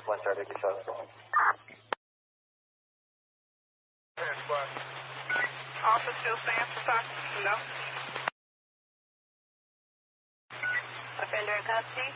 One started to show us. Office still stands for time? No. Offender in custody?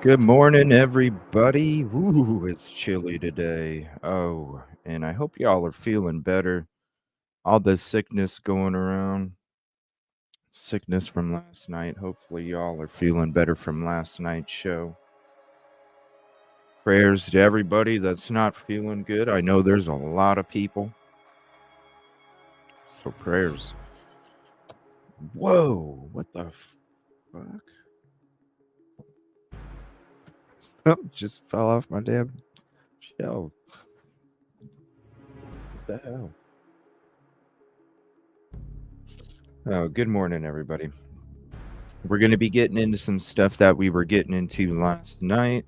Good morning, everybody. Ooh, it's chilly today. Oh, and I hope y'all are feeling better. All this sickness going around, sickness from last night. Hopefully, y'all are feeling better from last night's show. Prayers to everybody that's not feeling good. I know there's a lot of people. So, prayers. Whoa, what the fuck? Something just fell off my damn shelf. What the hell? Oh, good morning, everybody. We're going to be getting into some stuff that we were getting into last night.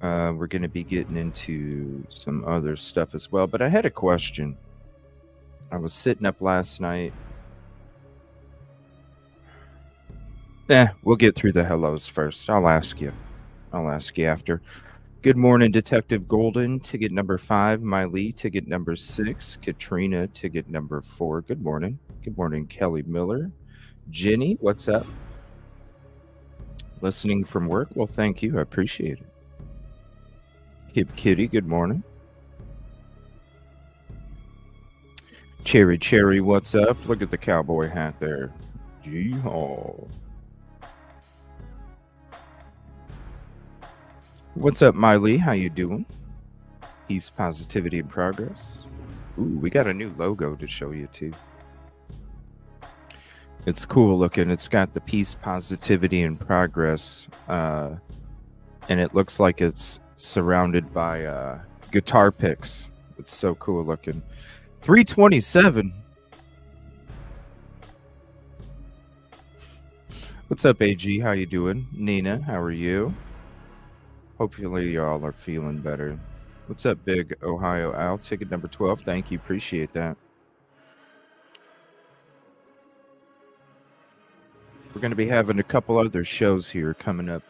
We're going to be getting into some other stuff as well. But I had a question. I was sitting up last night. We'll get through the hellos first. I'll ask you after. Good morning, Detective Golden, ticket number 5. Miley, ticket number 6. Katrina, ticket number 4. Good morning. Good morning, Kelly Miller. Jenny, what's up? Listening from work? Well, thank you. I appreciate it. Hip Kitty, good morning. Cherry, what's up? Look at the cowboy hat there. Yeehaw. What's up, Miley? How you doing? Peace, positivity, and progress. Ooh, we got a new logo to show you, too. It's cool looking. It's got the peace, positivity, and progress. And it looks like it's surrounded by guitar picks. It's so cool looking. 327. What's up, AG? How you doing? Nina, how are you? Hopefully y'all are feeling better. What's up, Big Ohio Al? Ticket number 12. Thank you. Appreciate that. We're going to be having a couple other shows here coming up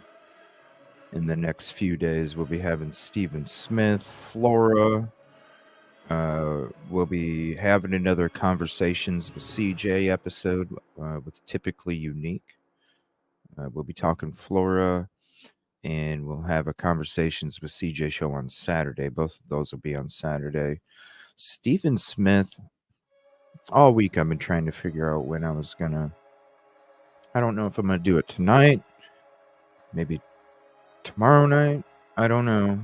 in the next few days. We'll be having Stephen Smith, Flora. We'll be having another Conversations with CJ episode with Typically Unique. We'll be talking Flora, and we'll have a Conversations with CJ show on Saturday. Both of those will be on Saturday. Stephen Smith, all week I've been trying to figure out when I was going to. I don't know if I'm going to do it tonight, maybe tomorrow night. I don't know.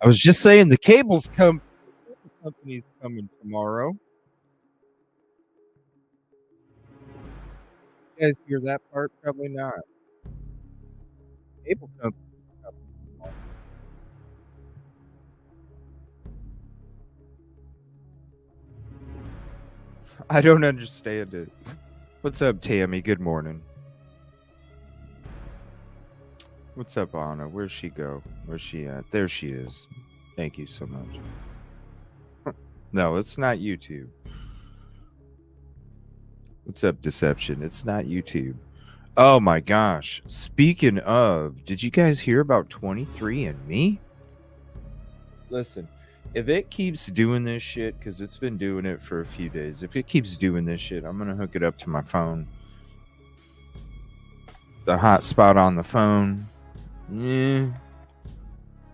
I was just saying the cable company's coming tomorrow. You guys hear that part? Probably not. Cable company's coming tomorrow. I don't understand it. What's up, Tammy? Good morning. What's up, Anna? Where'd she go? Where's she at? There she is. Thank you so much. No, it's not YouTube. What's up, Deception? It's not YouTube. Oh my gosh. Speaking of, did you guys hear about 23andMe? Listen, if it keeps doing this shit, because it's been doing it for a few days, if it keeps doing this shit, I'm going to hook it up to my phone. The hotspot on the phone. Yeah.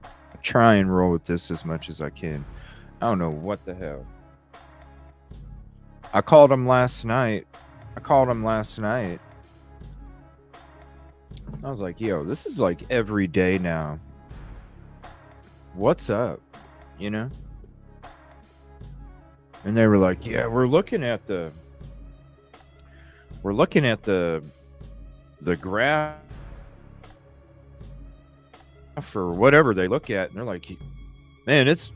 I try and roll with this as much as I can. I don't know what the hell. I called him last night. I was like, yo, this is like every day now. What's up? You know? And they were like, yeah, we're looking at the graph or whatever they look at, and they're like, man, it's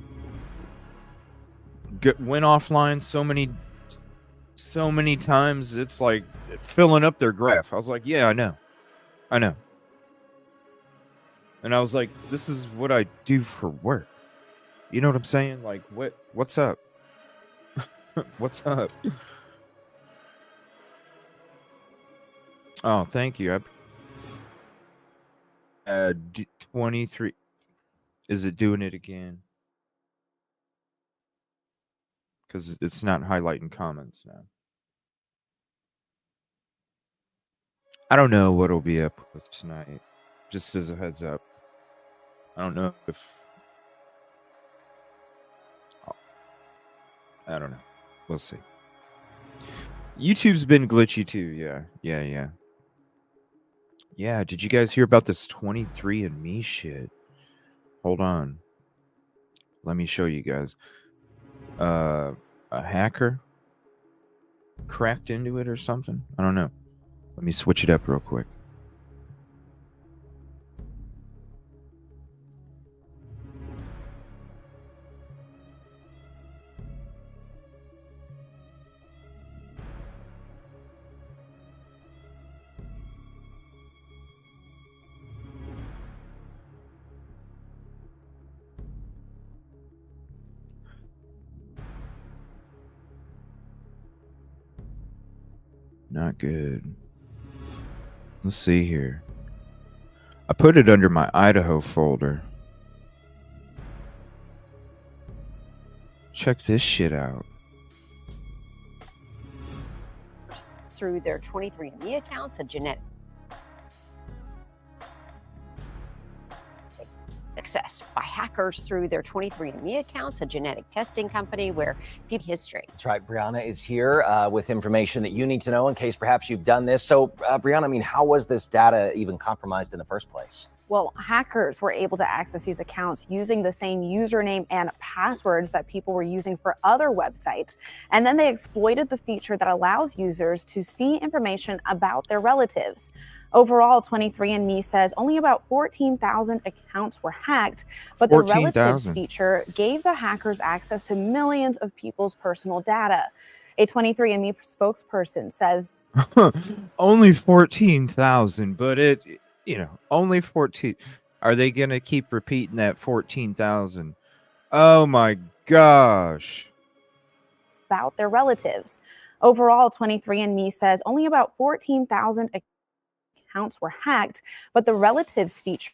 went offline so many times, it's like filling up their graph. I was like, yeah, I know. And I was like, this is what I do for work. You know what I'm saying? Like, what's up? What's up? Oh, thank you. 23. Is it doing it again? Because it's not highlighting comments now. I don't know what it'll be up with tonight. Just as a heads up. I don't know if... I don't know. We'll see. YouTube's been glitchy too. Yeah. Yeah, did you guys hear about this 23andMe shit? Hold on. Let me show you guys. A hacker cracked into it or something? I don't know. Let me switch it up real quick. Not good. Let's see here. I put it under my Idaho folder. Check this shit out. Through their 23andMe accounts, a genetic access by hackers through their 23andMe accounts, a genetic testing company where people history. That's right. Brianna is here with information that you need to know in case perhaps you've done this. So, Brianna, I mean, how was this data even compromised in the first place? Well, hackers were able to access these accounts using the same username and passwords that people were using for other websites. And then they exploited the feature that allows users to see information about their relatives. Overall, 23andMe says only about 14,000 accounts were hacked, but the relatives feature gave the hackers access to millions of people's personal data. A 23andMe spokesperson says only 14,000, but it, you know, only 14. Are they going to keep repeating that 14,000? Oh my gosh. About their relatives. Overall, 23andMe says only about 14,000 accounts were hacked, but the relatives feature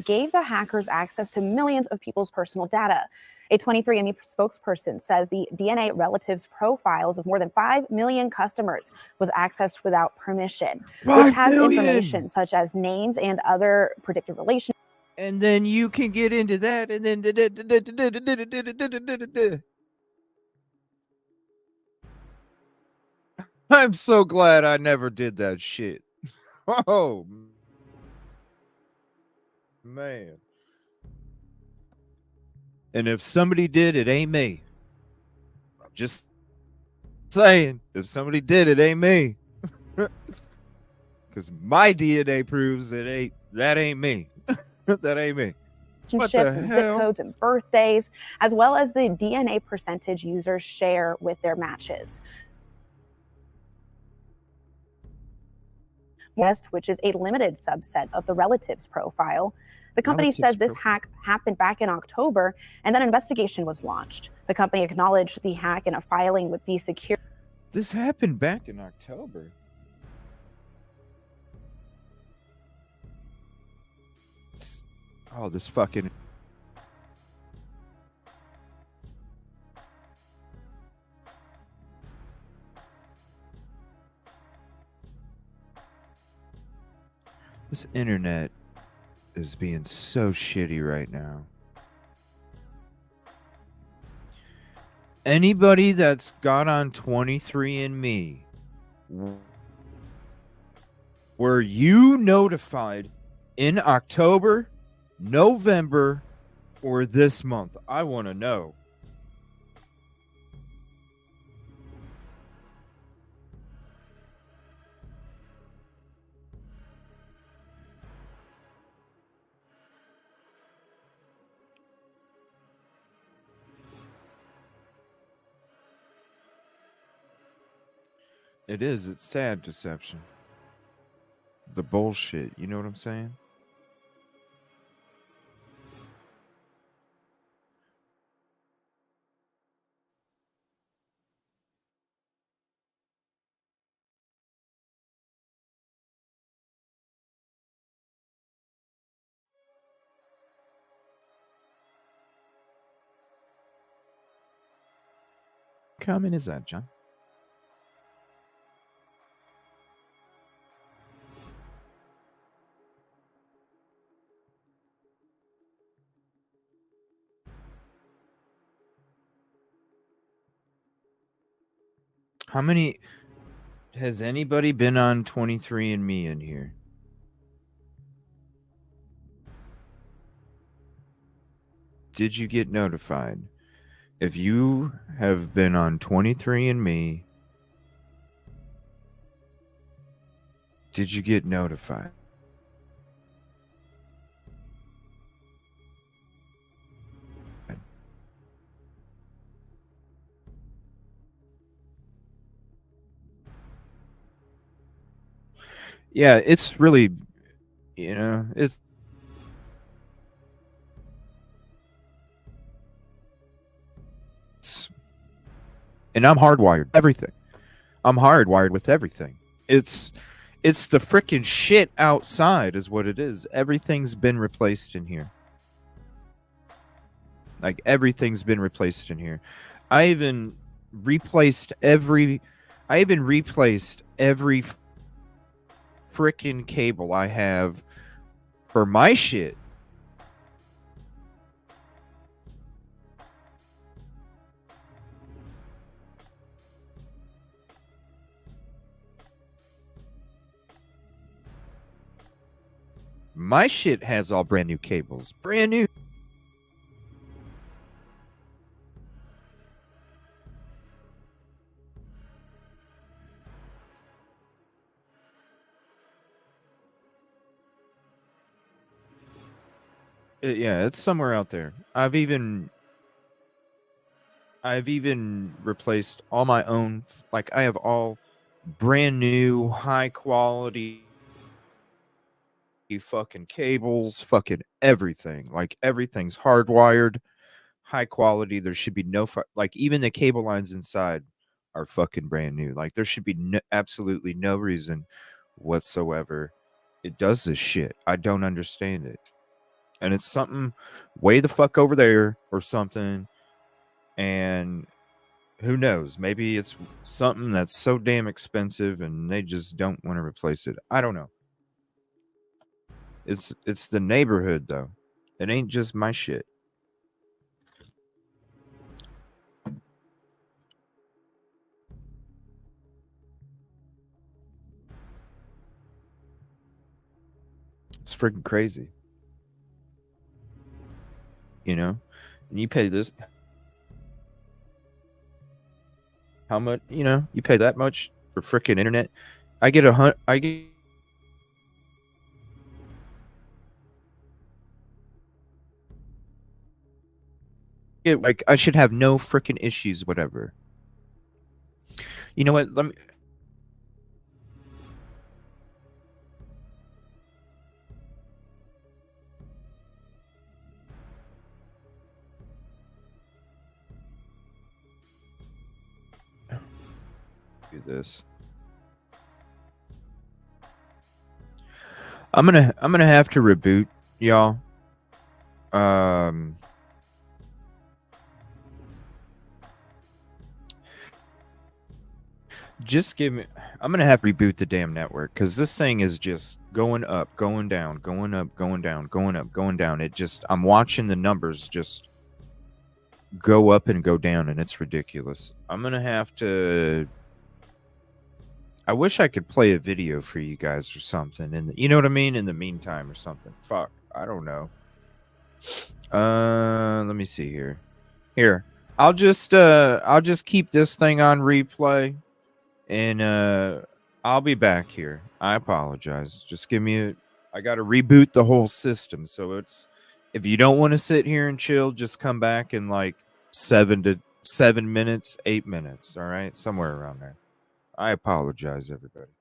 gave the hackers access to millions of people's personal data. A 23andMe spokesperson says the DNA relatives profiles of more than 5 million customers was accessed without permission, which has information such as names and other predictive relations. And then you can get into that, and then I'm so glad I never did that shit. Oh, man. And if somebody did, it ain't me. I'm just saying, if somebody did, it ain't me. Because my DNA proves that ain't me. That ain't me. Relationships and zip codes and birthdays, as well as the DNA percentage users share with their matches. Guest, which is a limited subset of the relatives profile. The company says this hack happened back in October, and then an investigation was launched. The company acknowledged the hack in a filing with the security. This happened back in October. Oh, this fucking... This internet is being so shitty right now. Anybody that's got on 23andMe, were you notified in October, November, or this month? I want to know. It is. It's sad deception. The bullshit. You know what I'm saying? What comment is that, John? How many... Has anybody been on 23andMe in here? Did you get notified? If you have been on 23andMe, did you get notified? Yeah, it's really, it's... And I'm hardwired. Everything. I'm hardwired with everything. It's the freaking shit outside is what it is. Everything's been replaced in here. Like, everything's been replaced in here. I even replaced every freaking cable I have for my shit. My shit has all brand new cables. Brand new. Yeah, it's somewhere out there. I've even replaced all my own, like, I have all brand new, high quality fucking cables, fucking everything. Like, everything's hardwired, high quality. There should be no, like, even the cable lines inside are fucking brand new. Like, there should be absolutely no reason whatsoever it does this shit. I don't understand it. And it's something way the fuck over there or something. And who knows? Maybe it's something that's so damn expensive and they just don't want to replace it. I don't know. It's the neighborhood, though. It ain't just my shit. It's freaking crazy. You know? And you pay this. How much, you pay that much for freaking internet? I get like, I should have no freaking issues, whatever. You know what? do this. I'm gonna have to reboot, y'all. Just give me. I'm gonna have to reboot the damn network because this thing is just going up, going down, going up, going down, going up, going down. It just. I'm watching the numbers just go up and go down, and it's ridiculous. I'm gonna have to. I wish I could play a video for you guys or something, and you know what I mean. In the meantime, or something. Fuck, I don't know. Let me see here. Here, I'll just keep this thing on replay, and I'll be back here. I apologize. Just give me I got to reboot the whole system, so it's. If you don't want to sit here and chill, just come back in like 7 minutes, 8 minutes. All right, somewhere around there. I apologize, everybody.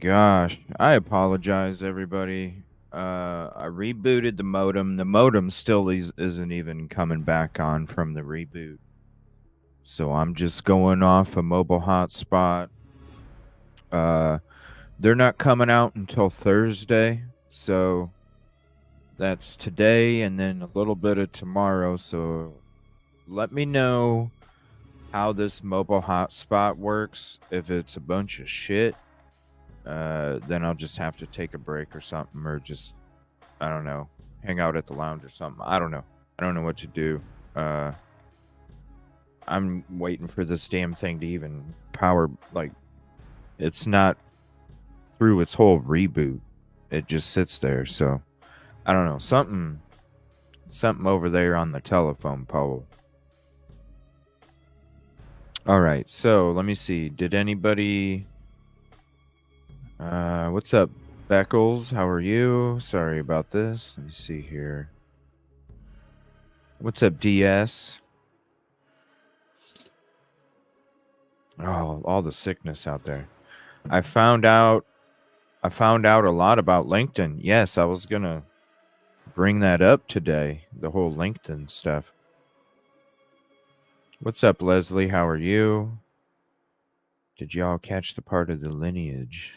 gosh. I apologize, everybody. I rebooted the modem. The modem still isn't even coming back on from the reboot. So I'm just going off a mobile hotspot. They're not coming out until Thursday. So that's today and then a little bit of tomorrow. So let me know how this mobile hotspot works. If it's a bunch of shit, then I'll just have to take a break or something, or just, I don't know, hang out at the lounge or something. I don't know. I don't know what to do. I'm waiting for this damn thing to even power. Like, it's not through its whole reboot. It just sits there. So I don't know. Something over there on the telephone pole. All right. So let me see. Did anybody... what's up, Beckles? How are you? Sorry about this. Let me see here. What's up, DS? Oh, all the sickness out there. I found out a lot about LinkedIn. Yes, I was gonna bring that up today, the whole LinkedIn stuff. What's up, Leslie? How are you? Did y'all catch the part of the lineage?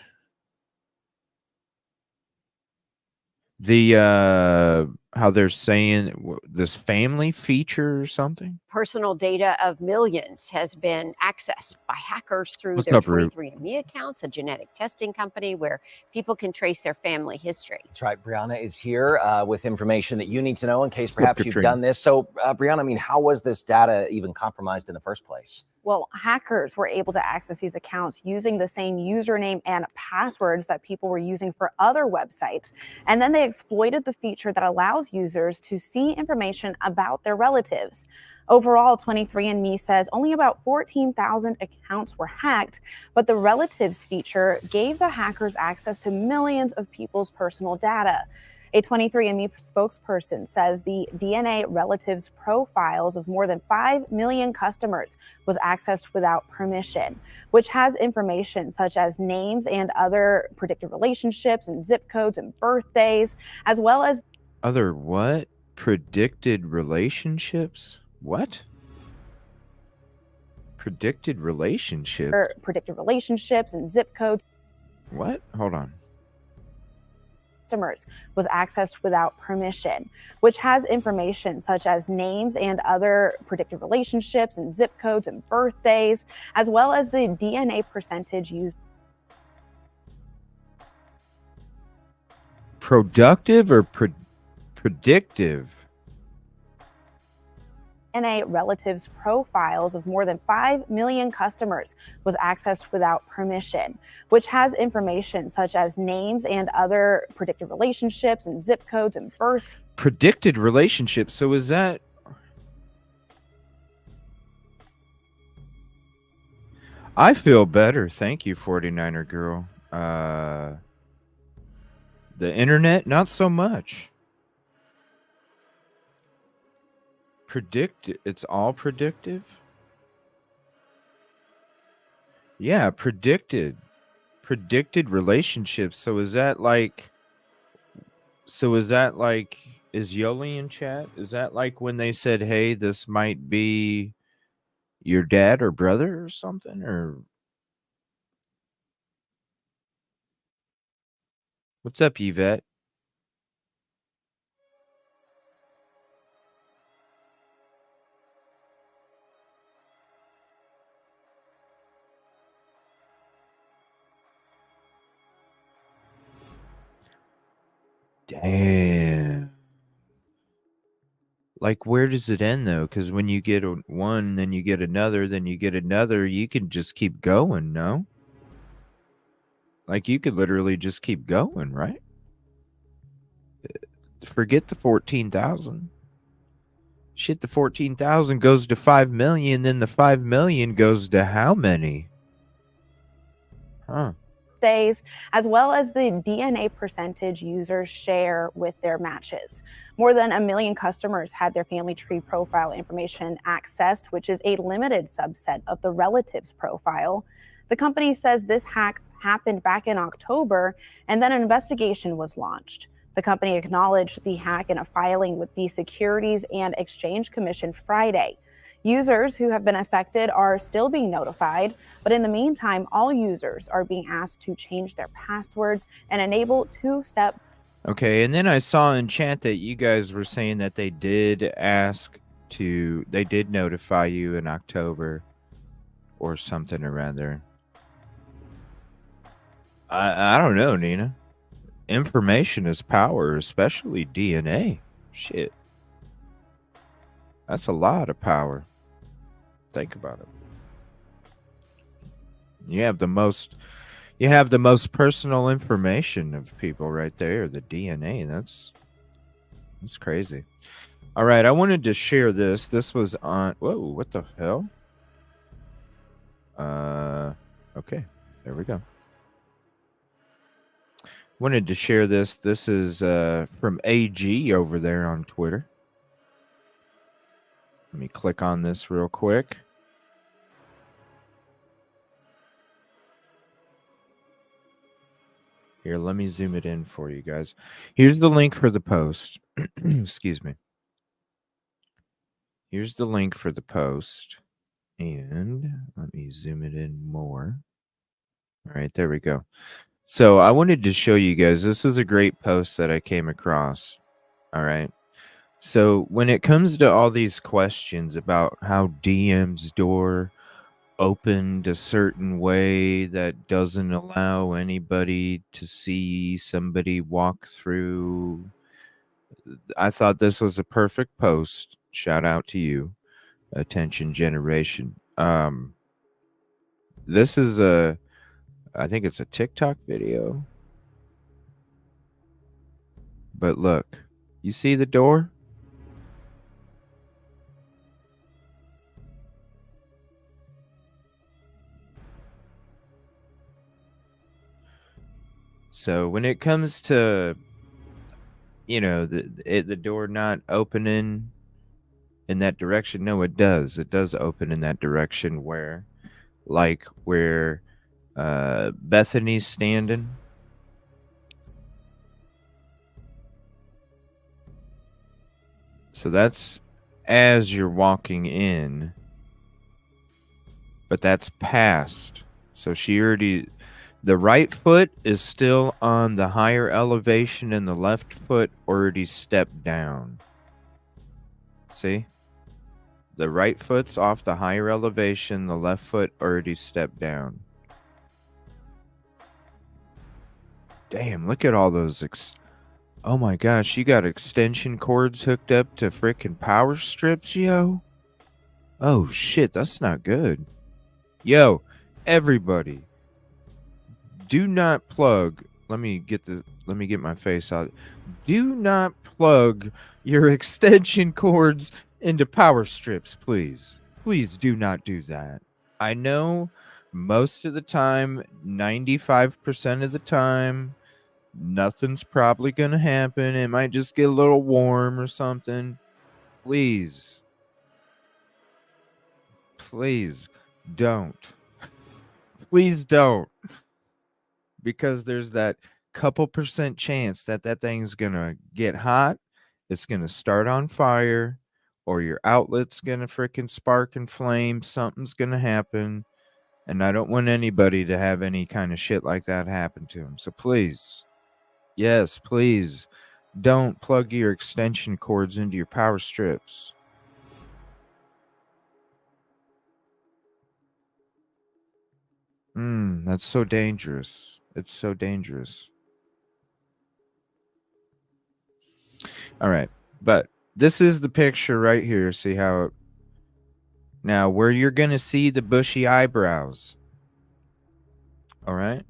The how they're saying this family feature or something? Personal data of millions has been accessed by hackers through What's their up, Root? 23andMe accounts, a genetic testing company where people can trace their family history. That's right. Brianna is here with information that you need to know in case perhaps you've Katrina? done this. So, Brianna, I mean, how was this data even compromised in the first place? Well, hackers were able to access these accounts using the same username and passwords that people were using for other websites. And then they exploited the feature that allows users to see information about their relatives. Overall, 23andMe says only about 14,000 accounts were hacked, but the relatives feature gave the hackers access to millions of people's personal data. A 23andMe spokesperson says the DNA relatives profiles of more than 5 million customers was accessed without permission, which has information such as names and other predicted relationships and zip codes and birthdays, as well as Other what? Predicted relationships? What? Predicted relationships? predicted relationships and zip codes. What? Hold on. Customers was accessed without permission, which has information such as names and other predicted relationships and zip codes and birthdays, as well as the DNA percentage used. Productive or predictive? DNA relatives profiles of more than 5 million customers was accessed without permission, which has information such as names and other predicted relationships and zip codes and birth. Predicted relationships. So is that... I feel better. Thank you, 49er girl. The internet, not so much. It's all predictive? Yeah, predicted relationships. So is that like is Yoli in chat? Is that like when they said, hey, this might be your dad or brother or something? Or what's up, Yvette? Damn. Like, where does it end, though? Because when you get one, then you get another, then you get another, you can just keep going, no? Like, you could literally just keep going, right? Forget the 14,000. Shit, the 14,000 goes to 5 million, then the 5 million goes to how many? Huh. Days, as well as the DNA percentage users share with their matches. More than 1 million customers had their family tree profile information accessed, which is a limited subset of the relatives profile. The company says this hack happened back in October, and then an investigation was launched. The company acknowledged the hack in a filing with the Securities and Exchange Commission Friday. Users who have been affected are still being notified, but in the meantime, all users are being asked to change their passwords and enable two-step. Okay, and then I saw in chat that you guys were saying that they did notify you in October or something or other. I don't know, Nina. Information is power, especially DNA. Shit. That's a lot of power. Think about it. You have the most personal information of people right there, the DNA. That's crazy. All right, I wanted to share this. This was on whoa, what the hell? Okay, there we go. Wanted to share this. This is from AG over there on Twitter. Let me click on this real quick. Here, let me zoom it in for you guys. Here's the link for the post. Excuse me. Here's the link for the post. And let me zoom it in more. All right, there we go. So I wanted to show you guys, this is a great post that I came across. All right. So when it comes to all these questions about how DM's door opened a certain way that doesn't allow anybody to see somebody walk through, I thought this was a perfect post. Shout out to you, Attention Generation. This is I think it's a TikTok video. But look, you see the door? So when it comes to, the door not opening in that direction, no, it does. It does open in that direction where Bethany's standing. So that's as you're walking in, but that's past. So the right foot is still on the higher elevation and the left foot already stepped down. See? The right foot's off the higher elevation, the left foot already stepped down. Damn, look at all those oh my gosh, you got extension cords hooked up to frickin' power strips, yo? Oh shit, that's not good. Yo, everybody, do not plug. Let me get my face out. Do not plug your extension cords into power strips, please. Please do not do that. I know most of the time, 95% of the time, nothing's probably going to happen. It might just get a little warm or something. Please don't. Please don't. Because there's that couple percent chance that thing's going to get hot. It's going to start on fire, or your outlet's going to freaking spark and flame. Something's going to happen. And I don't want anybody to have any kind of shit like that happen to them. So please, yes, please, don't plug your extension cords into your power strips. That's so dangerous. It's so dangerous. All right. But this is the picture right here. See how now where you're going to see the bushy eyebrows. All right.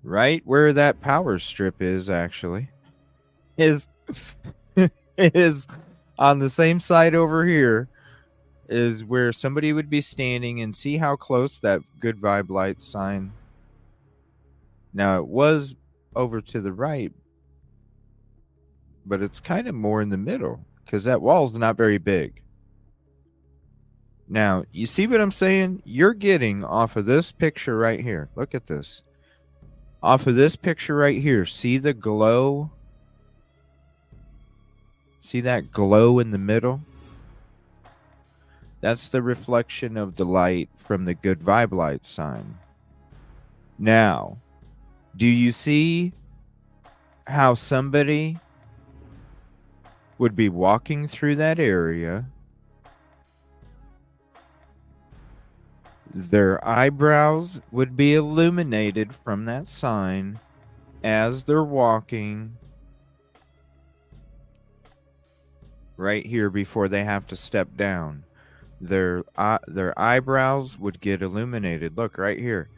Right where that power strip is actually is on the same side over here is where somebody would be standing, and see how close that good vibe light sign. Now it was over to the right, but it's kind of more in the middle because that wall's not very big. Now, you see what I'm saying? You're getting off of this picture right here. Look at this. Off of this picture right here, see the glow? See that glow in the middle? That's the reflection of the light from the good vibe light sign. Now, do you see how somebody would be walking through that area? Their eyebrows would be illuminated from that sign as they're walking right here before they have to step down. Their eyebrows would get illuminated. Look right here.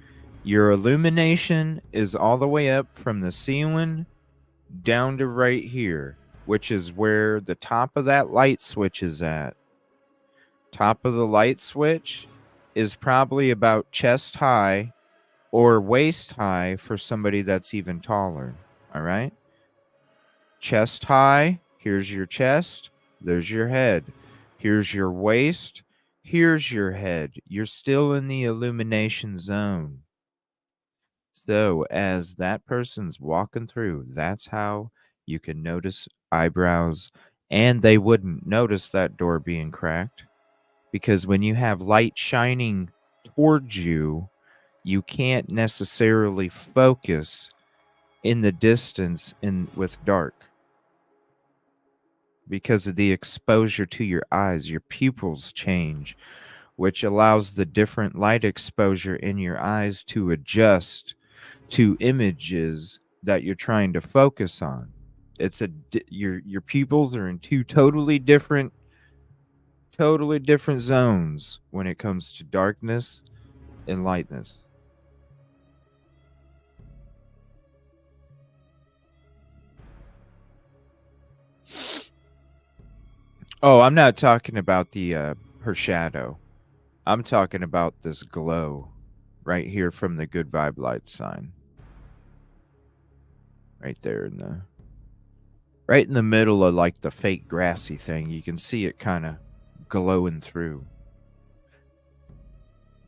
Your illumination is all the way up from the ceiling down to right here, which is where the top of that light switch is at. Top of the light switch is probably about chest high or waist high for somebody that's even taller. All right? Chest high, here's your chest, there's your head. Here's your waist, here's your head. You're still in the illumination zone. So as that person's walking through, that's how you can notice eyebrows, and they wouldn't notice that door being cracked, because when you have light shining towards you, you can't necessarily focus in the distance with dark because of the exposure to your eyes. Your pupils change, which allows the different light exposure in your eyes to adjust to images that you're trying to focus on. It's your pupils are in two totally different zones when it comes to darkness and lightness. Oh, I'm not talking about the her shadow. I'm talking about this glow right here from the good vibe light sign. Right there right in the middle of like the fake grassy thing. You can see it kind of glowing through.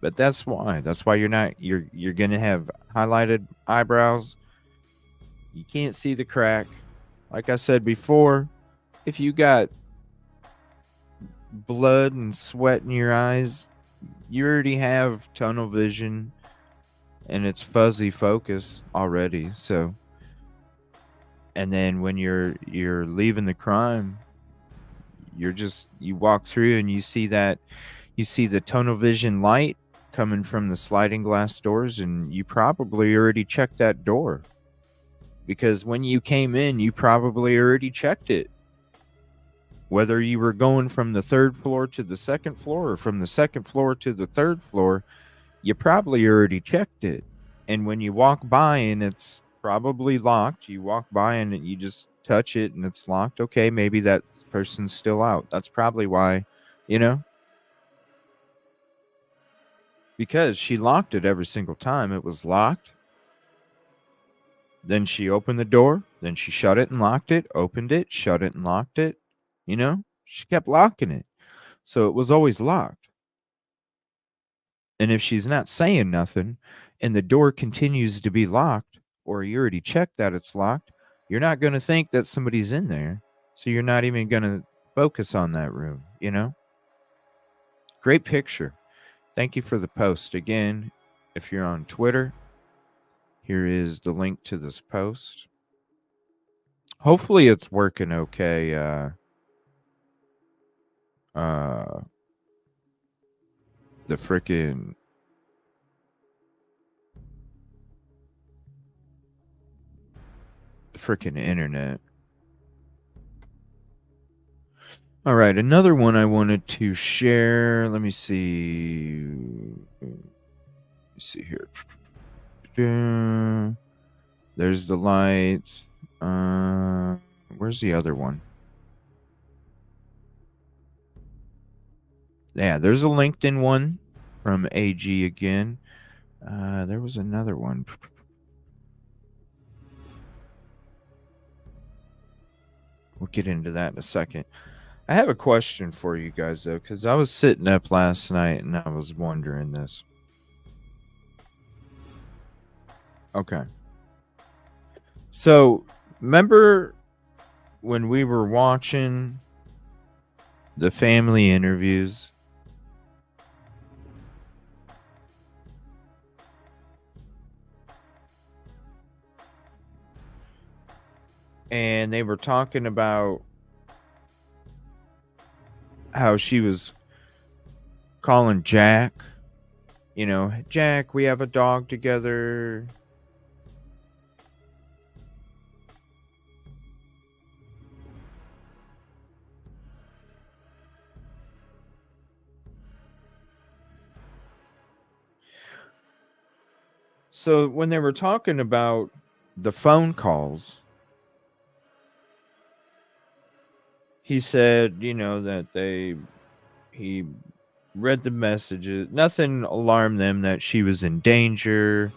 But that's why you're going to have highlighted eyebrows. You can't see the crack. Like I said before, if you got blood and sweat in your eyes, you already have tunnel vision and it's fuzzy focus already. So, and then when you're leaving the crime, you walk through and you see the tunnel vision light coming from the sliding glass doors, and you probably already checked that door, because when you came in, you probably already checked it. Whether you were going from the third floor to the second floor or from the second floor to the third floor, you probably already checked it. And when you walk by and it's probably locked, you walk by and you just touch it and it's locked. Okay, maybe that person's still out. That's probably why, because she locked it every single time. It was locked. Then she opened the door. Then she shut it and locked it, opened it, shut it and locked it. She kept locking it. So it was always locked. And if she's not saying nothing and the door continues to be locked, or you already checked that it's locked, you're not going to think that somebody's in there. So you're not even going to focus on that room, Great picture. Thank you for the post. Again, if you're on Twitter, here is the link to this post. Hopefully it's working okay. The frickin' internet. All right, another one I wanted to share. Let me see. Here. There's the lights. Where's the other one? Yeah, there's a LinkedIn one from AG again. There was another one. We'll get into that in a second. I have a question for you guys, though, because I was sitting up last night and I was wondering this. Okay. So, remember when we were watching the family interviews? And they were talking about how she was calling Jack, Jack, we have a dog together. So when they were talking about the phone calls, he said, that he read the messages. Nothing alarmed them that she was in danger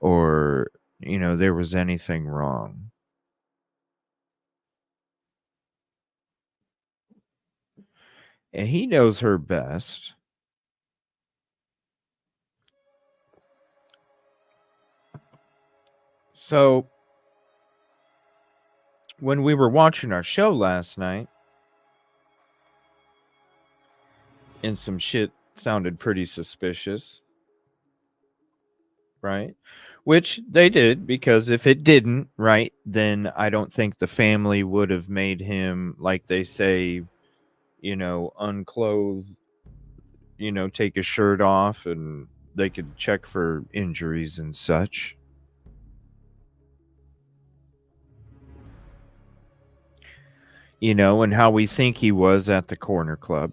or, there was anything wrong. And he knows her best. So when we were watching our show last night, and some shit sounded pretty suspicious, right? Which they did, because if it didn't, right, then I don't think the family would have made him, like they say, unclothed, take his shirt off and they could check for injuries and such. And how we think he was at the corner club.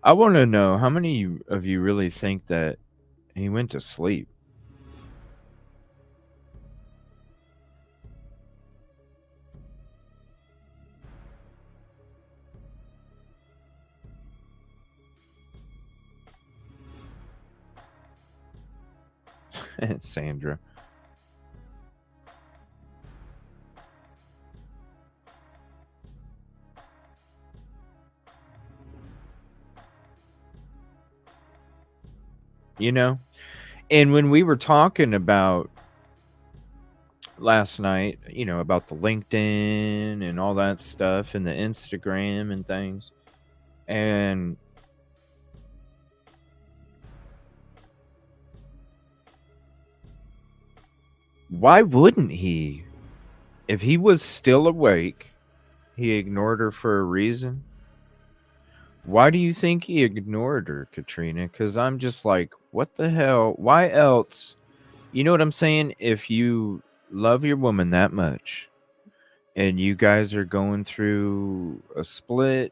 I want to know, how many of you really think that he went to sleep? Sandra. And when we were talking about last night, about the LinkedIn and all that stuff and the Instagram and things, and why wouldn't he? If he was still awake, he ignored her for a reason. Why do you think he ignored her, Katrina? Because I'm just like, what the hell? Why else? You know what I'm saying? If you love your woman that much and you guys are going through a split,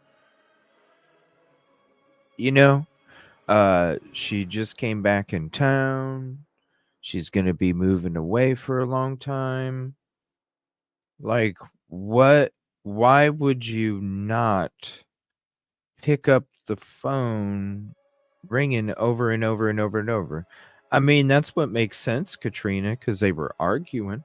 she just came back in town. She's going to be moving away for a long time. Like, what? Why would you not pick up the phone ringing over and over and over and over? I mean, that's what makes sense, Katrina, because they were arguing.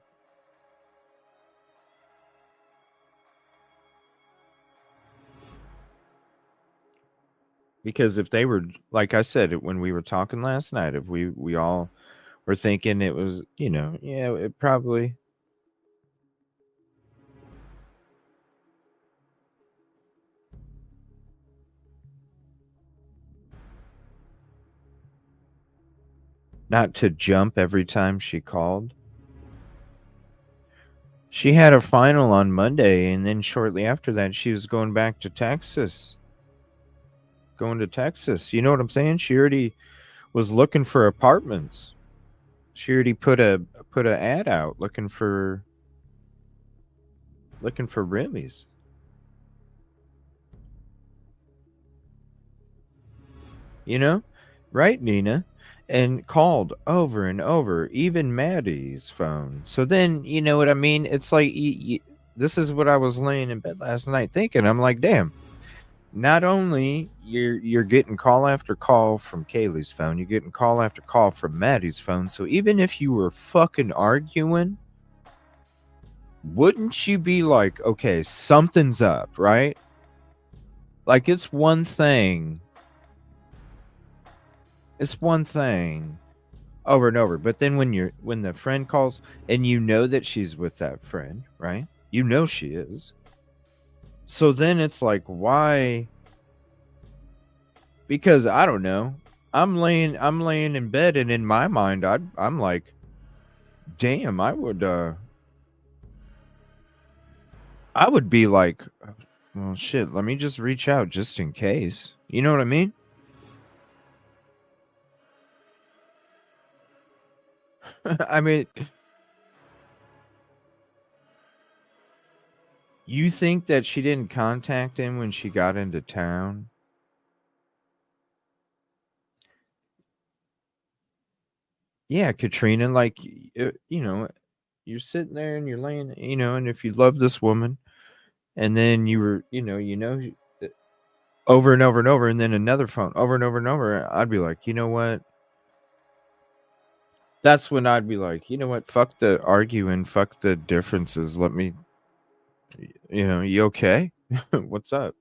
Because if they were, like I said, when we were talking last night, if we all were thinking it was, it probably. Not to jump every time she called. She had a final on Monday, and then shortly after that, she was going back to Texas. Going to Texas. You know what I'm saying? She already was looking for apartments. She already put a ad out looking for roomies. Right, Nina? And called over and over, even Maddie's phone. So then, you know what I mean? It's like, this is what I was laying in bed last night thinking. I'm like, damn, not only you're getting call after call from Kaylee's phone, you're getting call after call from Maddie's phone. So even if you were fucking arguing, wouldn't you be like, okay, something's up, right? Like it's one thing over and over, but then when the friend calls and you know that she's with that friend, right? You know she is. So then it's like, why? Because I don't know. I'm laying in bed, and in my mind, I'm like, damn, I would be like, well, shit, let me just reach out just in case. You know what I mean? I mean, you think that she didn't contact him when she got into town? Yeah, Katrina, like, you're sitting there and you're laying, and if you love this woman, and then you were, over and over and over, and then another phone over and over and over, I'd be like, you know what? That's when I'd be like, you know what? Fuck the arguing, fuck the differences. Let me, you okay? What's up?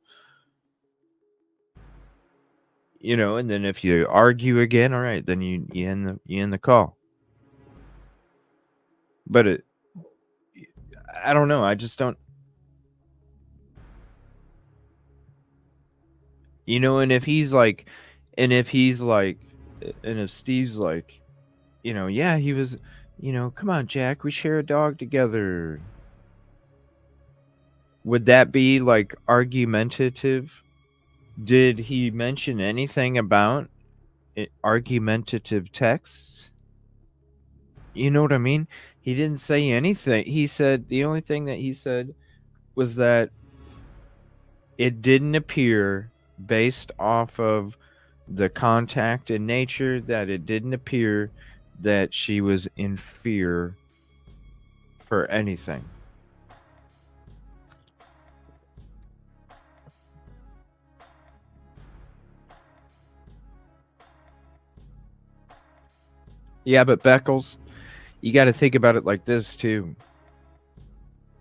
And then if you argue again, all right, then you end the call. But I don't know. I just don't. And if he's like, and if Steve's like, yeah, he was, come on, Jack, we share a dog together. Would that be like argumentative? Did he mention anything about argumentative texts? You know what I mean? He didn't say anything. He said the only thing that he said was that it didn't appear, based off of the contact in nature, that it didn't appear that she was in fear for anything. Yeah, but Beckles, you got to think about it like this too.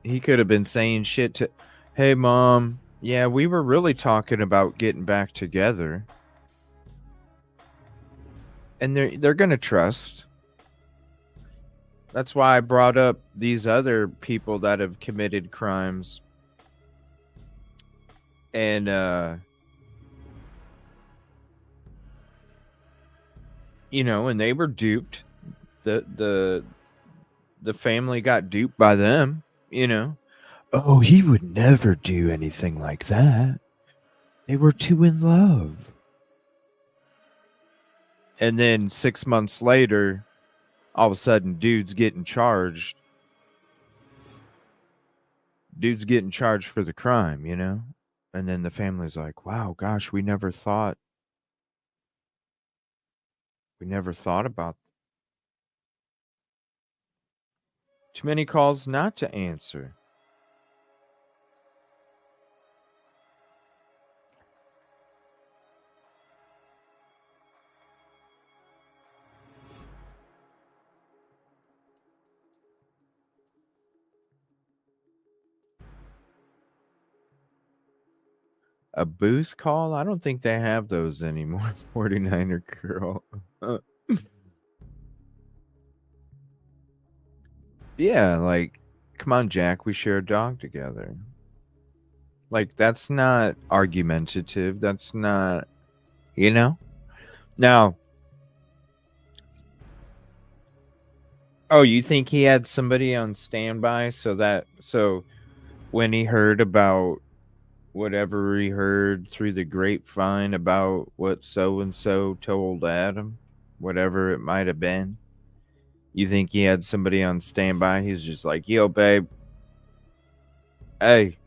He could have been saying shit to, hey, Mom, yeah, we were really talking about getting back together. And they're going to trust. That's why I brought up these other people that have committed crimes. And and they were duped. The family got duped by them, Oh, he would never do anything like that. They were too in love. And then 6 months later, all of a sudden, dude's getting charged. Dude's getting charged for the crime, And then the family's like, wow, gosh, we never thought about too many calls not to answer. A booth call? I don't think they have those anymore. 49er girl. Yeah, like, come on, Jack, we share a dog together. Like, that's not argumentative. That's not, Now, oh, you think he had somebody on standby so when he heard about whatever he heard through the grapevine about what so-and-so told Adam, whatever it might have been, you think he had somebody on standby? He's just like, yo, babe, hey,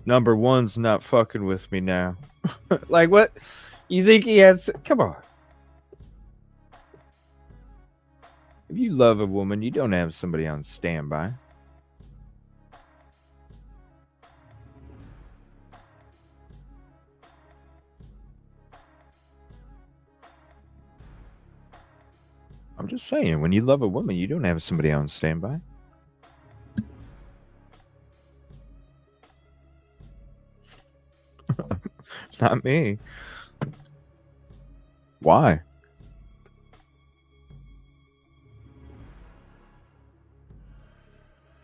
number one's not fucking with me now. Like, what? You think he had... Come on. If you love a woman, you don't have somebody on standby. I'm just saying, when you love a woman, you don't have somebody on standby. Not me. Why?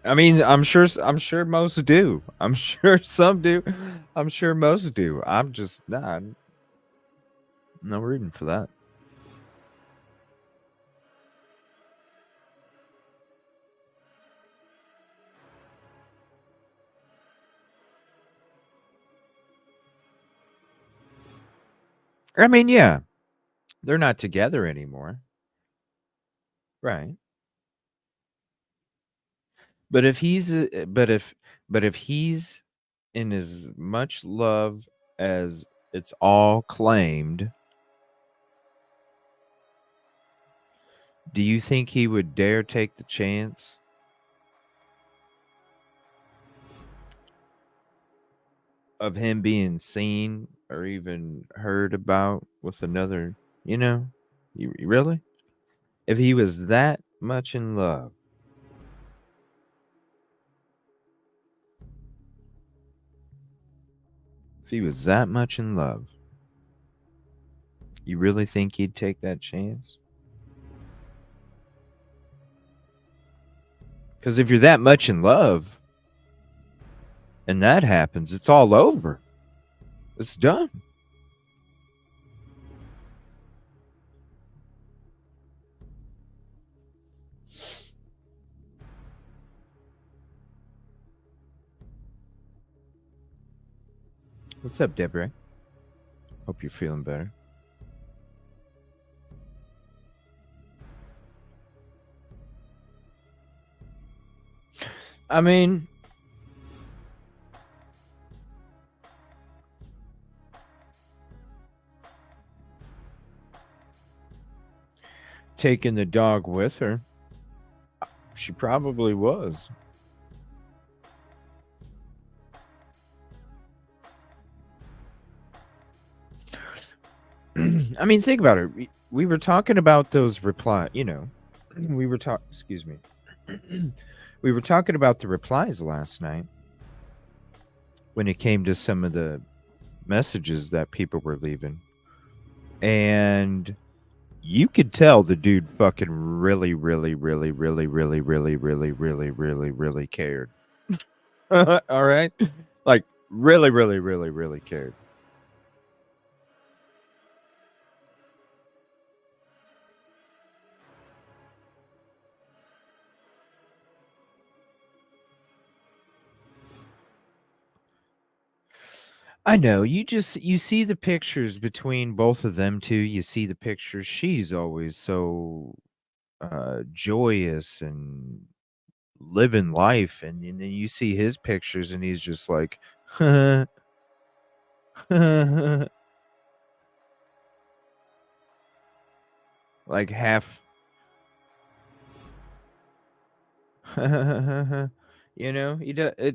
I mean, I'm sure most do. I'm sure some do. I'm sure most do. I'm just not. No reason for that. I mean, yeah, they're not together anymore. Right. But if he's but if he's in as much love as it's all claimed, do you think he would dare take the chance of him being seen or even heard about with another, you know? You really? If he was that much in love. If he was that much in love, you really think he'd take that chance? Because if you're that much in love and that happens, it's all over. It's done. What's up, Deborah? Hope you're feeling better. I mean, taking the dog with her, she probably was. I mean, think about it. We were talking about those reply, we were talking, excuse me. We were talking about the replies last night when it came to some of the messages that people were leaving. And you could tell the dude fucking really, really, really, really, really, really, really, really, really, really cared. All right? Like, really, really, really, really cared. I know. You see the pictures between both of them two. You see the pictures. She's always so joyous and living life, and then you see his pictures and he's just like like half it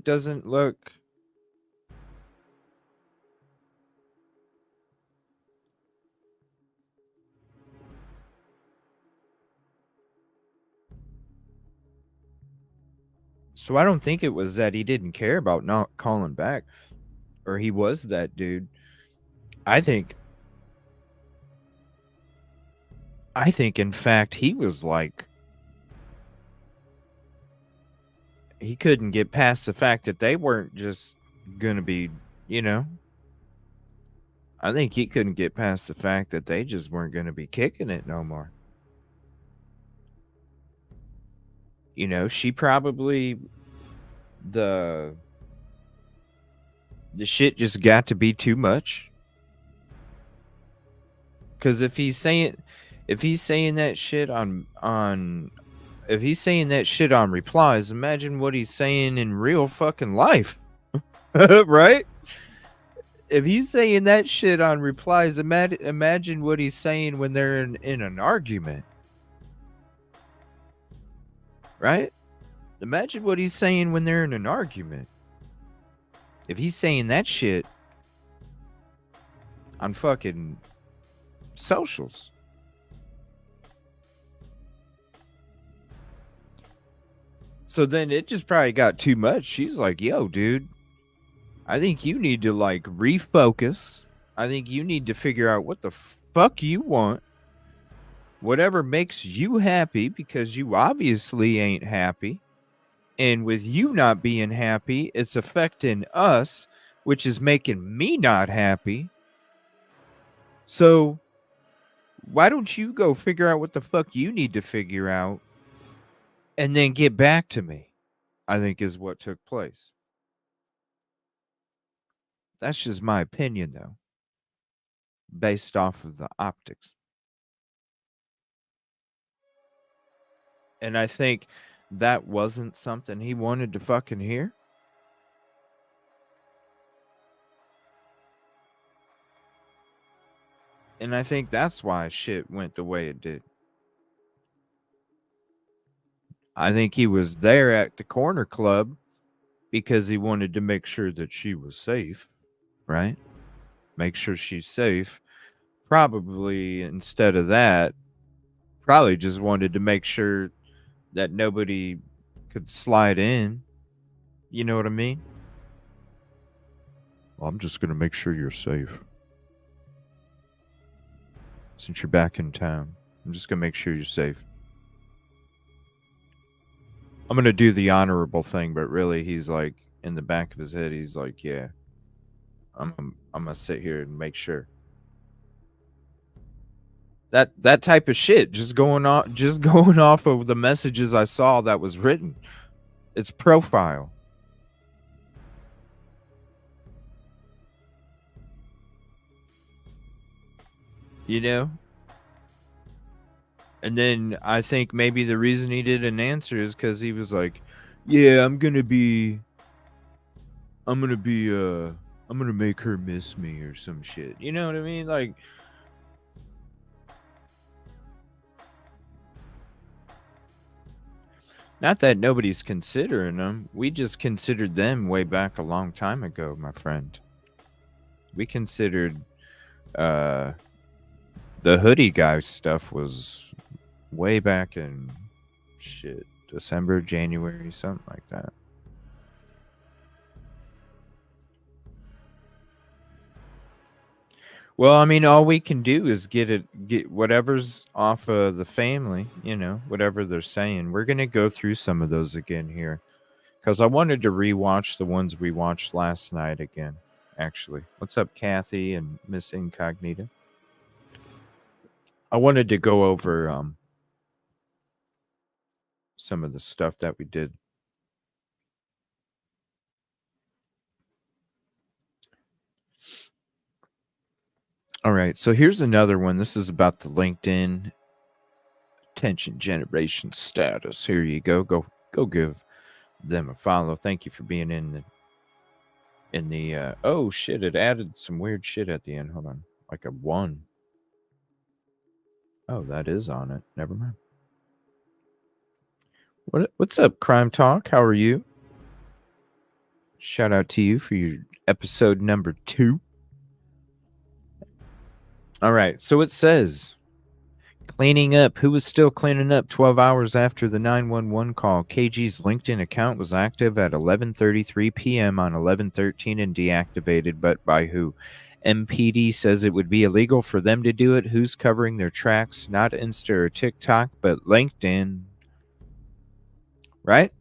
doesn't look. So I don't think it was that he didn't care about not calling back, or he was that dude. I think in fact he was like, he couldn't get past the fact that they weren't just gonna be, I think he couldn't get past the fact that they just weren't gonna be kicking it no more. She probably, the shit just got to be too much. Because if he's saying that shit on if he's saying that shit on replies, imagine what he's saying in real fucking life. Right? If he's saying that shit on replies, imagine what he's saying when they're in an argument. Right? Imagine what he's saying when they're in an argument. If he's saying that shit on fucking socials, So then it just probably got too much. She's like, yo, dude, I think you need to like refocus. I think you need to figure out what the fuck you want. Whatever makes you happy, because you obviously ain't happy. And with you not being happy, it's affecting us, which is making me not happy. So why don't you go figure out what the fuck you need to figure out and then get back to me? I think is what took place. That's just my opinion, though, based off of the optics. And I think that wasn't something he wanted to fucking hear. And I think that's why shit went the way it did. I think he was there at the corner club because he wanted to make sure that she was safe, right? Make sure she's safe. Probably instead of that, probably just wanted to make sure that nobody could slide in. You know what I mean? Well, I'm just going to make sure you're safe. Since you're back in town, I'm just going to make sure you're safe. I'm going to do the honorable thing, but really he's like, in the back of his head, he's like, yeah, I'm going to sit here and make sure. That type of shit, just going off of the messages I saw that was written. It's profile. You know? And then I think maybe the reason he didn't answer is because he was like, yeah, I'm gonna make her miss me or some shit. You know what I mean? Like, not that nobody's considering them. We just considered them way back a long time ago, my friend. We considered the hoodie guy stuff was way back in shit, December, January, something like that. Well, I mean, all we can do is get whatever's off of the family, you know, whatever they're saying. We're going to go through some of those again here because I wanted to rewatch the ones we watched last night again, actually. What's up, Kathy and Miss Incognita? I wanted to go over some of the stuff that we did. All right, so here's another one. This is about the LinkedIn attention generation status. Here you go. Go give them a follow. Thank you for being in the oh shit, it added some weird shit at the end. Hold on. Like a 1. Oh, that is on it. Never mind. What's up, Crime Talk? How are you? Shout out to you for your episode number 2. All right, so it says, cleaning up. Who was still cleaning up 12 hours after the 911 call? KG's LinkedIn account was active at 11:33 p.m. on 11/13 and deactivated, but by who? MPD says it would be illegal for them to do it. Who's covering their tracks? Not Insta or TikTok, but LinkedIn. Right?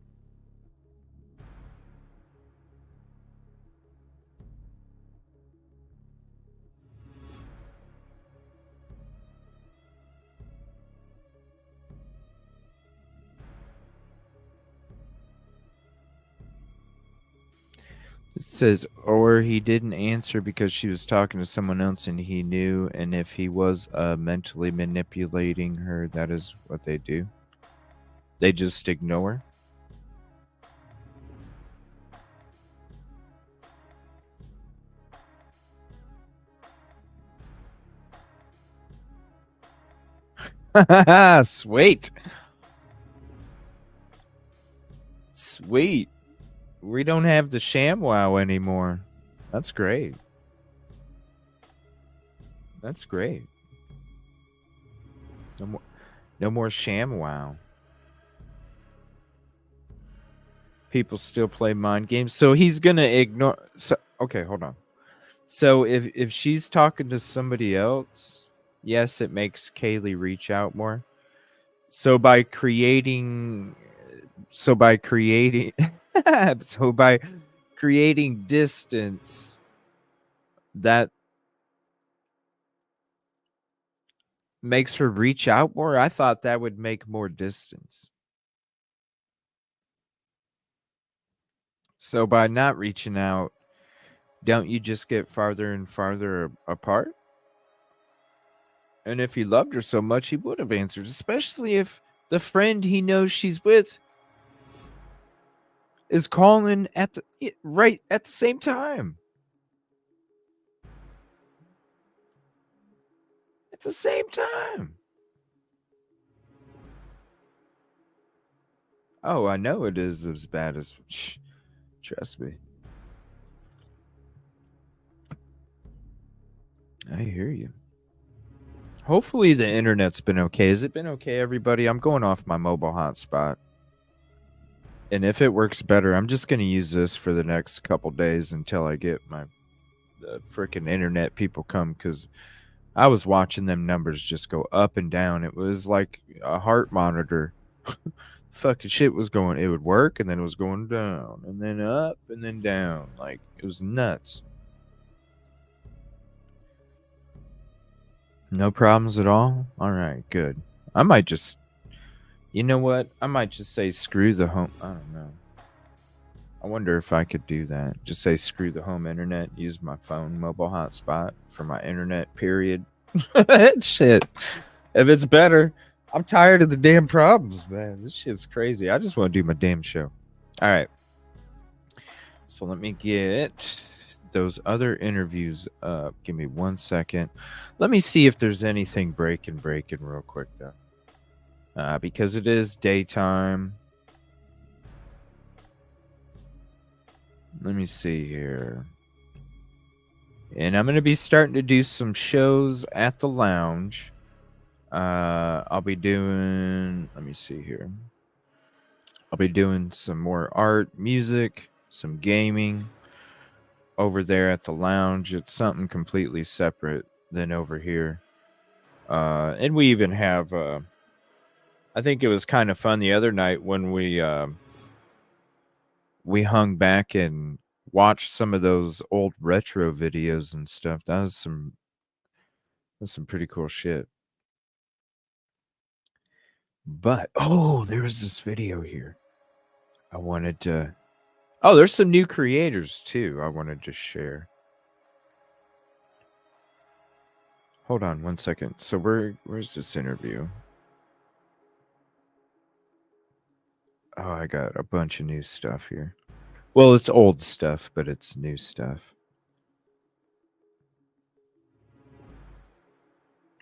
It says, or he didn't answer because she was talking to someone else and he knew, and if he was mentally manipulating her, that is what they do. They just ignore. Sweet. Sweet. We don't have the ShamWow anymore. That's great. That's great. No more ShamWow. People still play mind games. So he's gonna ignore. So okay, hold on. So if she's talking to somebody else, yes, it makes Kaylee reach out more. So by creating, so by creating, so by creating distance, that makes her reach out more. I thought that would make more distance. So by not reaching out, don't you just get farther and farther apart? And if he loved her so much, he would have answered, especially if the friend he knows she's with is calling at the right at the same time. At the same time. Oh, I know it is as bad as. Trust me. I hear you. Hopefully the internet's been okay. Has it been okay, everybody? I'm going off my mobile hotspot. And if it works better, I'm just going to use this for the next couple days until I get my freaking internet people come, because I was watching them numbers just go up and down. It was like a heart monitor. Fucking shit was going. It would work, and then it was going down, and then up, and then down. Like, it was nuts. No problems at all? All right, good. I might just, you know what? I might just say screw the home. I don't know. I wonder if I could do that. Just say screw the home internet. Use my phone mobile hotspot for my internet, period. Shit. If it's better, I'm tired of the damn problems, man. This shit's crazy. I just want to do my damn show. All right. So let me get those other interviews up. Give me 1 second. Let me see if there's anything breaking real quick, though. Because it is daytime. Let me see here. And I'm going to be starting to do some shows at the lounge. I'll be doing, let me see here. I'll be doing some more art, music, some gaming over there at the lounge. It's something completely separate than over here. And we even have, I think it was kind of fun the other night when we hung back and watched some of those old retro videos and stuff. That's some pretty cool shit. But oh, there was this video here. I wanted to. Oh, there's some new creators too. I wanted to share. Hold on 1 second. So where's this interview? Oh, I got a bunch of new stuff here. Well, it's old stuff, but it's new stuff.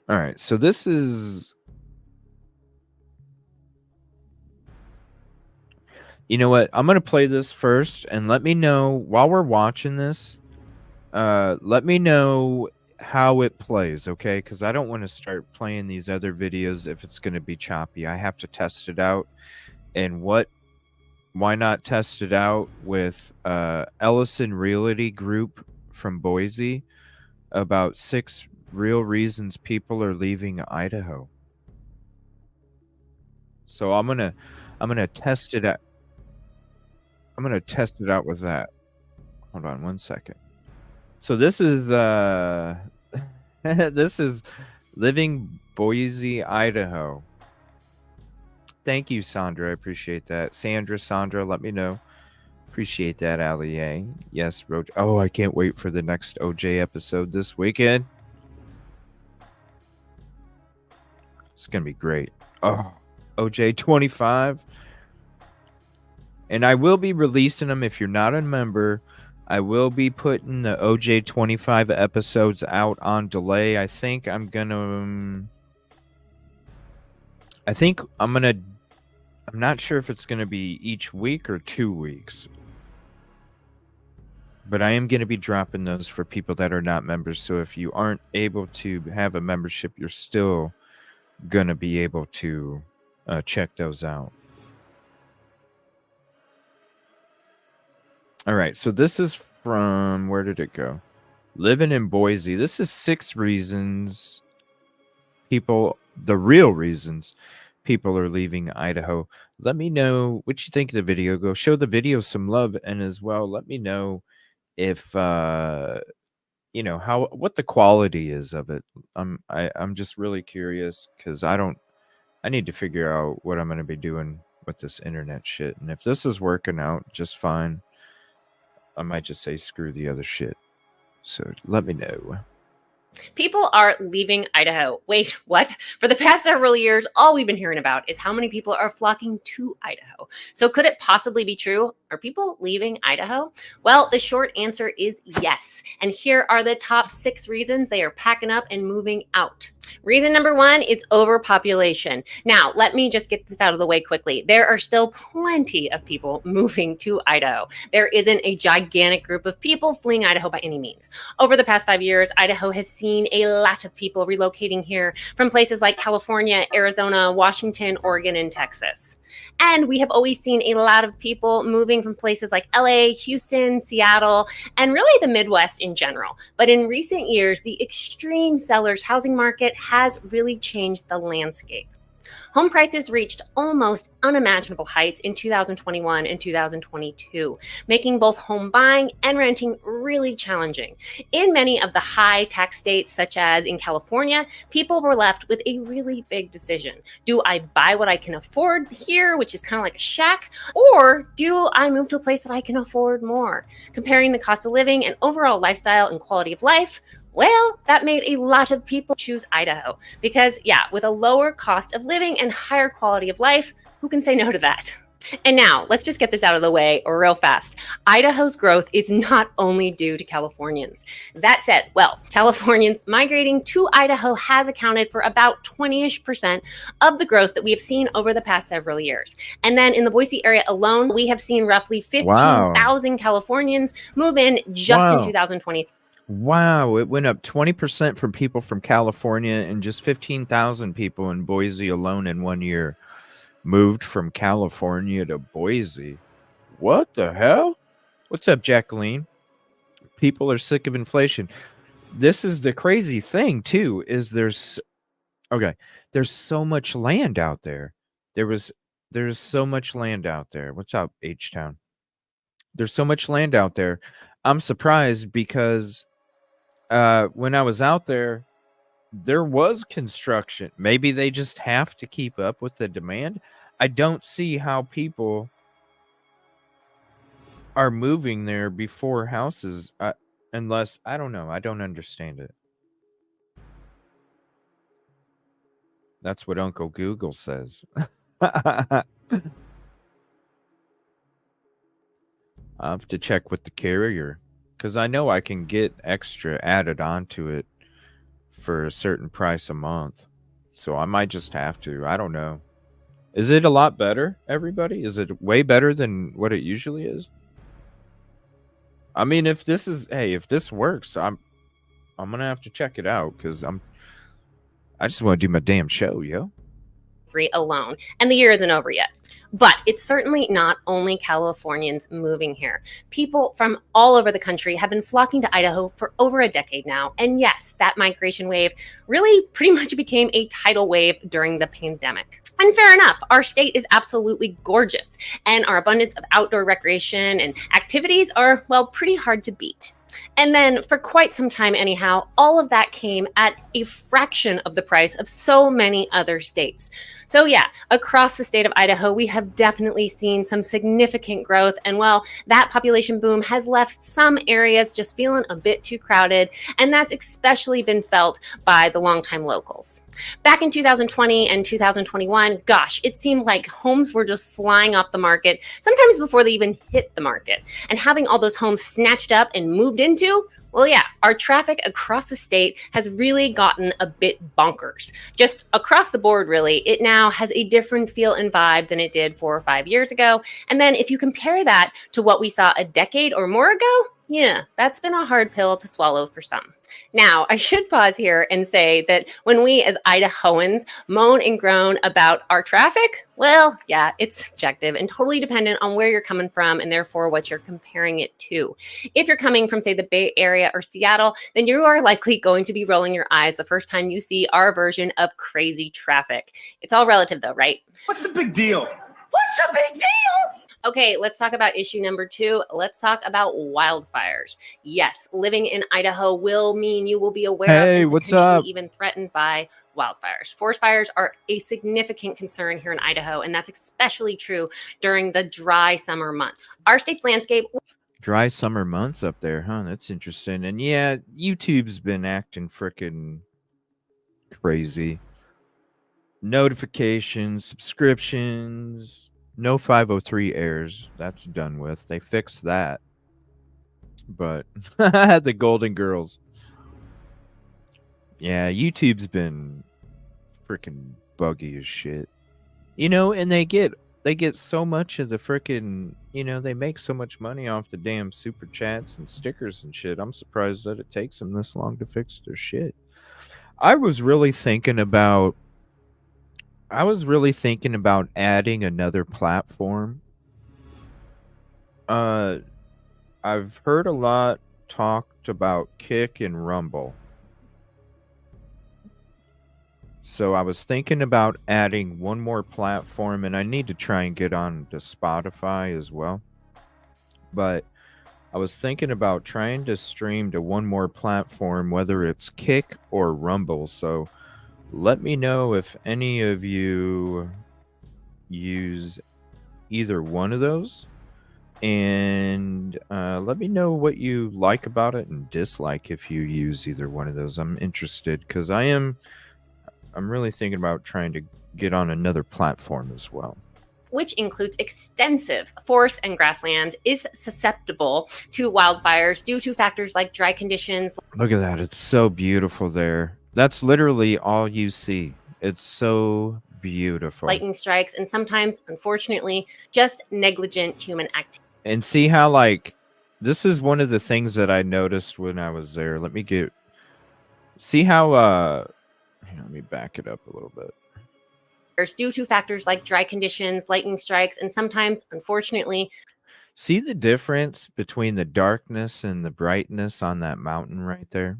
All right, so this is. You know what? I'm going to play this first, and let me know while we're watching this. Let me know how it plays, okay? Because I don't want to start playing these other videos if it's going to be choppy. I have to test it out. And why not test it out with Ellison Realty Group from Boise about 6 real reasons people are leaving Idaho. So I'm gonna test it out. I'm gonna test it out with that. Hold on 1 second. So this is this is Living Boise, Idaho. Thank you, Sandra. I appreciate that. Sandra, let me know. Appreciate that, Ali A. Yes, Roach. Oh, I can't wait for the next OJ episode this weekend. It's gonna be great. Oh, OJ 25. And I will be releasing them. If you're not a member, I will be putting the OJ 25 episodes out on delay. I'm not sure if it's gonna be each week or 2 weeks. But I am going to be dropping those for people that are not members. So if you aren't able to have a membership, you're still going to be able to check those out. All right. So this is from, where did it go? Living in Boise. This is 6 reasons the real reasons people are leaving Idaho. Let me know what you think of the video. Go show the video some love, and as well, let me know if what the quality is of it. I'm just really curious because I need to figure out what I'm going to be doing with this internet shit. And if this is working out just fine, I might just say screw the other shit. So let me know. People are leaving Idaho. Wait, what? For the past several years, all we've been hearing about is how many people are flocking to Idaho. So could it possibly be true? Are people leaving Idaho? Well, the short answer is yes. And here are the top 6 reasons they are packing up and moving out. Reason number 1 is overpopulation. Now, let me just get this out of the way quickly. There are still plenty of people moving to Idaho. There isn't a gigantic group of people fleeing Idaho by any means. Over the past 5 years, Idaho has seen a lot of people relocating here from places like California, Arizona, Washington, Oregon, and Texas. And we have always seen a lot of people moving from places like LA, Houston, Seattle, and really the Midwest in general. But in recent years, the extreme seller's housing market has really changed the landscape. Home prices reached almost unimaginable heights in 2021 and 2022, making both home buying and renting really challenging. In many of the high tax states, such as in California, people were left with a really big decision. Do I buy what I can afford here, which is kind of like a shack, or do I move to a place that I can afford more? Comparing the cost of living and overall lifestyle and quality of life, well, that made a lot of people choose Idaho because, yeah, with a lower cost of living and higher quality of life, who can say no to that? And now, let's just get this out of the way real fast. Idaho's growth is not only due to Californians. That said, well, Californians migrating to Idaho has accounted for about 20-ish% of the growth that we have seen over the past several years. And then in the Boise area alone, we have seen roughly 15,000 Californians move in just in 2023. Wow, it went up 20% from people from California, and just 15,000 people in Boise alone in 1 year moved from California to Boise. What the hell? What's up, Jacqueline? People are sick of inflation. This is the crazy thing, too, is there's so much land out there. There's so much land out there. What's up, H-Town? There's so much land out there. I'm surprised because when I was out there was construction. Maybe they just have to keep up with the demand. I don't see how people are moving there before houses, unless, I don't know. I don't understand it. That's what Uncle Google says. I have to check with the carrier, because I know I can get extra added onto it for a certain price a month. So I might just have to. I don't know. Is it a lot better, everybody? Is it way better than what it usually is? I mean, if this works, I'm gonna have to check it out, because I just want to do my damn show, yo. Alone, and the year isn't over yet. But it's certainly not only Californians moving here. People from all over the country have been flocking to Idaho for over a decade now. And yes, that migration wave really pretty much became a tidal wave during the pandemic. And fair enough, our state is absolutely gorgeous, and our abundance of outdoor recreation and activities are, well, pretty hard to beat. And then for quite some time anyhow, all of that came at a fraction of the price of so many other states. So yeah, across the state of Idaho, we have definitely seen some significant growth. And well, that population boom has left some areas just feeling a bit too crowded. And that's especially been felt by the longtime locals. Back in 2020 and 2021, gosh, it seemed like homes were just flying off the market, sometimes before they even hit the market. And having all those homes snatched up and moved into, well, yeah, our traffic across the state has really gotten a bit bonkers. Just across the board, really, it now has a different feel and vibe than it did 4 or 5 years ago. And then if you compare that to what we saw a decade or more ago, Yeah, that's been a hard pill to swallow for some. Now, I should pause here and say that when we as Idahoans moan and groan about our traffic, well, yeah, it's subjective and totally dependent on where you're coming from and therefore what you're comparing it to. If you're coming from, say, the Bay Area or Seattle, then you are likely going to be rolling your eyes the first time you see our version of crazy traffic. It's all relative, though, right? What's the big deal? What's the big deal? Okay, let's talk about issue number 2. Let's talk about wildfires. Yes, living in Idaho will mean you will be aware of Hey, and what's potentially up? even threatened by wildfires. Forest fires are a significant concern here in Idaho, and that's especially true during the dry summer months. Our state's landscape. Dry summer months up there, huh? That's interesting. And yeah, YouTube's been acting frickin' crazy. Notifications, subscriptions, no 503 errors. That's done with. They fixed that. But the Golden Girls. Yeah, YouTube's been freaking buggy as shit. You know, and they get so much of the freaking, you know, they make so much money off the damn super chats and stickers and shit. I'm surprised that it takes them this long to fix their shit. I was really thinking about adding another platform. I've heard a lot talked about Kick and Rumble. So I was thinking about adding one more platform, and I need to try and get on to Spotify as well. But I was thinking about trying to stream to one more platform, whether it's Kick or Rumble. So let me know if any of you use either one of those. And let me know what you like about it and dislike if you use either one of those. I'm interested because I'm really thinking about trying to get on another platform as well. Which includes extensive forest and grasslands, is susceptible to wildfires due to factors like dry conditions. Look at that. It's so beautiful there. That's literally all you see. It's so beautiful. Lightning strikes, and sometimes, unfortunately, just negligent human activity. And see how, like, this is one of the things that I noticed when I was there. See how, let me back it up a little bit. Due to factors like dry conditions, lightning strikes, and sometimes, unfortunately, see the difference between the darkness and the brightness on that mountain right there?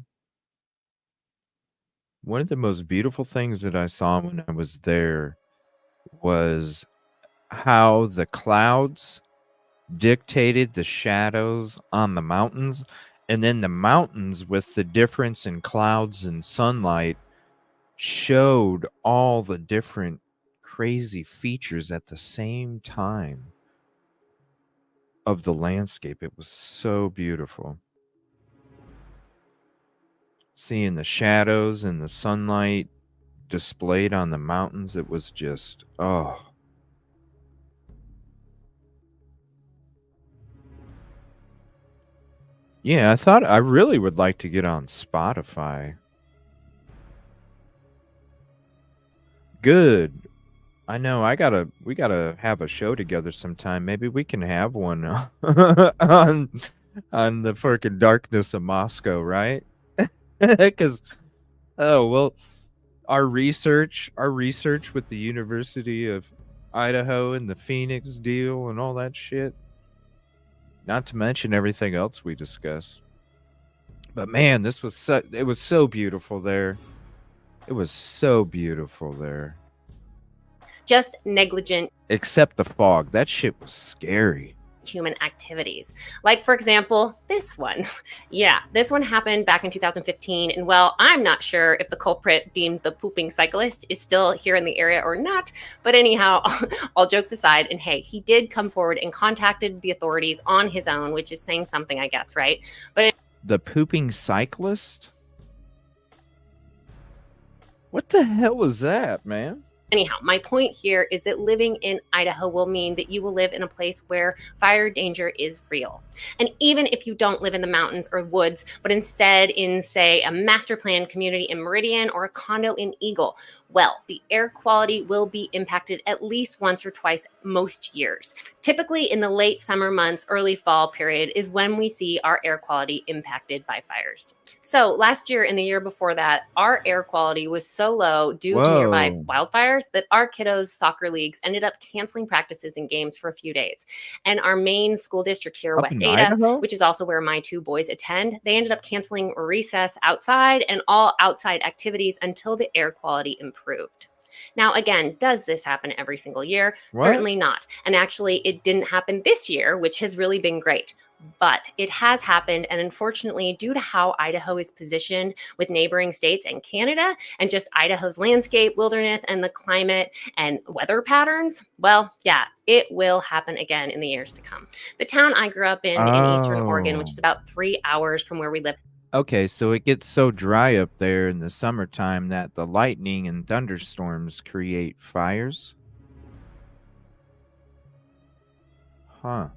One of the most beautiful things that I saw when I was there was how the clouds dictated the shadows on the mountains, and then the mountains, with the difference in clouds and sunlight, showed all the different crazy features at the same time of the landscape. It was so beautiful. Seeing the shadows and the sunlight displayed on the mountains, it was just, oh. Yeah, I really would like to get on Spotify. Good. I know. We gotta have a show together sometime. Maybe we can have one on the freaking darkness of Moscow, right? Because our research with the University of Idaho and the Phoenix deal and all that shit. Not to mention everything else we discussed. But man, it was so beautiful there. It was so beautiful there. Just negligent. Except the fog. That shit was scary. Human activities. Like, for example, this one. Yeah, this one happened back in 2015. And well, I'm not sure if the culprit deemed the pooping cyclist is still here in the area or not. But anyhow, all jokes aside, and hey, he did come forward and contacted the authorities on his own, which is saying something, I guess, right? But the pooping cyclist? What the hell was that, man? Anyhow, my point here is that living in Idaho will mean that you will live in a place where fire danger is real. And even if you don't live in the mountains or woods, but instead in, say, a master plan community in Meridian or a condo in Eagle, well, the air quality will be impacted at least once or twice most years. Typically in the late summer months, early fall period is when we see our air quality impacted by fires. So last year and the year before that, our air quality was so low due to nearby Whoa. wildfires that our kiddos' soccer leagues ended up canceling practices and games for a few days. And our main school district here, Up West in Ada, Idaho? which is also where my two boys attend, they ended up canceling recess outside and all outside activities until the air quality improved. Now, again, does this happen every single year? What? Certainly not. And actually, it didn't happen this year, which has really been great. But it has happened. And unfortunately, due to how Idaho is positioned with neighboring states and Canada, and just Idaho's landscape, wilderness, and the climate and weather patterns, well, yeah, it will happen again in the years to come. The town I grew up in Eastern Oregon, which Oh. is about 3 hours from where we live. Okay, so it gets so dry up there in the summertime that the lightning and thunderstorms create fires? Huh.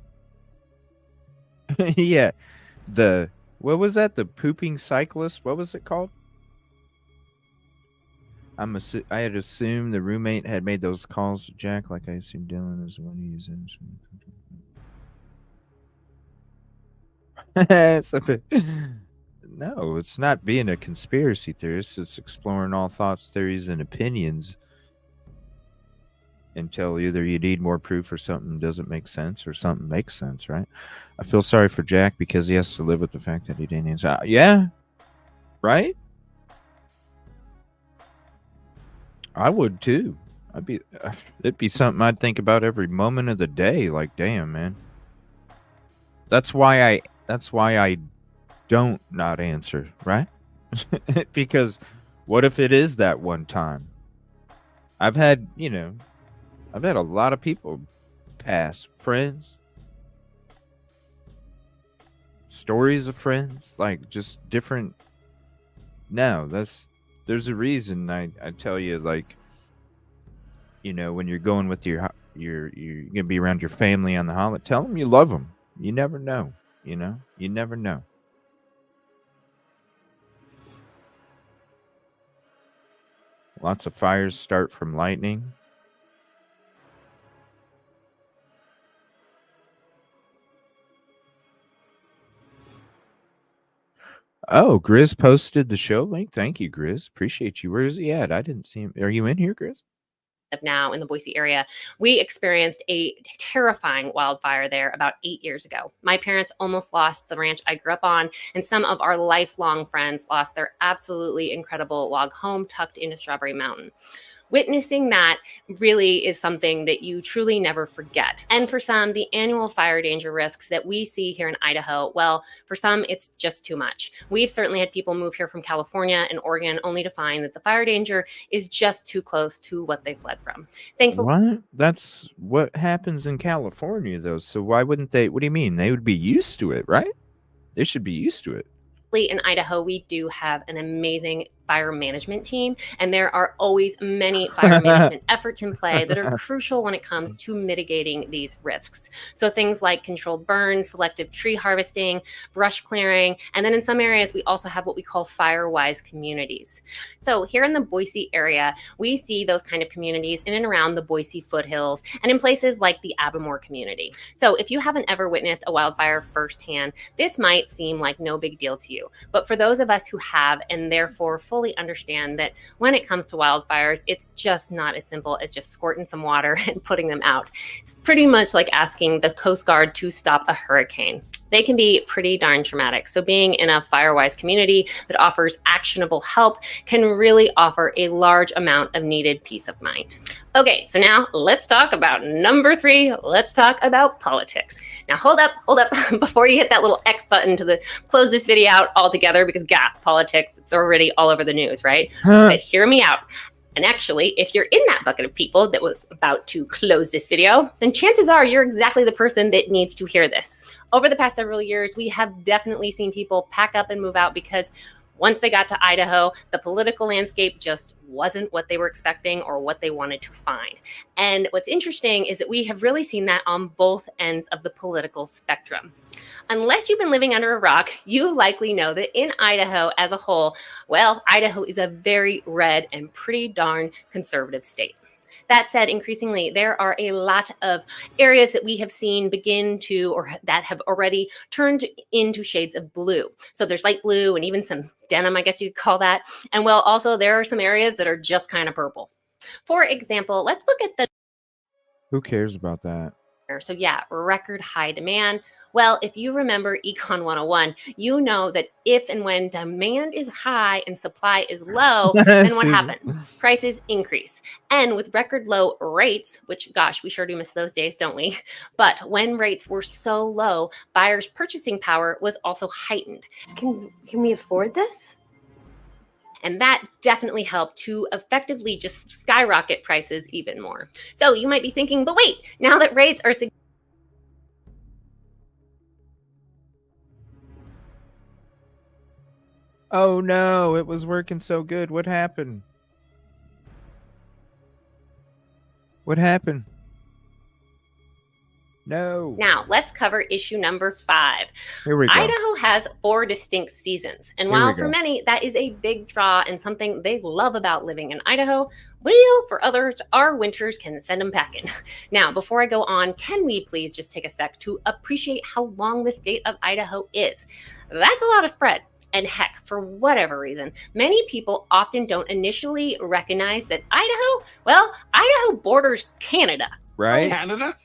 Yeah. What was that? The pooping cyclist? What was it called? I had assumed the roommate had made those calls to Jack, like I assumed Dylan is the one who uses No, it's not being a conspiracy theorist. It's exploring all thoughts, theories, and opinions until either you need more proof or something doesn't make sense or something makes sense, right? I feel sorry for Jack because he has to live with the fact that he didn't answer. Yeah, right? I would too. It'd be something I'd think about every moment of the day. Like, damn, man. That's why I don't not answer, right? Because what if it is that one time? I've had a lot of people pass, friends, stories of friends, like just different. No, there's a reason I tell you, like, when you're going with you're gonna be around your family on the holiday, tell them you love them. You never know, you never know. Lots of fires start from lightning. Oh, Grizz posted the show link. Thank you, Grizz. Appreciate you. Where is he at? I didn't see him. Are you in here, Grizz? Now in the Boise area, we experienced a terrifying wildfire there about 8 years ago. My parents almost lost the ranch I grew up on, and some of our lifelong friends lost their absolutely incredible log home tucked into Strawberry Mountain. Witnessing that really is something that you truly never forget. And for some, the annual fire danger risks that we see here in Idaho, well, for some, it's just too much. We've certainly had people move here from California and Oregon only to find that the fire danger is just too close to what they fled from. Thankfully, What? That's what happens in California, though. So why wouldn't they? What do you mean? They would be used to it, right? They should be used to it. in Idaho, we do have an amazing fire management team, and there are always many fire management efforts in play that are crucial when it comes to mitigating these risks. So things like controlled burns, selective tree harvesting, brush clearing, and then in some areas we also have what we call fire-wise communities. So here in the Boise area, we see those kind of communities in and around the Boise foothills and in places like the Avamore community. So if you haven't ever witnessed a wildfire firsthand, this might seem like no big deal to you. But for those of us who have, and therefore fully understand that when it comes to wildfires, it's just not as simple as just squirting some water and putting them out. It's pretty much like asking the Coast Guard to stop a hurricane. They can be pretty darn traumatic. So being in a fire-wise community that offers actionable help can really offer a large amount of needed peace of mind. Okay, so now let's talk about number 3. Let's talk about politics. Now hold up, before you hit that little X button to close this video out altogether, because politics, it's already all over the news, right? But hear me out. And actually, if you're in that bucket of people that was about to close this video, then chances are you're exactly the person that needs to hear this. Over the past several years, we have definitely seen people pack up and move out because Once they got to Idaho, the political landscape just wasn't what they were expecting or what they wanted to find. And what's interesting is that we have really seen that on both ends of the political spectrum. Unless you've been living under a rock, you likely know that in Idaho as a whole, well, Idaho is a very red and pretty darn conservative state. That said, increasingly, there are a lot of areas that we have seen begin to, or that have already turned into shades of blue. So there's light blue and even some denim, I guess you could call that. And well, also there are some areas that are just kind of purple. For example, let's look at the Who cares about that? so yeah, record high demand. Well, if you remember Econ 101, you know that if and when demand is high and supply is low, then what Susan. happens? Prices increase. And with record low rates, which gosh, we sure do miss those days, don't we? But when rates were so low, buyers' purchasing power was also heightened. Can we afford this? And that definitely helped to effectively just skyrocket prices even more. So you might be thinking, but wait, now that rates are Oh no, it was working so good. What happened? What happened? No. Now, let's cover issue number 5. Here we go. Idaho has 4 distinct seasons. And Here we while go. for many that is a big draw and something they love about living in Idaho, well, for others, our winters can send them packing. Now, before I go on, can we please just take a sec to appreciate how long the state of Idaho is? That's a lot of spread. And heck, for whatever reason, many people often don't initially recognize that Idaho borders Canada. Right? Canada?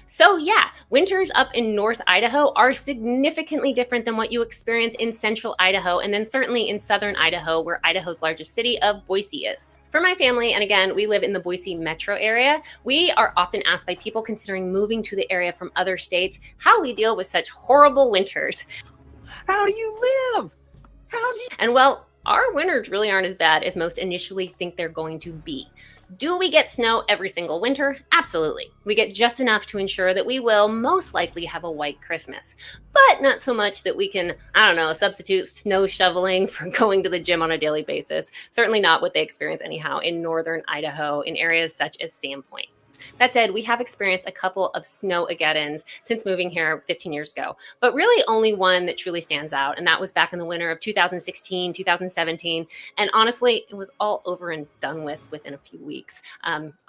So yeah, winters up in North Idaho are significantly different than what you experience in central Idaho, and then certainly in southern Idaho, where Idaho's largest city of Boise is. For my family, and again, we live in the Boise metro area, we are often asked by people considering moving to the area from other states how we deal with such horrible winters. How do you live? And well, our winters really aren't as bad as most initially think they're going to be. Do we get snow every single winter? Absolutely. We get just enough to ensure that we will most likely have a white Christmas, but not so much that we can, substitute snow shoveling for going to the gym on a daily basis. Certainly not what they experience anyhow in northern Idaho in areas such as Sandpoint. That said, we have experienced a couple of snow-ageddons since moving here 15 years ago, but really only one that truly stands out, and that was back in the winter of 2016, 2017, and honestly, it was all over and done with within a few weeks.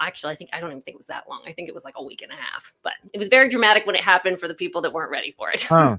Actually, I don't even think it was that long. I think it was like a week and a half, but it was very dramatic when it happened for the people that weren't ready for it. Huh.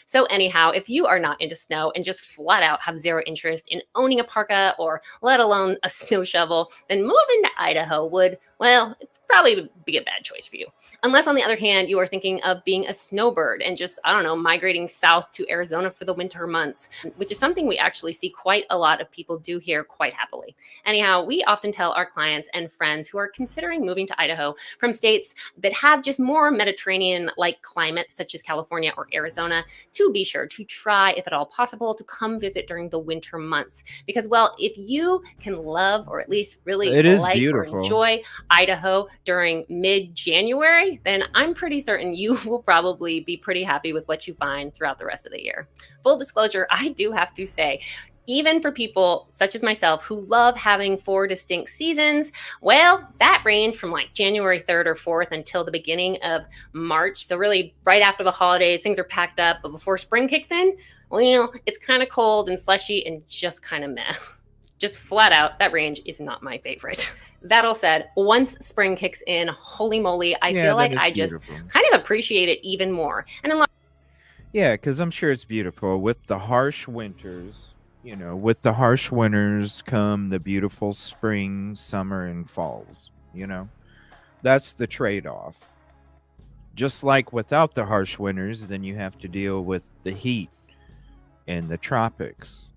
So anyhow, if you are not into snow and just flat out have zero interest in owning a parka or let alone a snow shovel, then moving to Idaho would, well, probably be a bad choice for you. Unless, on the other hand, you are thinking of being a snowbird and just, migrating south to Arizona for the winter months, which is something we actually see quite a lot of people do here quite happily. Anyhow, we often tell our clients and friends who are considering moving to Idaho from states that have just more Mediterranean-like climates, such as California or Arizona, to be sure to try, if at all possible, to come visit during the winter months. Because, well, if you can love or at least really like or enjoy Idaho during mid-January, then I'm pretty certain you will probably be pretty happy with what you find throughout the rest of the year. Full disclosure, I do have to say, even for people such as myself who love having 4 distinct seasons, well, that range from like January 3rd or 4th until the beginning of March. So really right after the holidays, things are packed up, but before spring kicks in, well, it's kind of cold and slushy and just kind of meh. Just flat out, that range is not my favorite. That all said, once spring kicks in, holy moly, I feel like I just kind of appreciate it even more. And yeah, because I'm sure it's beautiful. With the harsh winters, with the harsh winters come the beautiful spring, summer, and falls, That's the trade-off. Just like without the harsh winters, then you have to deal with the heat and the tropics.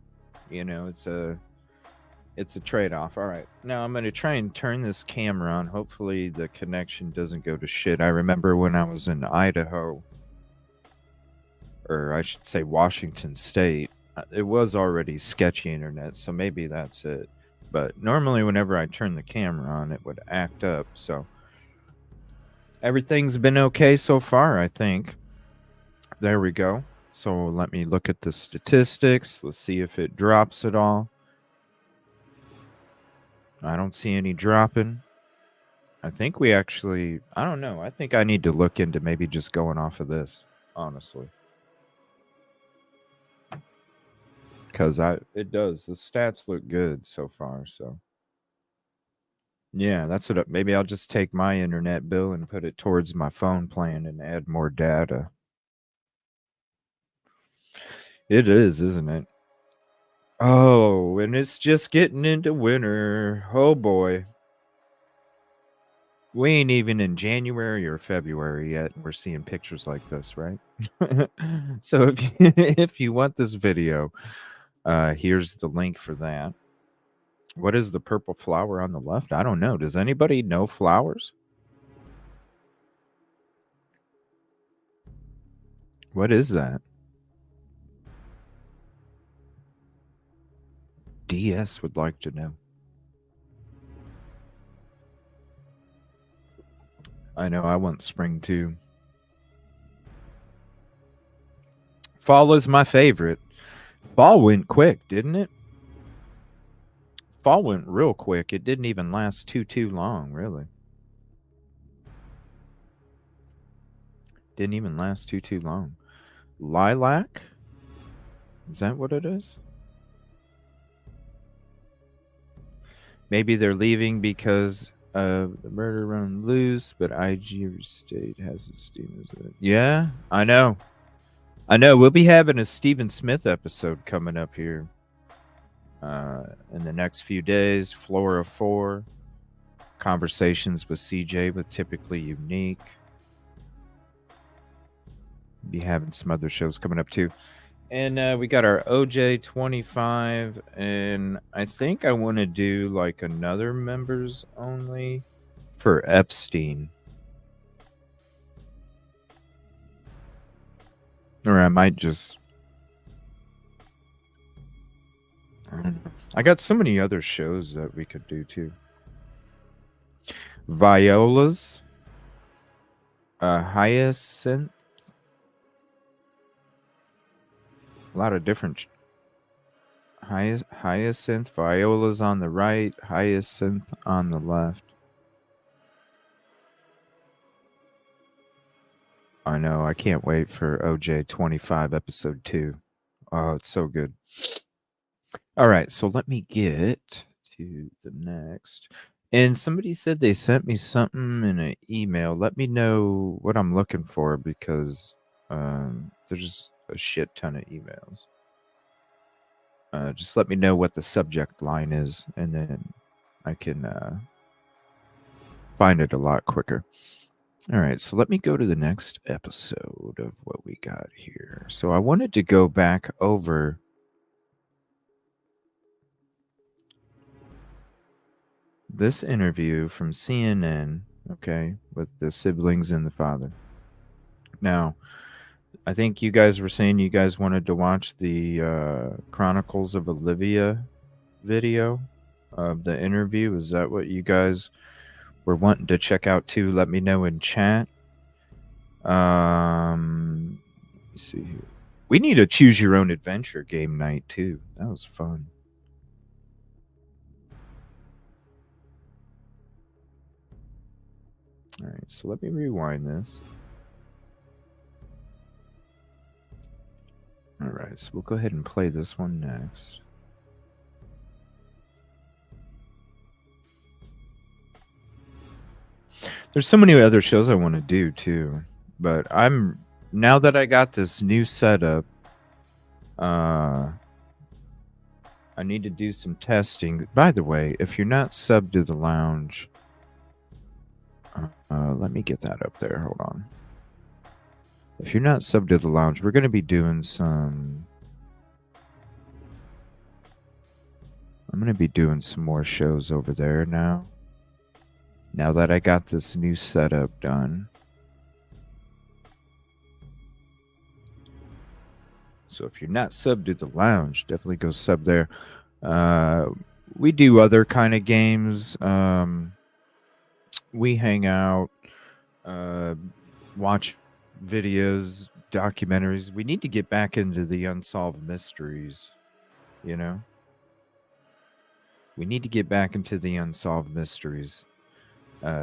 It's a trade-off. All right. Now I'm going to try and turn this camera on. Hopefully the connection doesn't go to shit. I remember when I was in Idaho, or I should say Washington State, it was already sketchy internet, so maybe that's it. But normally whenever I turn the camera on, it would act up. So everything's been okay so far, I think. There we go. So let me look at the statistics. Let's see if it drops at all. I don't see any dropping. I think we actually, I don't know. I think I need to look into maybe just going off of this, honestly. Because it does. The stats look good so far. So, yeah, that's what. Maybe I'll just take my internet bill and put it towards my phone plan and add more data. It is, isn't it? Oh, and it's just getting into winter. Oh boy. We ain't even in January or February yet. We're seeing pictures like this, right? So if you want this video, here's the link for that. What is the purple flower on the left? I don't know. Does anybody know flowers? What is that? DS would like to know. I know I want spring too. Fall is my favorite. Fall went quick, didn't it? Fall went real quick. It didn't even last too long, really. Didn't even last too long. Lilac? Is that what it is? Maybe they're leaving because of the murder run loose, but IG State has its demons. Yeah, I know. We'll be having a Stephen Smith episode coming up here in the next few days. Idaho4, conversations with CJ, but typically unique. Be having some other shows coming up too. And we got our OJ25, and I think I want to do like another members only for Epstein. Or I might just... I don't know. I got so many other shows that we could do too. Violas. Hyacinth. A lot of different hyacinth. Viola's on the right, hyacinth on the left. I know. I can't wait for OJ25 episode 2. Oh, it's so good. All right, so let me get to the next. And somebody said they sent me something in an email. Let me know what I'm looking for, because there's a shit ton of emails. Just let me know what the subject line is, and then I can find it a lot quicker. All right, so let me go to the next episode of what we got here. So I wanted to go back over this interview from CNN, okay, with the siblings and the father. Now, I think you guys were saying you guys wanted to watch the Chronicles of Olivia video of the interview. Is that what you guys were wanting to check out too? Let me know in chat. Let me see here. We need a choose your own adventure game night too. That was fun. All right, so let me rewind this. All right, so we'll go ahead and play this one next. There's so many other shows I want to do too, but now that I got this new setup, I need to do some testing. By the way, if you're not subbed to the lounge, let me get that up there. Hold on. If you're not subbed to the lounge, we're going to be doing some... I'm going to be doing some more shows over there now. Now that I got this new setup done. So if you're not subbed to the lounge, definitely go sub there. We do other kind of games. We hang out, watch videos, documentaries. We need to get back into the unsolved mysteries, you know? We need to get back into the unsolved mysteries.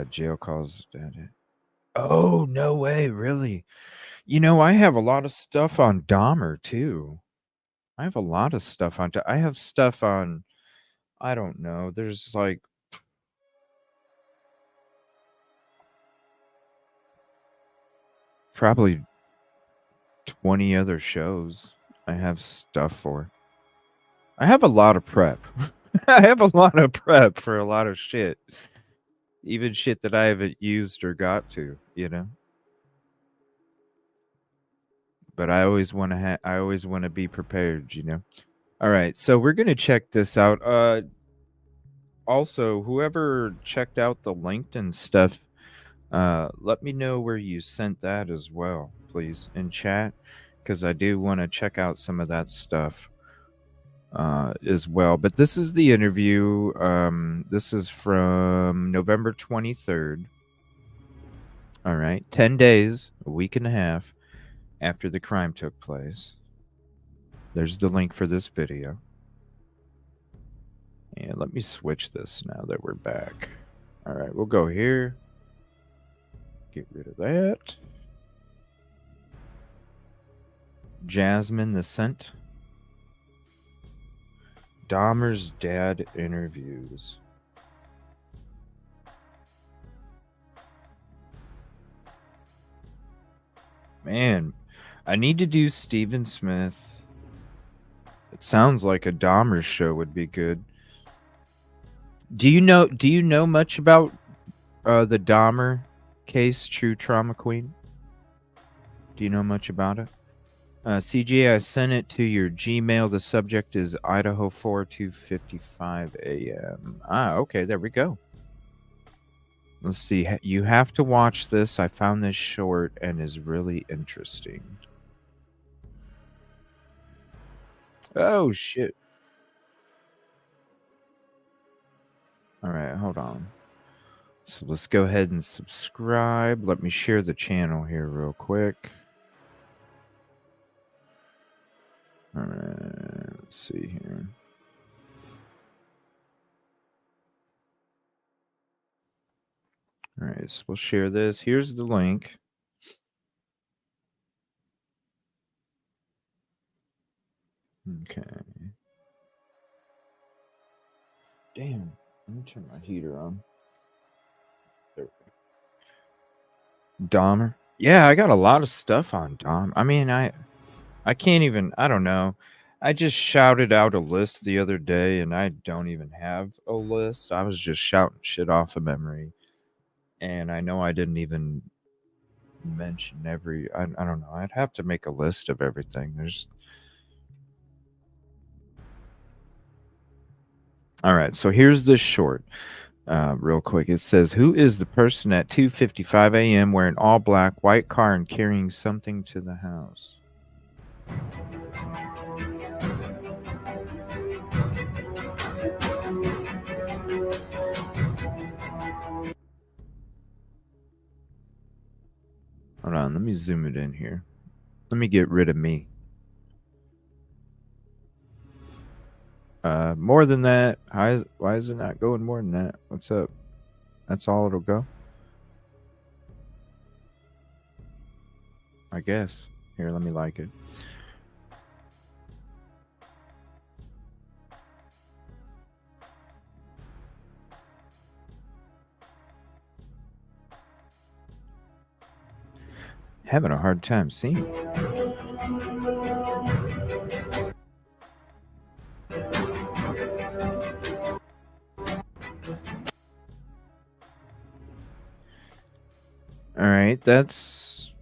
Jail calls. Oh, no way, really? You know, I have a lot of stuff on Dahmer, too. I have a lot of stuff on... I have stuff on... I don't know. There's like... probably 20 other shows I have stuff for. I have a lot of prep. I have a lot of prep for a lot of shit. Even shit that I haven't used or got to, you know? But I always want to I always want to be prepared, you know? All right, so we're going to check this out. Also, whoever checked out the LinkedIn stuff, let me know where you sent that as well, please, in chat, because I do want to check out some of that stuff as well. But this is the interview. This is from November 23rd. All right, 10 days, a week and a half after the crime took place. There's the link for this video. And let me switch this now that we're back. All right, we'll go here. Get rid of that. Jasmine the Scent. Dahmer's dad interviews. Man, I need to do Stephen Smith. It sounds like a Dahmer show would be good. Do you know much about the Dahmer case, True Trauma Queen? Do you know much about it? CJ, I sent it to your Gmail. The subject is Idaho4 2:55 a.m. Okay, there we go. Let's see. You have to watch this. I found this short and is really interesting. Oh, shit. All right, hold on. So let's go ahead and subscribe. Let me share the channel here real quick. All right, let's see here. All right, so we'll share this. Here's the link. Okay. Damn, let me turn my heater on. There we go. Dahmer. Yeah, I got a lot of stuff on Dahmer. I mean, I can't even, I don't know. I just shouted out a list the other day, and I don't even have a list. I was just shouting shit off of memory. And I know I didn't even mention every, I don't know. I'd have to make a list of everything. All right, so here's this short, real quick. It says, who is the person at 2:55 a.m. wearing all black, white car and carrying something to the house? Hold on, let me zoom it in here. Let me get rid of me. More than that. Why is it not going more than that? What's up? That's all it'll go? I guess. Here, let me like it. Having a hard time seeing it. All right, that's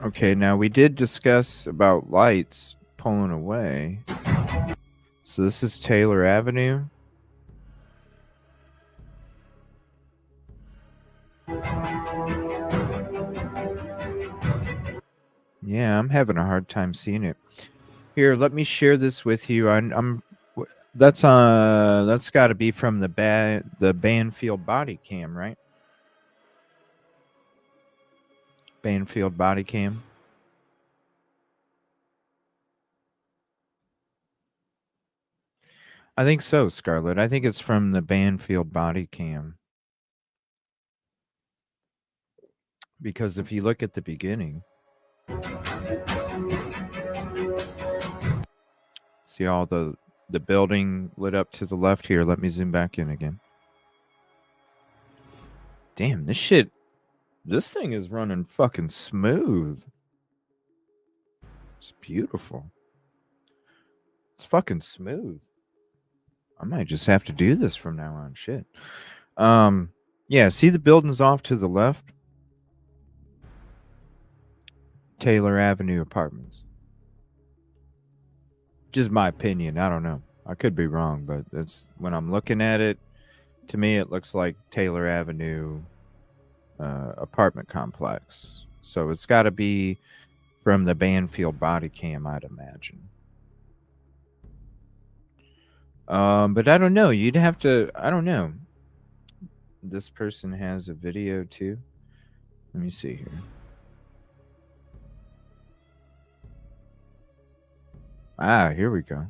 okay. Now we did discuss about lights pulling away. So this is Taylor Avenue. Yeah, I'm having a hard time seeing it. Here, let me share this with you. That's got to be from the Banfield body cam, right? Banfield body cam. I think so, Scarlett. I think it's from the Banfield body cam. Because if you look at the beginning, see all the building lit up to the left here. Let me zoom back in again. Damn, this thing is running fucking smooth. It's beautiful. It's fucking smooth. I might just have to do this from now on. Shit. Yeah, see the buildings off to the left? Taylor Avenue Apartments. Just my opinion. I don't know. I could be wrong, but that's when I'm looking at it, to me it looks like Taylor Avenue apartment complex. So it's got to be from the Banfield body cam, I'd imagine. But I don't know. You'd have to, I don't know. This person has a video too. Let me see here. Ah, here we go.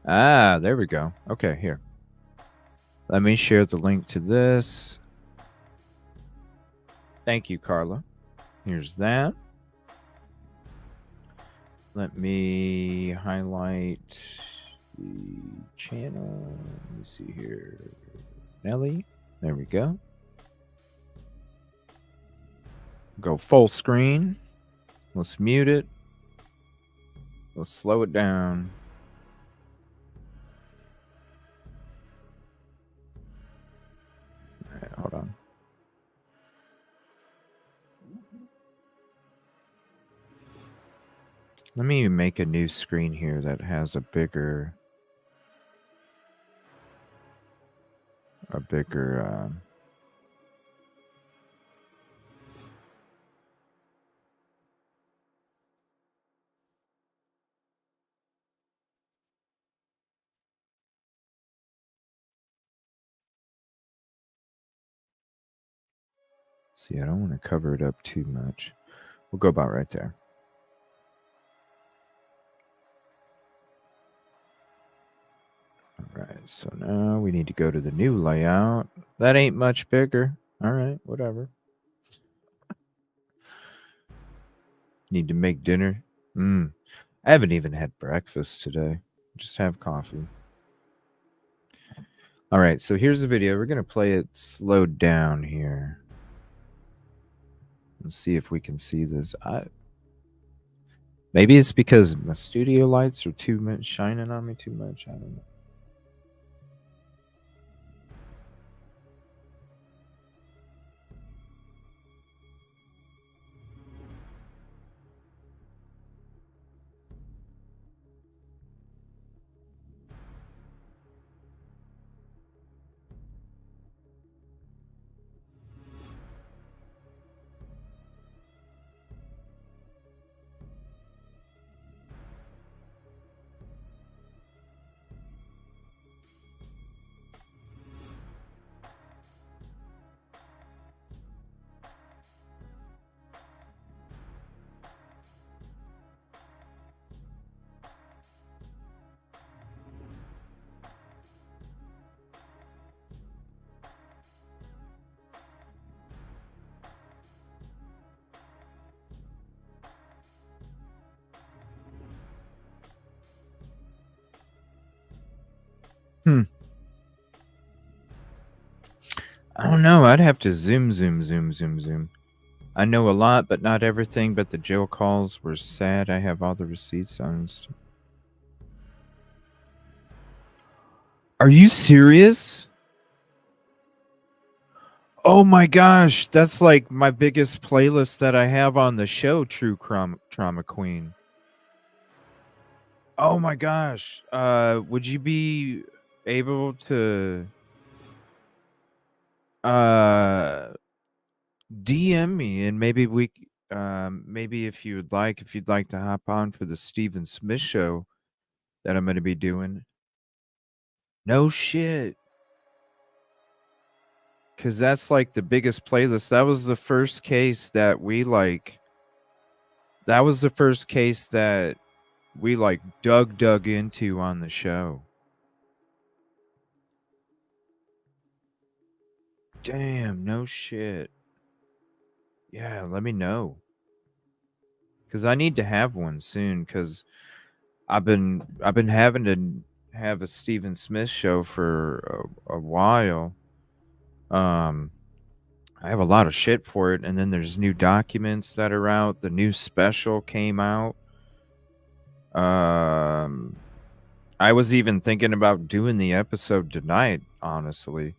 Ah, there we go. Okay, here. Let me share the link to this. Thank you, Carla. Here's that. Let me highlight the channel. Let me see here. Nelly. There we go. Go full screen. Let's mute it. Let's slow it down. All right, hold on. Let me make a new screen here that has a bigger see, I don't want to cover it up too much. We'll go about right there. All right, so now we need to go to the new layout. That ain't much bigger. All right, whatever. Need to make dinner. I haven't even had breakfast today. Just have coffee. All right, so here's the video. We're going to play it slowed down here. Let's see if we can see this. Maybe it's because my studio lights are too much shining on me too much. I don't know. I don't know. I'd have to zoom. I know a lot, but not everything. But the jail calls were sad. I have all the receipts on. Are you serious? Oh my gosh, that's like my biggest playlist that I have on the show, True Trauma Queen. Oh my gosh. Would you be able to DM me and maybe maybe if you'd like to hop on for the Stephen Smith show that I'm going to be doing. No shit. Because that's like the biggest playlist. That was the first case that we like. That was the first case that we like dug into on the show. Damn, no shit. Yeah, let me know. Because I need to have one soon. Because I've been having to have a Stephen Smith show for a while. I have a lot of shit for it, and then there's new documents that are out. The new special came out. I was even thinking about doing the episode tonight, honestly.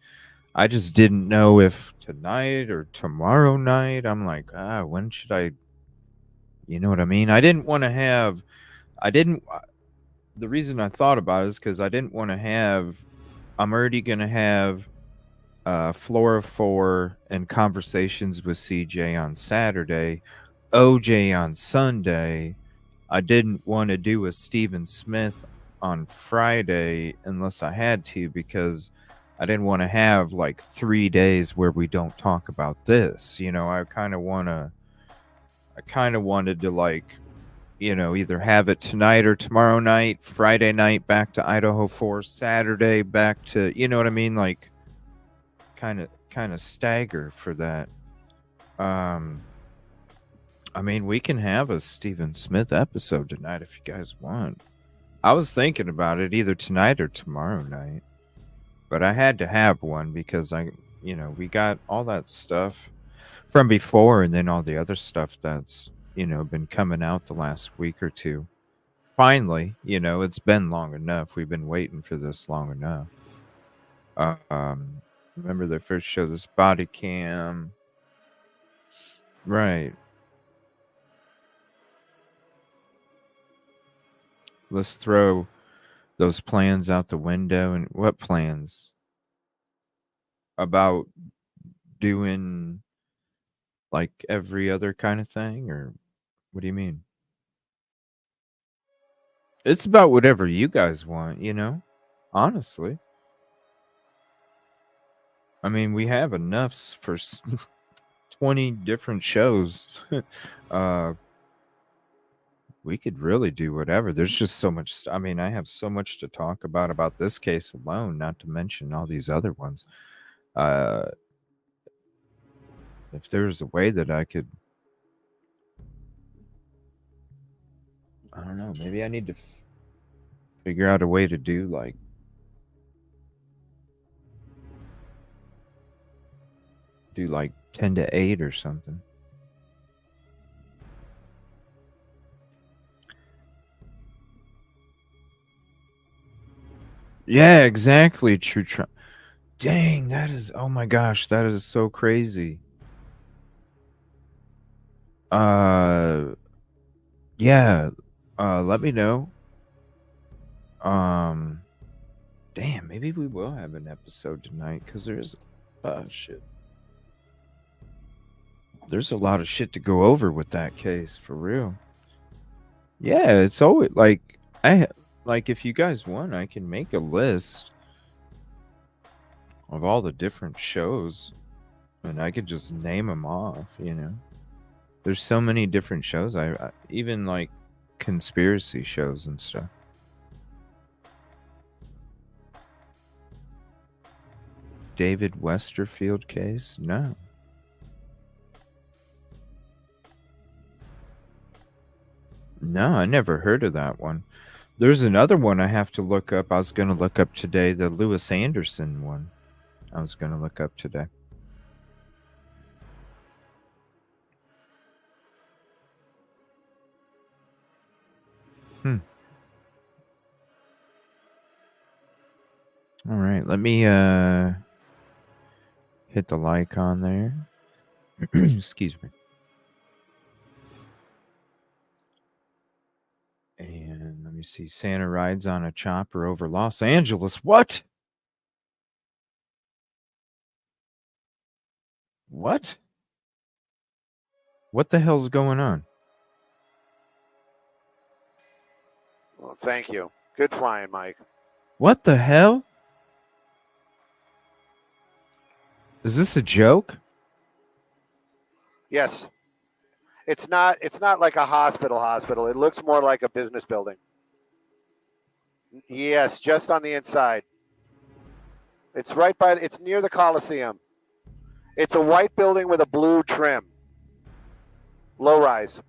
I just didn't know if tonight or tomorrow night. I'm like, when should I? You know what I mean? I didn't want to have. I didn't. The reason I thought about it is because I didn't want to have. I'm already gonna have Flora 4 and Conversations with CJ on Saturday, OJ on Sunday. I didn't want to do a Stephen Smith on Friday unless I had to, because I didn't want to have like 3 days where we don't talk about this. You know, I kind of wanted to like, you know, either have it tonight or tomorrow night, Friday night back to Idaho4, Saturday back to, you know what I mean? Like kind of stagger for that. I mean, we can have a Stephen Smith episode tonight if you guys want. I was thinking about it either tonight or tomorrow night, but I had to have one because we got all that stuff from before, and then all the other stuff that's, been coming out the last week or two. Finally, it's been long enough. We've been waiting for this long enough. Remember they first showed this body cam. Right. Let's throw those plans out the window. And what plans? About doing like every other kind of thing? Or what do you mean? It's about whatever you guys want, honestly. I mean, we have enough for 20 different shows. We could really do whatever. There's just so much. I mean, I have so much to talk about this case alone, not to mention all these other ones. If there's a way that I could, I don't know, maybe I need to figure out a way to do like 10 to 8 or something. Yeah, exactly. True. Dang, that is, oh my gosh, that is so crazy. Yeah, let me know. Damn, maybe we will have an episode tonight, because there's, shit. There's a lot of shit to go over with that case, for real. Yeah, it's always like, if you guys want, I can make a list of all the different shows, and I could just name them off, There's so many different shows. I even like conspiracy shows and stuff. David Westerfield case? No. No, I never heard of that one. There's another one I have to look up. I was going to look up today, the Lewis Anderson one. I was going to look up today. All right, let me hit the like on there. Excuse me. And let me see. Santa rides on a chopper over Los Angeles. What? What? What the hell's going on? Well, thank you. Good flying, Mike. What the hell? Is this a joke? Yes. It's not like a hospital. It looks more like a business building. Yes, just on the inside. It's it's near the Coliseum. It's a white building with a blue trim. Low rise.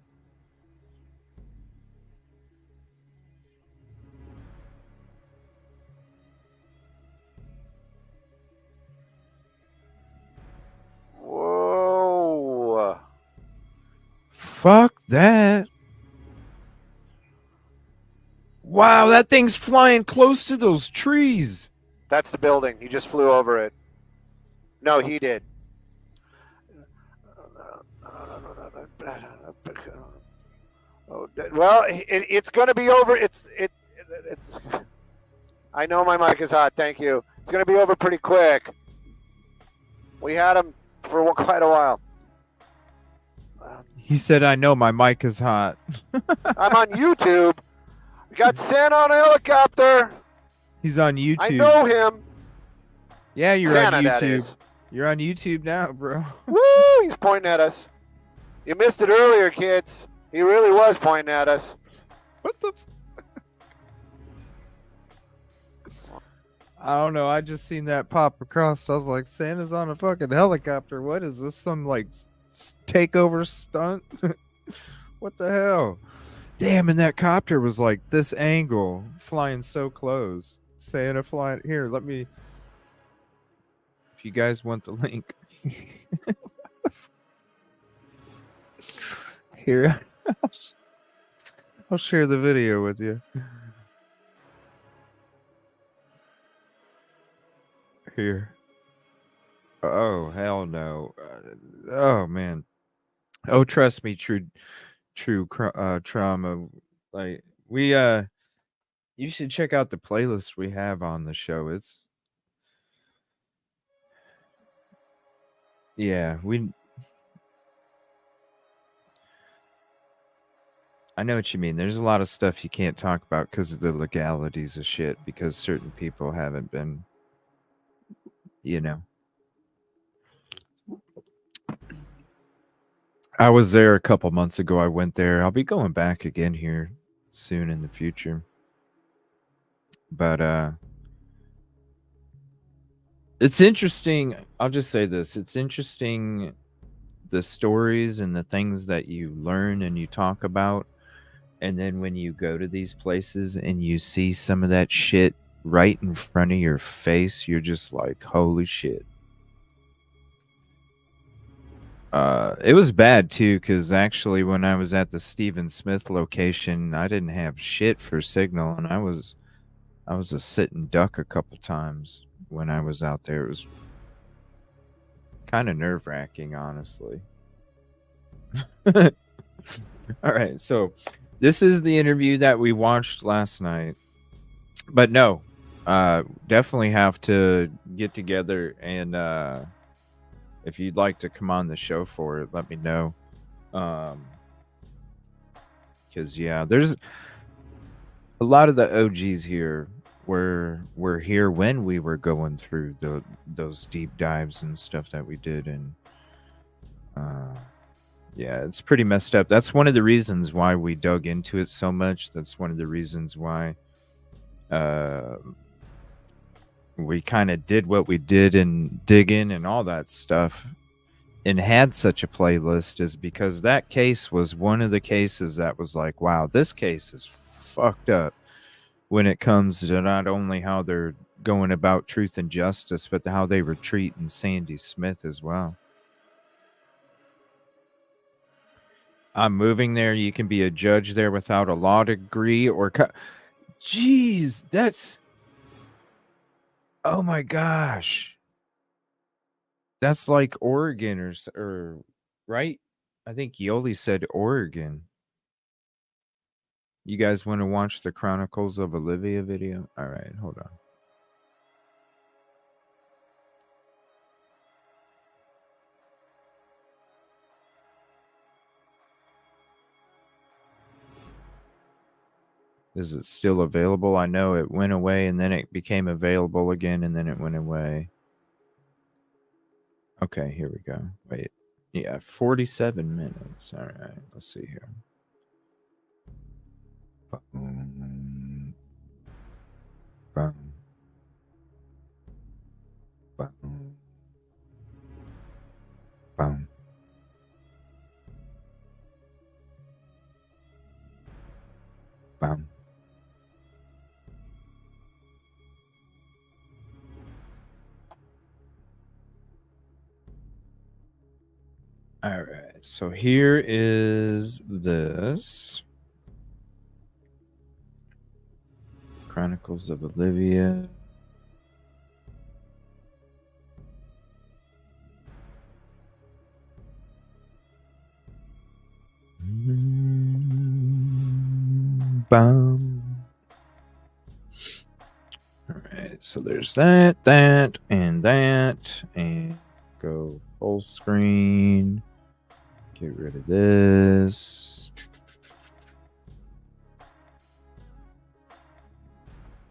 Whoa. Fuck that. Wow, that thing's flying close to those trees. That's the building. He just flew over it. No, he did. Well, it's going to be over. It's. I know my mic is hot. Thank you. It's going to be over pretty quick. We had him for quite a while. He said, I know my mic is hot. I'm on YouTube. We got Santa on a helicopter. He's on YouTube. I know him. Yeah, you're Santa, on that YouTube. is. You're on YouTube now, bro. Woo! He's pointing at us. You missed it earlier, kids. He really was pointing at us. What the? I don't know. I just seen that pop across. I was like, Santa's on a fucking helicopter. What is this? Some like takeover stunt? What the hell? Damn, and that copter was like this angle, flying so close. Santa flying here. Let me. If you guys want the link, here, I'll share the video with you. Here. Oh, hell no. Oh, man. Oh, trust me, true trauma. Like, you should check out the playlist we have on the show. It's, yeah, I know what you mean. There's a lot of stuff you can't talk about because of the legalities of shit, because certain people haven't been, you know. I was there a couple months ago. I went there. I'll be going back again here soon in the future. But it's interesting. I'll just say this. It's interesting, the stories and the things that you learn and you talk about. And then when you go to these places and you see some of that shit right in front of your face, you're just like, holy shit. It was bad too, because actually when I was at the Stephen Smith location, I didn't have shit for signal, and I was a sitting duck a couple times when I was out there. It was kind of nerve-wracking, honestly. All right, so this is the interview that we watched last night. But no, definitely have to get together, and if you'd like to come on the show for it, let me know. Because yeah, there's a lot of the OGs here were here when we were going through those deep dives and stuff that we did, and yeah, it's pretty messed up. That's one of the reasons why we dug into it so much. That's one of the reasons why we kind of did what we did and dig in and all that stuff and had such a playlist, is because that case was one of the cases that was like, wow, this case is fucked up when it comes to not only how they're going about truth and justice, but how they were treating Sandy Smith as well. I'm moving there. You can be a judge there without a law degree or jeez, that's, oh my gosh. That's like Oregon or right? I think Yoli said Oregon. You guys want to watch the Chronicles of Olivia video? All right, hold on. Is it still available? I know it went away and then it became available again and then it went away. Okay, here we go. Wait. Yeah, 47 minutes. All right, let's see here. Boom. Boom. Boom. Boom. Boom. All right, so here is this. Chronicles of Olivia. Bum. All right, so there's that, and go full screen. Get rid of this.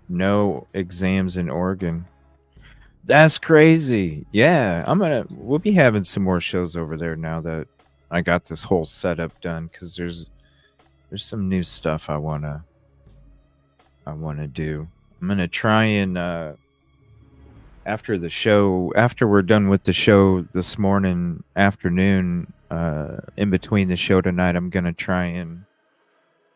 No exams in Oregon. That's crazy. Yeah, we'll be having some more shows over there now that I got this whole setup done, because there's some new stuff I wanna do. I'm gonna try and after we're done with the show this morning afternoon, in between the show tonight, I'm gonna try and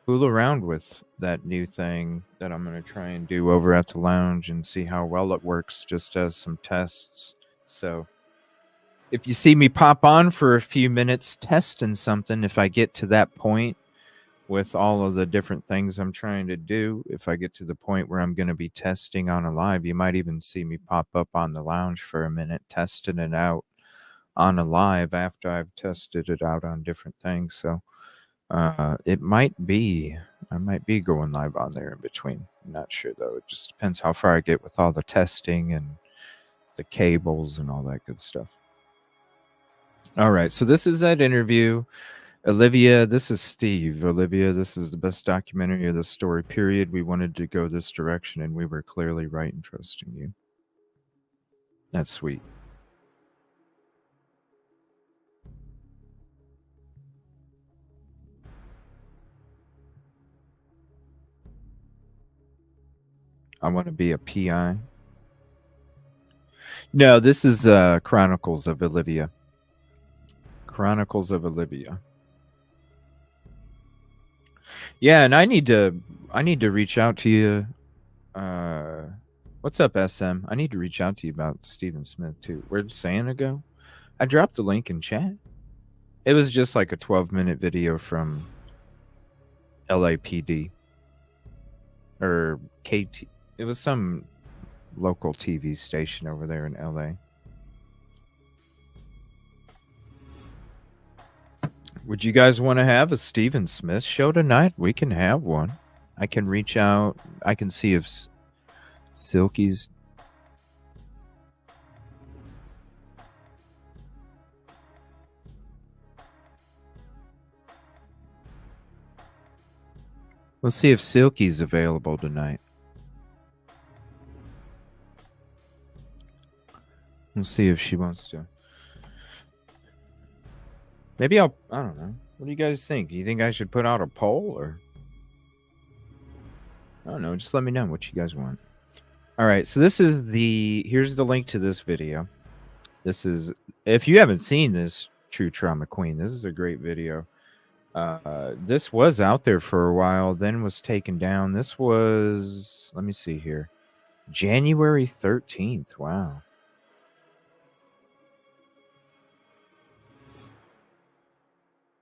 fool around with that new thing that I'm going to try and do over at the lounge and see how well it works, just as some tests. So if you see me pop on for a few minutes testing something, if I get to that point with all of the different things I'm trying to do, if I get to the point where I'm going to be testing on a live, you might even see me pop up on the lounge for a minute testing it out on a live after I've tested it out on different things. So I might be going live on there in between. I'm not sure though. It just depends how far I get with all the testing and the cables and all that good stuff. All right, so this is that interview. Olivia, this is Steve. Olivia, this is the best documentary of the story, period. We wanted to go this direction and we were clearly right in trusting you. That's sweet. I want to be a PI. No, this is Chronicles of Olivia. Chronicles of Olivia. Yeah, and I need to reach out to you. What's up, SM? I need to reach out to you about Stephen Smith too. Where'd Santa go? I dropped the link in chat. It was just like a 12-minute video from LAPD or KT. It was some local TV station over there in LA. Would you guys want to have a Stephen Smith show tonight? We can have one. I can reach out. I can see if Silky's... Let's see if Silky's available tonight. Let's see if she wants to. Maybe I don't know. What do you guys think? Do you think I should put out a poll, or? I don't know. Just let me know what you guys want. All right. So this is here's the link to this video. This is, if you haven't seen this True Trauma Queen, this is a great video. This was out there for a while, then was taken down. This was, let me see here, January 13th. Wow.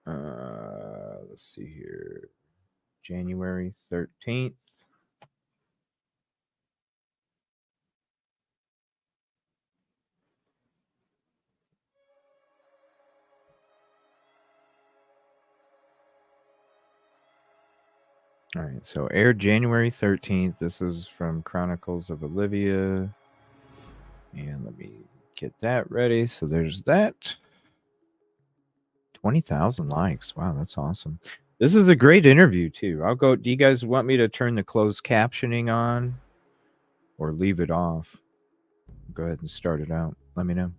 Let's see here. January 13th. All right, so aired January 13th. This is from Chronicles of Olivia. And let me get that ready. So there's that. 20,000 likes. Wow, that's awesome. This is a great interview too. I'll go. Do you guys want me to turn the closed captioning on or leave it off? Go ahead and start it out. Let me know.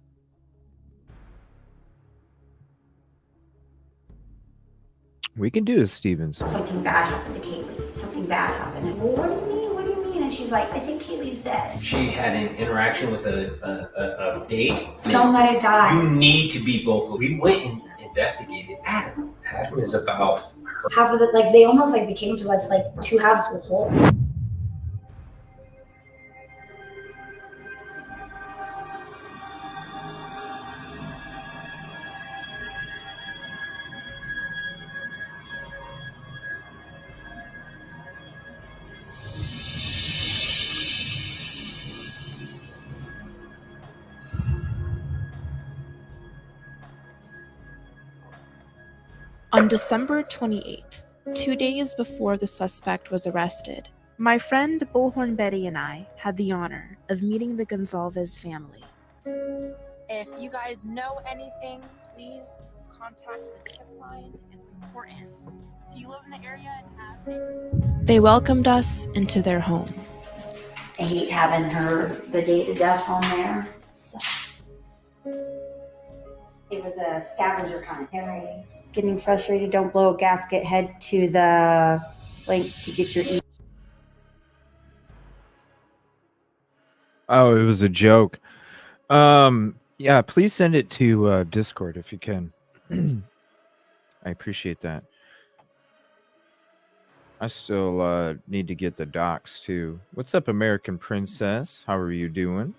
We can do a Stevens. Something bad happened to Kaylee. Something bad happened. And, well, what do you mean? What do you mean? And she's like, I think Kaylee's dead. She had an interaction with a date. Don't let it die. You need to be vocal. We went and investigated Adam. Adam is about her. Half of it, like they almost like became to us like two halves of a whole. On December 28th, 2 days before the suspect was arrested, my friend Bullhorn Betty and I had the honor of meeting the Gonzalez family. If you guys know anything, please contact the tip line. It's important. If you live in the area and have... They welcomed us into their home. I hate having the day to death on there. So. It was a scavenger hunt. Getting frustrated, don't blow a gasket, head to the link to get your email. Oh, it was a joke. Yeah, please send it to Discord if you can. I appreciate that. I still need to get the docs too. What's up, American Princess? How are you doing?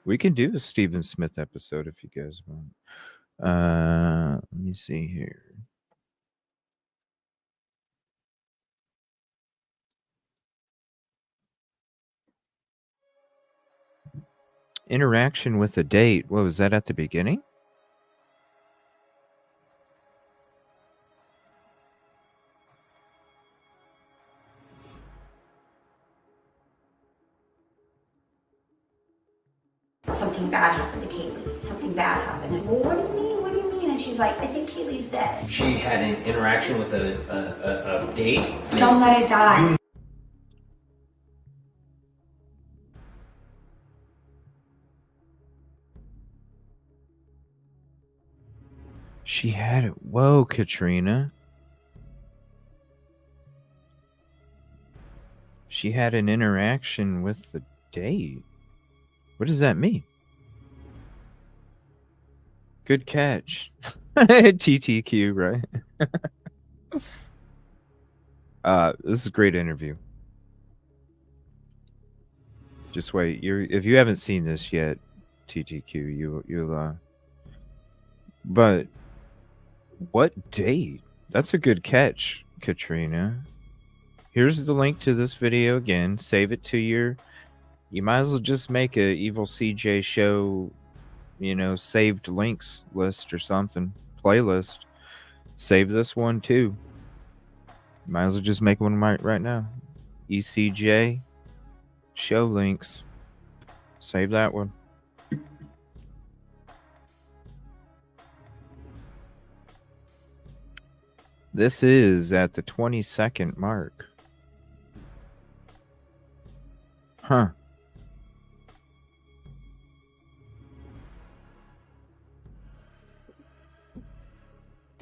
We can do a Stephen Smith episode if you guys want. Let me see here. Interaction with a date. What was that at the beginning? Something bad happened to Kaylee. Something bad happened. And, well, what do you mean? What do you mean? And she's like, I think Kaylee's dead. She had an interaction with a date. Don't let it die. She had it. Whoa, Katrina. She had an interaction with the date. What does that mean? Good catch. TTQ, right? This is a great interview. Just wait. If you haven't seen this yet, TTQ, you'll but what date? That's a good catch, Katrina. Here's the link to this video again. Save it to your... You might as well just make a Evil CJ show, saved links list or something. Playlist. Save this one too. Might as well just make one right now. ECJ show links. Save that one. This is at the 20-second mark. Huh.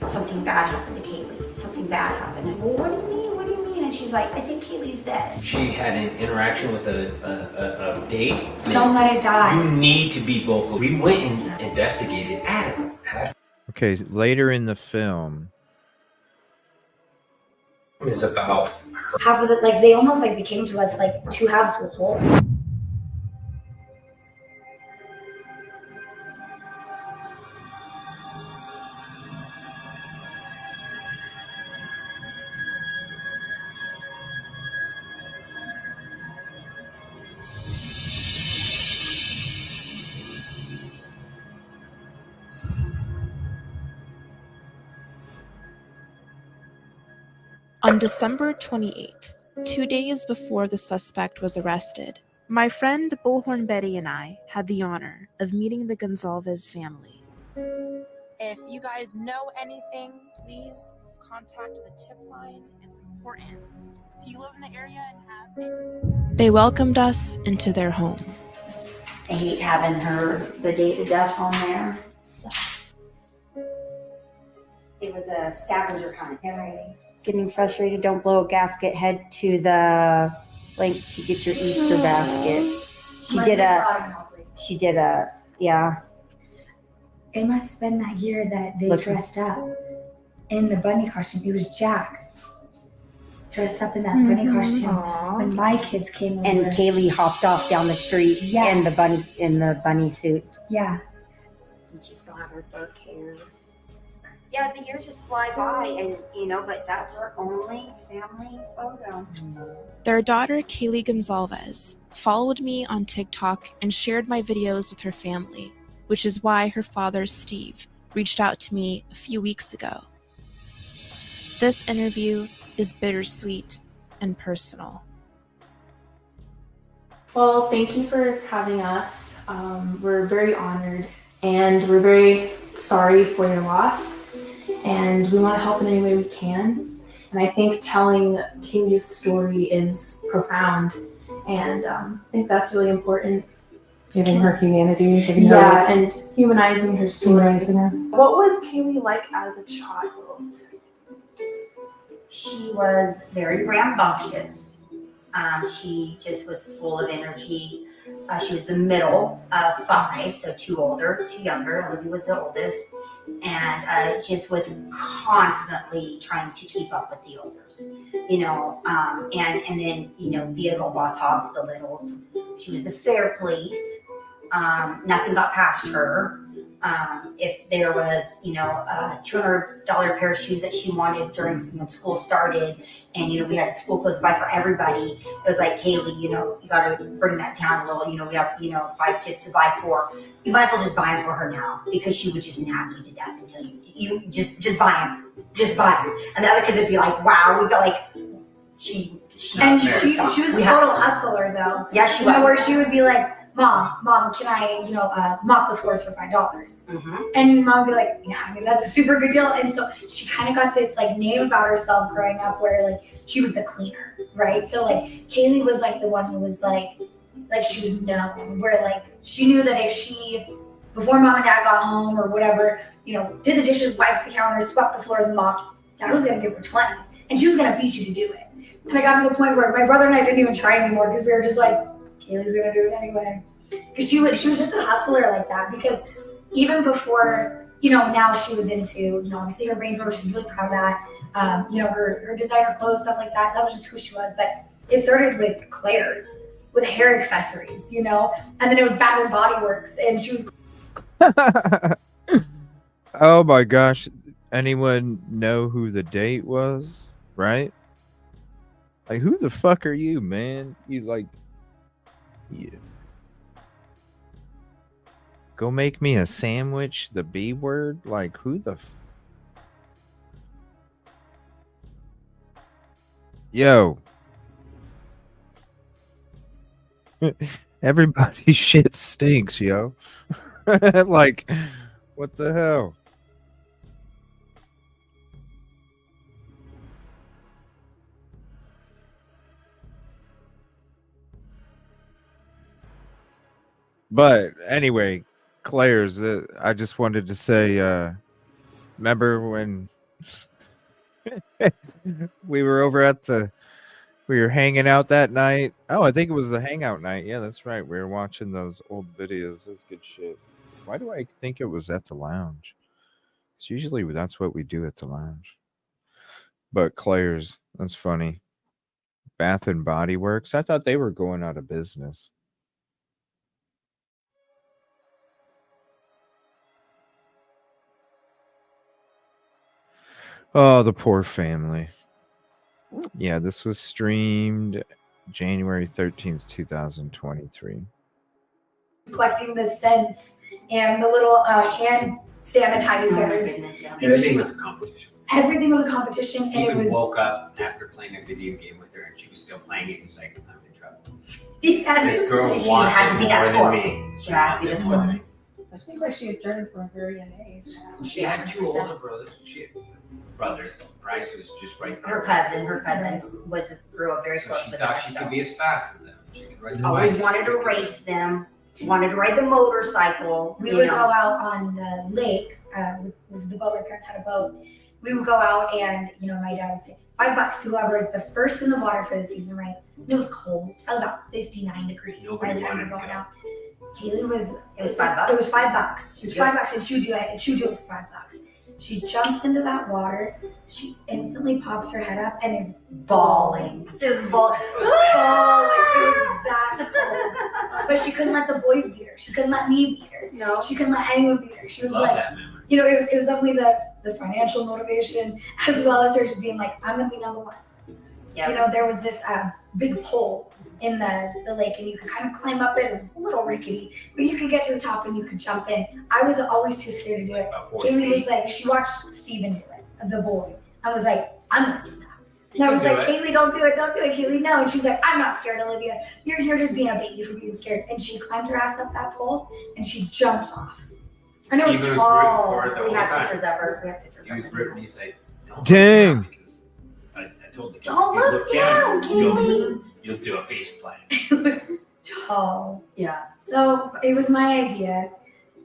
Something bad happened to Kaylee. Something bad happened. And, well, what do you mean? What do you mean? And she's like, I think Kaylee's dead. She had an interaction with a date. Don't let it die. You need to be vocal. We went and investigated Adam. Okay, later in the film is about half of it, like they almost like became to us like two halves of a whole. On December 28th, 2 days before the suspect was arrested, my friend Bullhorn Betty and I had the honor of meeting the Gonzalez family. If you guys know anything, please contact the tip line. It's important. If you live in the area and have neighbors. They welcomed us into their home. I hate having the day to death on there. So. It was a scavenger hunt. Getting frustrated, don't blow a gasket, head to the link to get your Easter basket. She did a, yeah. It must have been that year that they dressed up in the bunny costume. It was Jack dressed up in that bunny costume. Aww. When my kids came over. And Kaylee hopped off down the street in the bunny suit. Yeah. And she still had her dark hair. Yeah, the years just fly by, and but that's our only family photo. Their daughter, Kaylee Gonzalez, followed me on TikTok and shared my videos with her family, which is why her father, Steve, reached out to me a few weeks ago. This interview is bittersweet and personal. Well, thank you for having us. We're very honored, and we're very sorry for your loss. And we want to help in any way we can. And I think telling Kaylee's story is profound. And I think that's really important. Giving her humanity. And humanizing her story. What was Kaylee like as a child? She was very rambunctious. She just was full of energy. She was the middle of 5, so 2 older, 2 younger. Olivia was the oldest. And just was constantly trying to keep up with the elders, and then, be a little boss hog for the littles. She was the fair police. Nothing got past her. If there was, a $200 pair of shoes that she wanted during when school started, and, we had school clothes to buy for everybody, it was like, Kaylee, you got to bring that down a little. We have, 5 kids to buy for. You might as well just buy them for her now, because she would just nag you to death until you just buy them. Just buy them. And the other kids would be like, wow, we'd be like, she was a total hustler, though. Yeah, she was. Where she would be like, Mom, can I, mop the floors for $5? Mm-hmm. And Mom would be like, yeah, that's a super good deal. And so she kind of got this name about herself growing up, where she was the cleaner, right? So Kaylee was the one who was she was known, where she knew that if she, before Mom and Dad got home or whatever, did the dishes, wiped the counters, swept the floors, and mopped, Dad was gonna give her 20, and she was gonna beat you to do it. And I got to the point where my brother and I didn't even try anymore, because we were just like, Kaylee's gonna do it anyway. Because she was just a hustler like that. Because even before, now she was into, obviously her Range Rover, she's really proud of that. Her designer clothes, stuff like that. That was just who she was. But it started with Claire's, with hair accessories, and then it was Bath and Body Works, and she was. Oh my gosh! Anyone know who the date was? Right? Who the fuck are you, man? You yeah. Go make me a sandwich, the B word? Who the Yo. Everybody's shit stinks, yo. What the hell? But anyway, Claire's, I just wanted to say, remember when we were over at we were hanging out that night? Oh, I think it was the hangout night. Yeah, that's right. We were watching those old videos. That's good shit. Why do I think it was at the lounge? It's usually that's what we do at the lounge. But Claire's, that's funny. Bath and Body Works. I thought they were going out of business. Oh, the poor family. Yeah, this was streamed January 13th, 2023. Collecting the scents and the little hand sanitizers. Everything was a competition. Everything was a competition. Stephen woke up after playing a video game with her, and she was still playing it. He's like, I'm in trouble. Yeah, this girl wants it more than me. She had to be the score. It seems like she was starting from a very young age. She had 2 older brothers. Bryce was just right there. Her cousin grew up very So close she with thought us. she could be as fast as them. She could ride the Always bike. wanted to race them. Wanted to ride the motorcycle. We would go out on the lake with the boat. My parents had a boat. We would go out and, my dad would say, $5, whoever is the first in the water for the season, right? And it was cold. It's probably about 59 degrees by the time we were going out. Kaylee It was $5. It was $5. It was $5 and she would do it. And she would do it for $5. She jumps into that water. She instantly pops her head up and is bawling. Just bawling. It was that cold. But she couldn't let the boys beat her. She couldn't let me beat her. No. She couldn't let anyone beat her. She was like, it was definitely the financial motivation as well as her just being like, I'm going to be number one. Yep. There was this big pole in the lake and you could kind of climb up it. It was a little rickety, but you could get to the top and you could jump in. I was always too scared to do it. Kaylee was like, she watched Steven do it, the boy. I was like, I'm going to do that. And I was like, Kaylee, don't do it, Kaylee, no. And she was like, I'm not scared, Olivia. You're just being a baby for being scared. And she climbed her ass up that pole and she jumped off. And it was tall. We have pictures of her. He was ripping. He's like, dang. I told the kids, don't look down, Kaylee. You'll do a face plant. It was tall. Yeah. So it was my idea.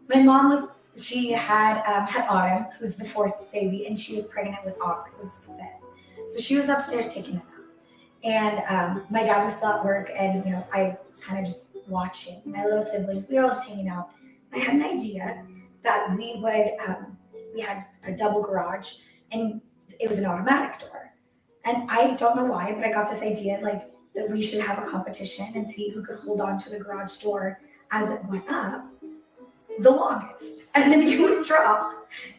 My mom she had Autumn, who's the 4th baby, and she was pregnant with Aubrey, who was the 5th. So she was upstairs taking a nap. And my dad was still at work, and I was kind of just watching. My little siblings, we were all just hanging out. I had an idea that we had a double garage, and it was an automatic door. And I don't know why, but I got this idea, that we should have a competition and see who could hold on to the garage door as it went up the longest. And then you would drop.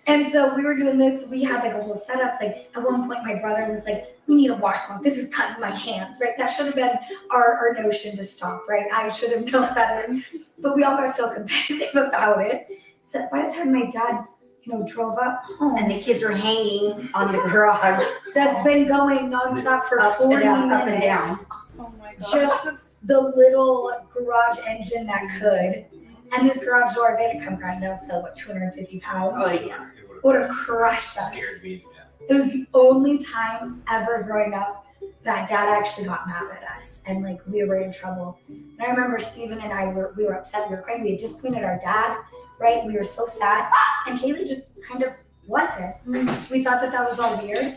And so we were doing this. We had a whole setup. At one point, my brother was like, we need a washcloth. This is cutting my hands, right? That should have been our notion to stop, right? I should have known better. But we all got so competitive about it. So by the time my dad drove up home. And the kids are hanging on the garage. That's been going nonstop for 40 minutes. Up and down. Oh my God. Just the little garage engine that could. And this garage door, if it had come grinding up, felt 250 pounds. Oh, yeah. Would have crushed us. Scared me. It was the only time ever growing up that Dad actually got mad at us and we were in trouble. And I remember Steven and I we were upset, we were crying, we had disappointed our dad, right? We were so sad. And Kaylee just kind of wasn't. We thought that was all weird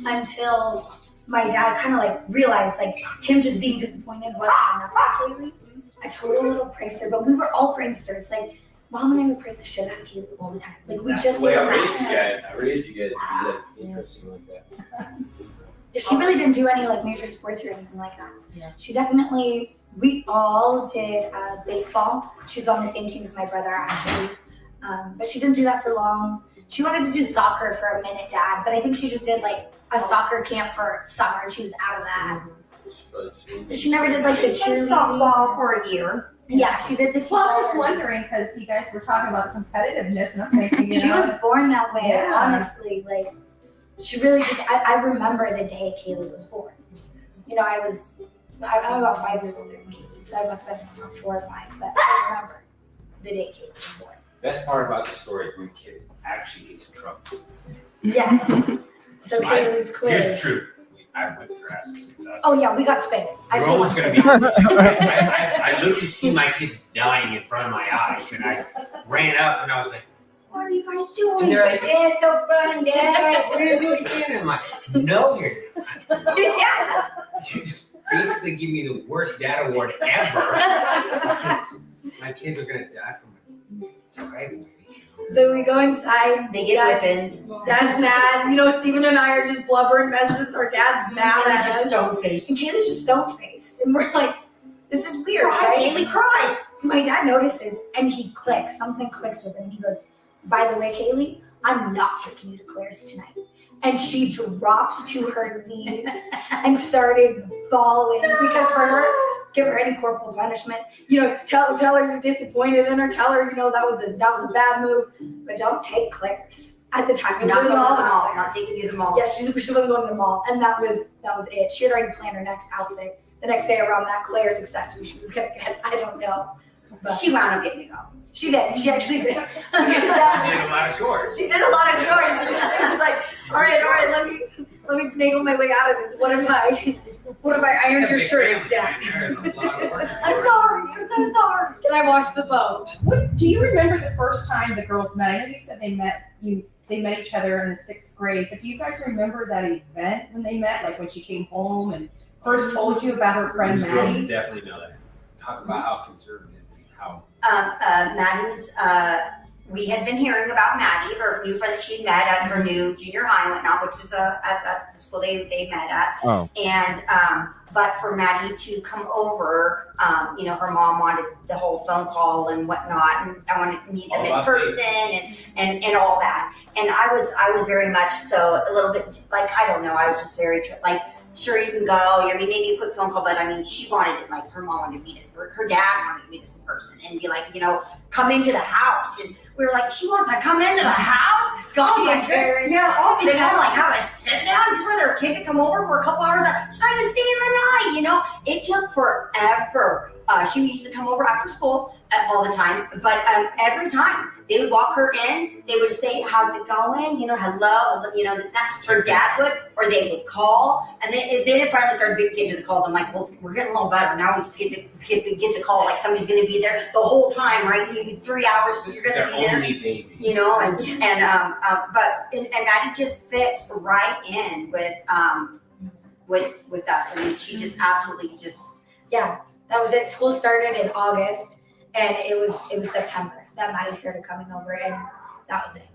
until my dad kind of realized him just being disappointed wasn't enough for Kaylee. I told a little prankster, but we were all pranksters. Mom and I would prank the shit out of Kaylee all the time. That's the way I raised you guys. I raised you guys to be interesting like that. She really didn't do any major sports or anything like that. Yeah. She definitely, we all did baseball. She was on the same team as my brother actually. But she didn't do that for long. She wanted to do soccer for a minute, Dad, but I think she just did a soccer camp for summer and she was out of that. But she never did the cheerleading. Softball for a year. Yeah, she did the team. Well, I'm just wondering because you guys were talking about the competitiveness, and I'm thinking, she was born that way. Yeah. Honestly, she really just. I remember the day Kaylee was born. I'm about 5 years older than Kaylee, so I must have been about 4 or 5. But I remember the day Kaylee was born. Best part about the story is when a kid actually gets in trouble. Yes. So Kaylee was clear. Here's the truth. I whipped her ass. Oh yeah, we got spanked. You're always going to be. I literally see my kids dying in front of my eyes, and I ran up and I was like, "What are you guys doing?" And they're like, "It's so fun, Dad. We're gonna do it again." I'm like, "No, you're not. You just basically give me the worst dad award ever." My kids are gonna die from a driveway. So we go inside. They get whippings. Dad's mad. Steven and I are just blubbering messes. Our dad's mad at us. Stone-faced. And Kaylee's just stone-faced. And we're like, this is weird, Cry, right? Kaylee, cry. My dad notices, and he clicks. Something clicks with him. He goes, by the way, Kaylee, I'm not taking you to Claire's tonight. And she dropped to her knees and started bawling because for her, give her any corporal punishment. Tell her you're disappointed in her. Tell her, that was a bad move. But don't take Claire's at the time. Not going to the mall. Not taking you to the mall. Yeah, she wasn't going to the mall, and that was it. She had already planned her next outfit. The next day around that Claire's accessory she was gonna get. I don't know. But she wound up getting to go. She did. She actually did. She did a lot of chores. She did a lot of chores. She was like, all right, let me finagle my way out of this. What if I ironed your shirt, Dad? I'm sorry. I'm so sorry. Can I wash the boat? Do you remember the first time the girls met? I know you said they met each other in the 6th grade, but do you guys remember that event when they met? Like when she came home and first told you about her friend Maddie? Definitely know that. Talk about how conservative, how. Maddie's, we had been hearing about Maddie, her new friend that she met at her new junior high and whatnot, which was at the school they met at. Oh. And, but for Maddie to come over, her mom wanted the whole phone call and whatnot, and I wanted to meet them in person and all that. And I was very much so a little bit like, I don't know, I was just very like, sure, you can go. I mean, maybe a quick phone call, but I mean, she wanted it. Like her mom wanted to meet us. Her dad wanted to meet us in person and be like, come into the house. And we were like, she wants to come into the house. It's gonna be good. Yeah, they want to like have a sit down just for their kid to come over for a couple hours. She's not even staying the night. It took forever. She used to come over after school all the time, but every time they would walk her in, they would say, "How's it going?" Hello, this that. Her dad would, or they would call, and then it finally started getting to the calls. I'm like, well, we're getting a little better now. We just get the call like somebody's going to be there the whole time, right? Maybe 3 hours, you're going to be there. Baby. And Maddie just fit right in with us. I mean, she just absolutely That was it. School started in August, and it was September that Maddie started coming over, and that was it.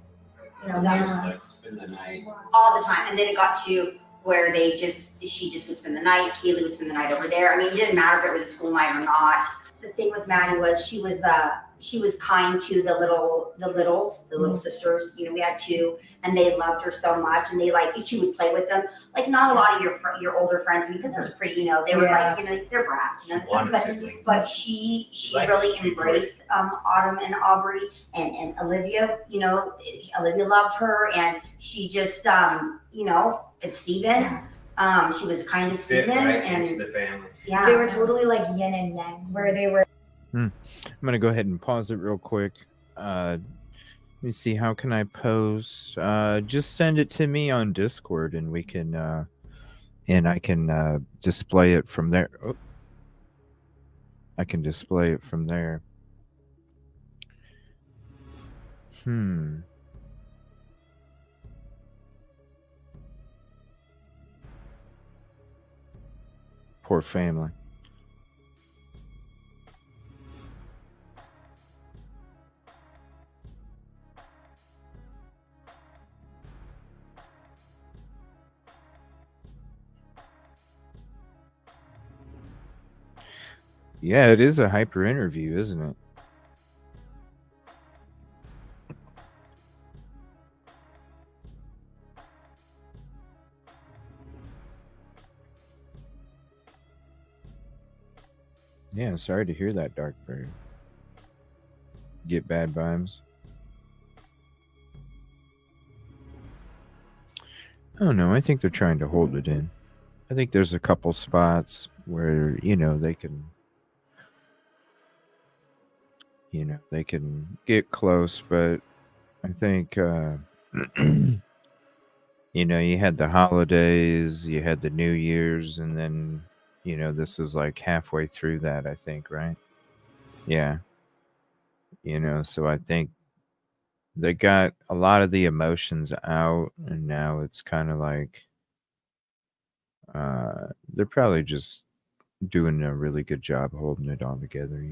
Like spend the night all the time, and then it got to where she just would spend the night. Kaylee would spend the night over there. I mean, it didn't matter if it was a school night or not. The thing with Maddie was she was kind to the little sisters. We had 2, and they loved her so much, and she would play with them. Like not a lot of your older friends, because they were pretty, they were like, they're brats, but she really embraced Autumn and Aubrey and Olivia. Olivia loved her, and she just, and Steven. She was kind to Steven, and the family. Yeah, they were totally like yin and yang, where they were. I'm gonna go ahead and pause it real quick. Let me see. How can I post? Just send it to me on Discord, and we can, and I can display it from there. Oh. I can display it from there. Poor family. Yeah, it is a hyper interview, isn't it? Yeah, sorry to hear that, Dark Bird. Get bad vibes. I don't know. I think they're trying to hold it in. I think there's a couple spots where, they can, they can get close, but I think, you had the holidays, you had the New Year's, and then, this is like halfway through that, I think, right? Yeah. So I think they got a lot of the emotions out, and now it's kind of like, they're probably just doing a really good job holding it all together,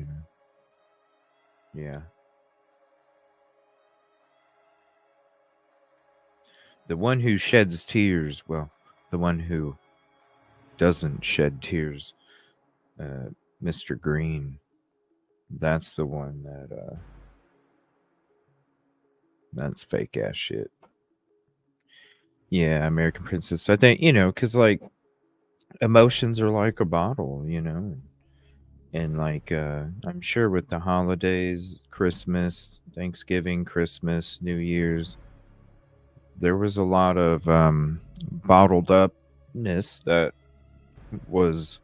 Yeah. The one who sheds tears, well, the one who doesn't shed tears, Mr. Green, that's the one that's fake ass shit. Yeah, American Princess. I think, because like emotions are like a bottle, and like I'm sure with the holidays, Christmas, Thanksgiving, Christmas, New Year's, there was a lot of bottled upness that was,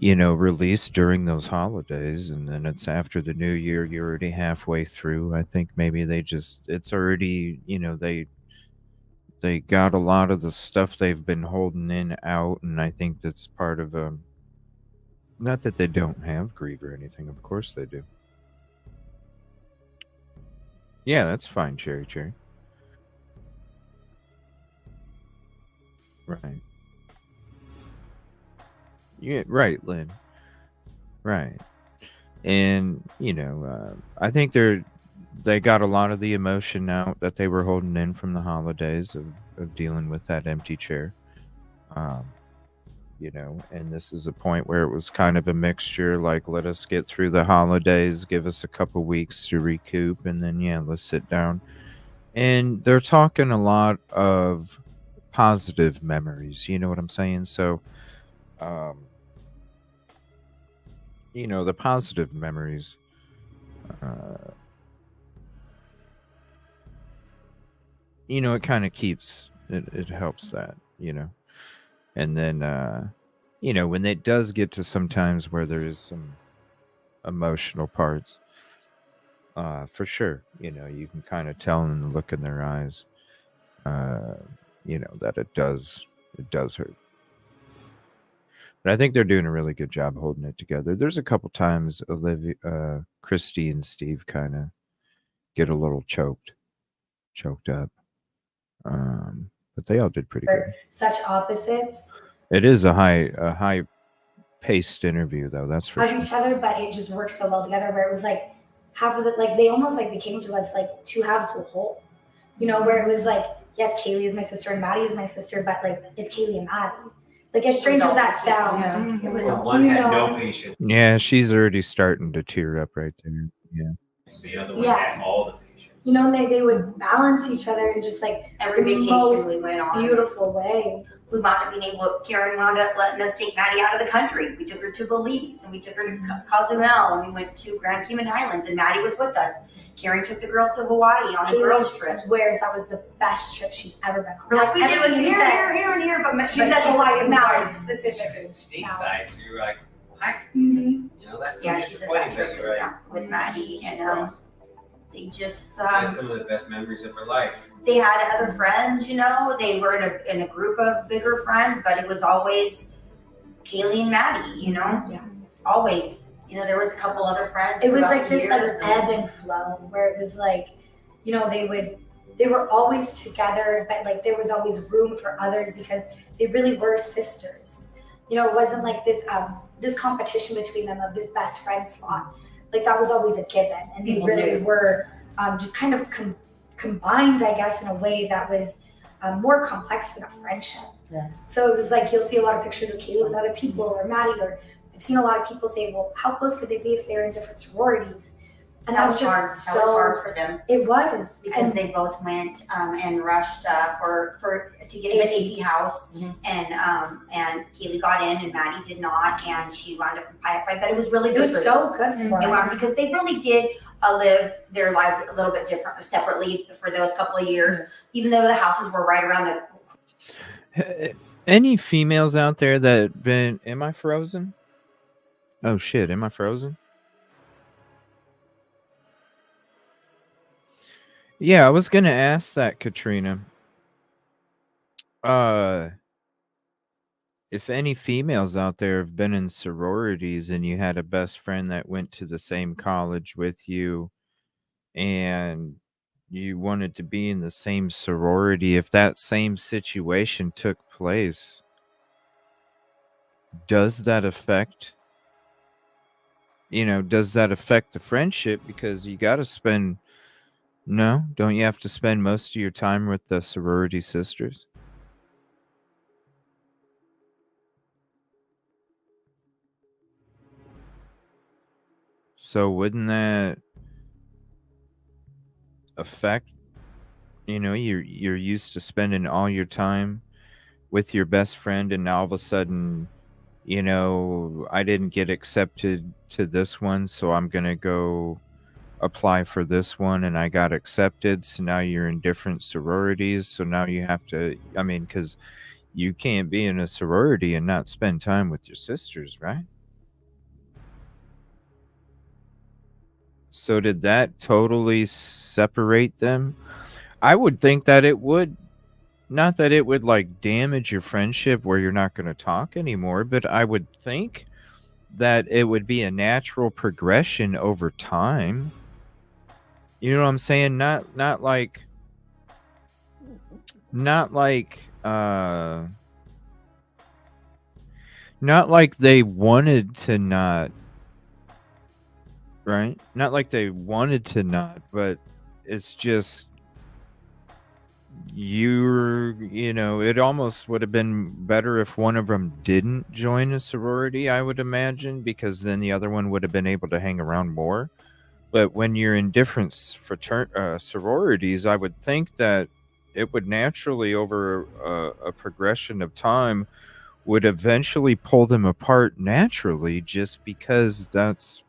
released during those holidays, and then it's after the new year. You're already halfway through. I think maybe it's already, they got a lot of the stuff they've been holding in out, and I think that's part of not that they don't have greed or anything. Of course they do. Yeah, that's fine, Cherry. Right. Yeah, right, Lynn. Right. And, I think they got a lot of the emotion out that they were holding in from the holidays of dealing with that empty chair. Um, and this is a point where it was kind of a mixture, like, let us get through the holidays, give us a couple weeks to recoup, and then, yeah, let's sit down. And they're talking a lot of positive memories, you know what I'm saying? So, the positive memories, it kind of it helps that, and then, when it does get to sometimes where there is some emotional parts, for sure, you can kind of tell in the look in their eyes, that it does hurt. But I think they're doing a really good job holding it together. There's a couple times Christy and Steve kind of get a little choked up. But they all did pretty good. Such opposites. It is a high paced interview, though. That's for sure. Of each other, but it just works so well together. Where it was like half of they almost became to us like two halves to a whole. Where it was like, yes, Kaylee is my sister and Maddie is my sister, but it's Kaylee and Maddie. As strange as that sounds, it was one had no patience. Yeah, she's already starting to tear up right there. Yeah. The other one had all the patience. They would balance each other in just every vacation most we went on. Beautiful way. We wound up being Karen wound up letting us take Maddie out of the country. We took her to Belize and we took her to Cozumel and we went to Grand Cayman Islands and Maddie was with us. Karen took the girls to Hawaii on a girls trip. Swears that was the best trip she's ever been on. We're like, we did here, and here, but she said Hawaii and Maui specifically. Stateside, so you're like, what? Mm-hmm. That's so she's disappointing, but you're right. With Maddie, and they just some of the best memories of her life. They had other friends, they were in a group of bigger friends, but it was always Kaylee and Maddie, Yeah. Always. There was a couple other friends. It was this ebb and flow where it was they were always together, but there was always room for others because they really were sisters. It wasn't this competition between them of this best friend slot. That was always a given, and they really were just kind of combined, I guess, in a way that was more complex than a friendship. Yeah. So it was you'll see a lot of pictures of Kaylee with other people or Maddie, or I've seen a lot of people say, well, how close could they be if they're in different sororities? And that was just hard. That was hard for them. It was because they both went and rushed to get in the Navy house, and Kaylee got in and Maddie did not, and she wound up in pilot fight. But it was really good. It was so good for them because they really did live their lives a little bit different, separately for those couple of years, even though the houses were right around the. Any females out there that been? Am I frozen? Oh shit! Am I frozen? Yeah, I was gonna ask that, Katrina. If any females out there have been in sororities and you had a best friend that went to the same college with you and you wanted to be in the same sorority, if that same situation took place, does that affect the friendship? Because you got to spend. No? Don't you have to spend most of your time with the sorority sisters? So wouldn't that affect, you're used to spending all your time with your best friend and now all of a sudden, I didn't get accepted to this one, so I'm going to go apply for this one and I got accepted, so now you're in different sororities, so now you have to, because you can't be in a sorority and not spend time with your sisters, right? So did that totally separate them? I would think that it would. Not that it would like damage your friendship where you're not going to talk anymore, but I would think that it would be a natural progression over time. You know what I'm saying? Not like not like they wanted to not, right? Not like they wanted to not, but it's just it almost would have been better if one of them didn't join a sorority, I would imagine, because then the other one would have been able to hang around more. But when you're in different sororities, I would think that it would naturally, over a progression of time, would eventually pull them apart naturally, just because that's,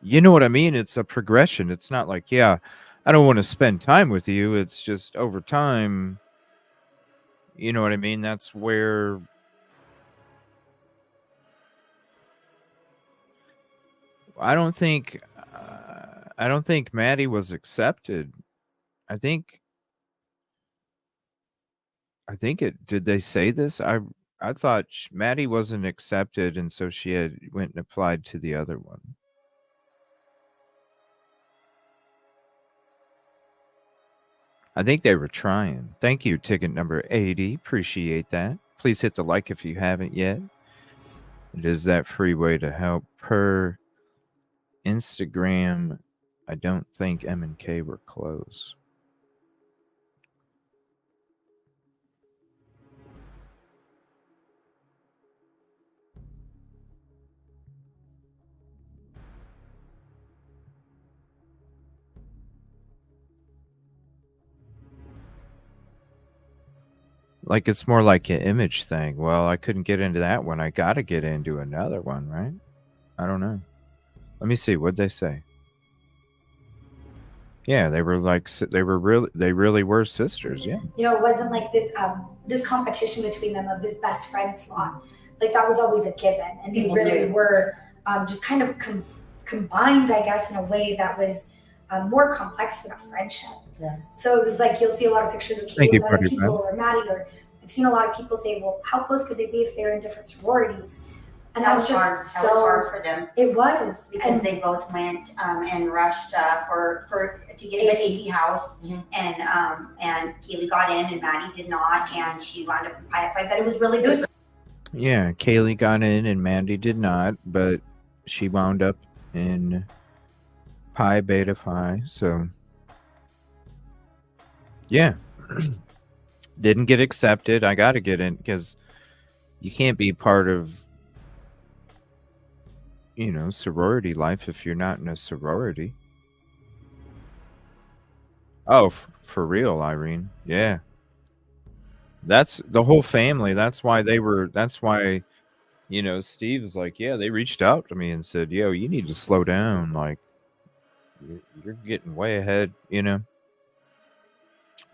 you know what I mean? It's a progression. It's not like, yeah, I don't want to spend time with you. It's just over time, you know what I mean? That's where I don't think Maddie was accepted. I think it, did they say this? I thought Maddie wasn't accepted, and so she went and applied to the other one. I think they were trying. Thank you, ticket number 80. Appreciate that. Please hit the like if you haven't yet. It is that free way to help. Per Instagram, I don't think M and K were close. Like, it's more like an image thing. Well, I couldn't get into that one. I got to get into another one, right? I don't know. Let me see. What'd they say? Yeah, they were like, they really were sisters. Yeah. You know, it wasn't like this competition between them of this best friend slot. Like that was always a given, and they really were just kind of combined, I guess, in a way that was more complex than a friendship. Yeah. So it was like you'll see a lot of pictures of Keely with other people, or Maddie, or I've seen a lot of people say, "Well, how close could they be if they're in different sororities?" And that was hard. just That was hard for them. It was because they both went and rushed to get into the AV house, and Keely got in and Maddie did not, and she wound up in Pi Phi, but it was really good. Yeah, Kaylee got in and Mandy did not, but she wound up in Pi Beta Phi. So yeah, didn't get accepted. I got to get in because you can't be part of, sorority life if you're not in a sorority. Oh, for real, Irene. Yeah. That's the whole family. That's why Steve is like, yeah, they reached out to me and said, yo, you need to slow down. Like, you're getting way ahead,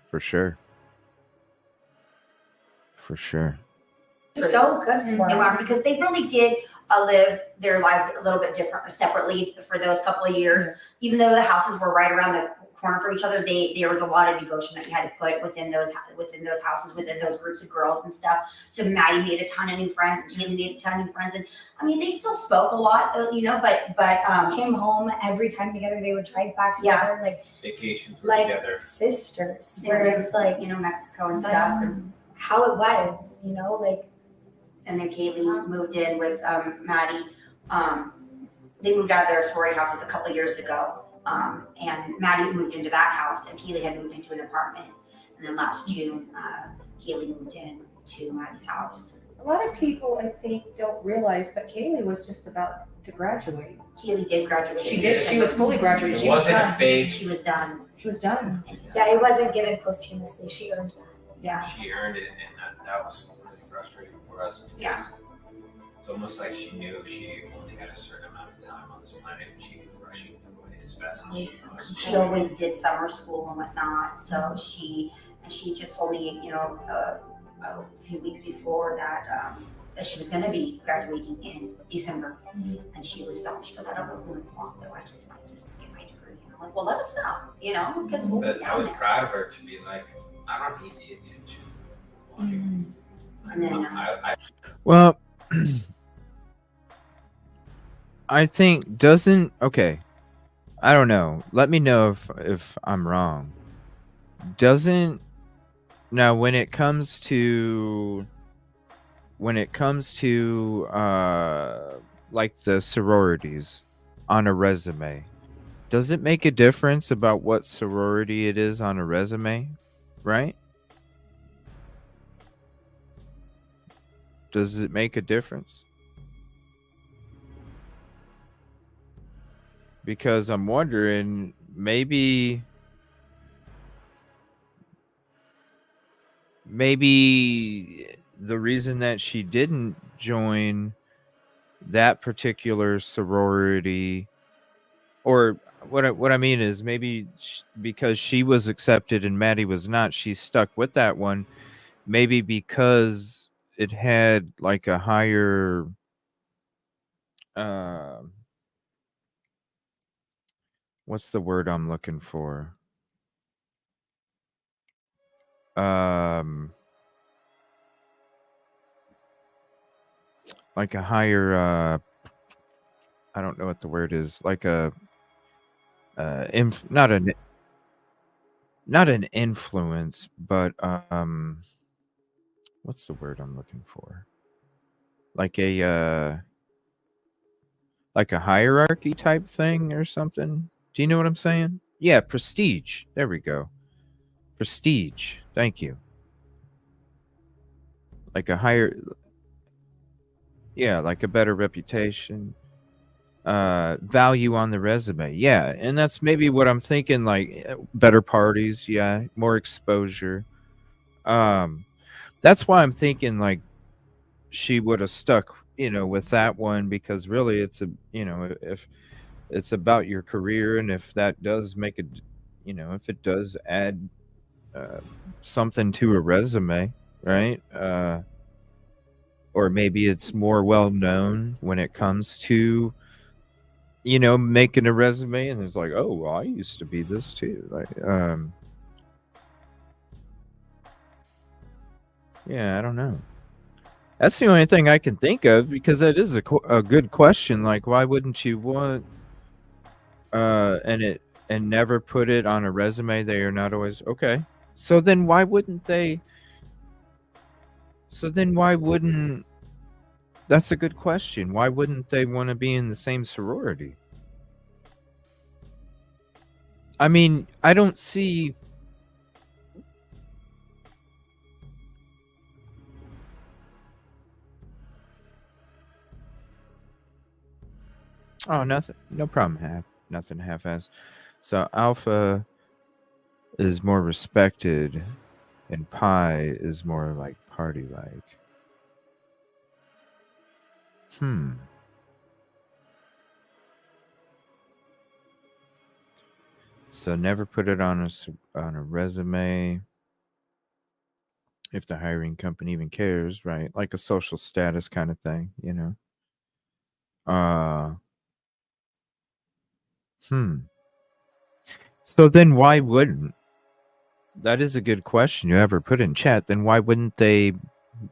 For sure. For sure. So good for them because they really did live their lives a little bit different, separately for those couple of years. Even though the houses were right around the corner for each other, there was a lot of devotion that you had to put within those houses, within those groups of girls and stuff. So Maddie made a ton of new friends, and Kaylee made a ton of new friends, and I mean they still spoke a lot, but came home every time together. They would drive back together, like vacations like together, sisters. Where it's like Mexico and stuff, and how it was, like. And then Kaylee moved in with Maddie. They moved out of their sorority houses a couple of years ago. And Maddie moved into that house, and Keely had moved into an apartment. And then last June, Keely moved in to Maddie's house. A lot of people, I think, don't realize, but Kaylee was just about to graduate. Keely did graduate. She did. She was fully graduated. It wasn't a phase. She was done. She was done. Yeah, it wasn't given posthumously. She earned that. Yeah. She earned it, and that was really frustrating for us. Yeah. It's almost like she knew she only had a certain amount of time on this planet, and she was rushing through it as fast as she could. She always did summer school and whatnot, so she just told me, a few weeks before that that she was going to be graduating in December, and she was stopped. She goes, I don't know who I want, though. I just want to just get my degree. And I'm like, well, let us know, you know, because we'll But be I down was there. proud of her to be like, I don't need the attention. And then Well, I think okay. I don't know. Let me know if I'm wrong. Now when it comes to like the sororities on a resume, does it make a difference about what sorority it is on a resume, right? Does it make a difference? Because I'm wondering, maybe the reason that she didn't join that particular sorority, or what I mean is maybe because she was accepted and Maddie was not, she stuck with that one, maybe because it had like a higher what's the word I'm looking for? Like a higher I don't know what the word is, like a not an influence, but what's the word I'm looking for? Like a hierarchy type thing or something. Do you know what I'm saying? Yeah, prestige. There we go. Prestige. Thank you. Like a higher, yeah, like a better reputation, value on the resume. Yeah, and that's maybe what I'm thinking, like better parties, yeah, more exposure. That's why I'm thinking like she would have stuck, with that one, because really it's if it's about your career, and if that does make it, if it does add something to a resume, right? Or maybe it's more well known when it comes to, making a resume, and it's like, oh, well, I used to be this too. Like, yeah, I don't know. That's the only thing I can think of, because that is a good question. Like, why wouldn't you want and never put it on a resume? They are not always okay. So then why wouldn't they? That's a good question. Why wouldn't they want to be in the same sorority? I mean, I don't see. Oh, nothing. No problem. Nothing half-ass. So Alpha is more respected, and Pi is more like party-like. So never put it on a resume if the hiring company even cares, right? Like a social status kind of thing, So then why wouldn't? That is a good question you ever put in chat. Then why wouldn't they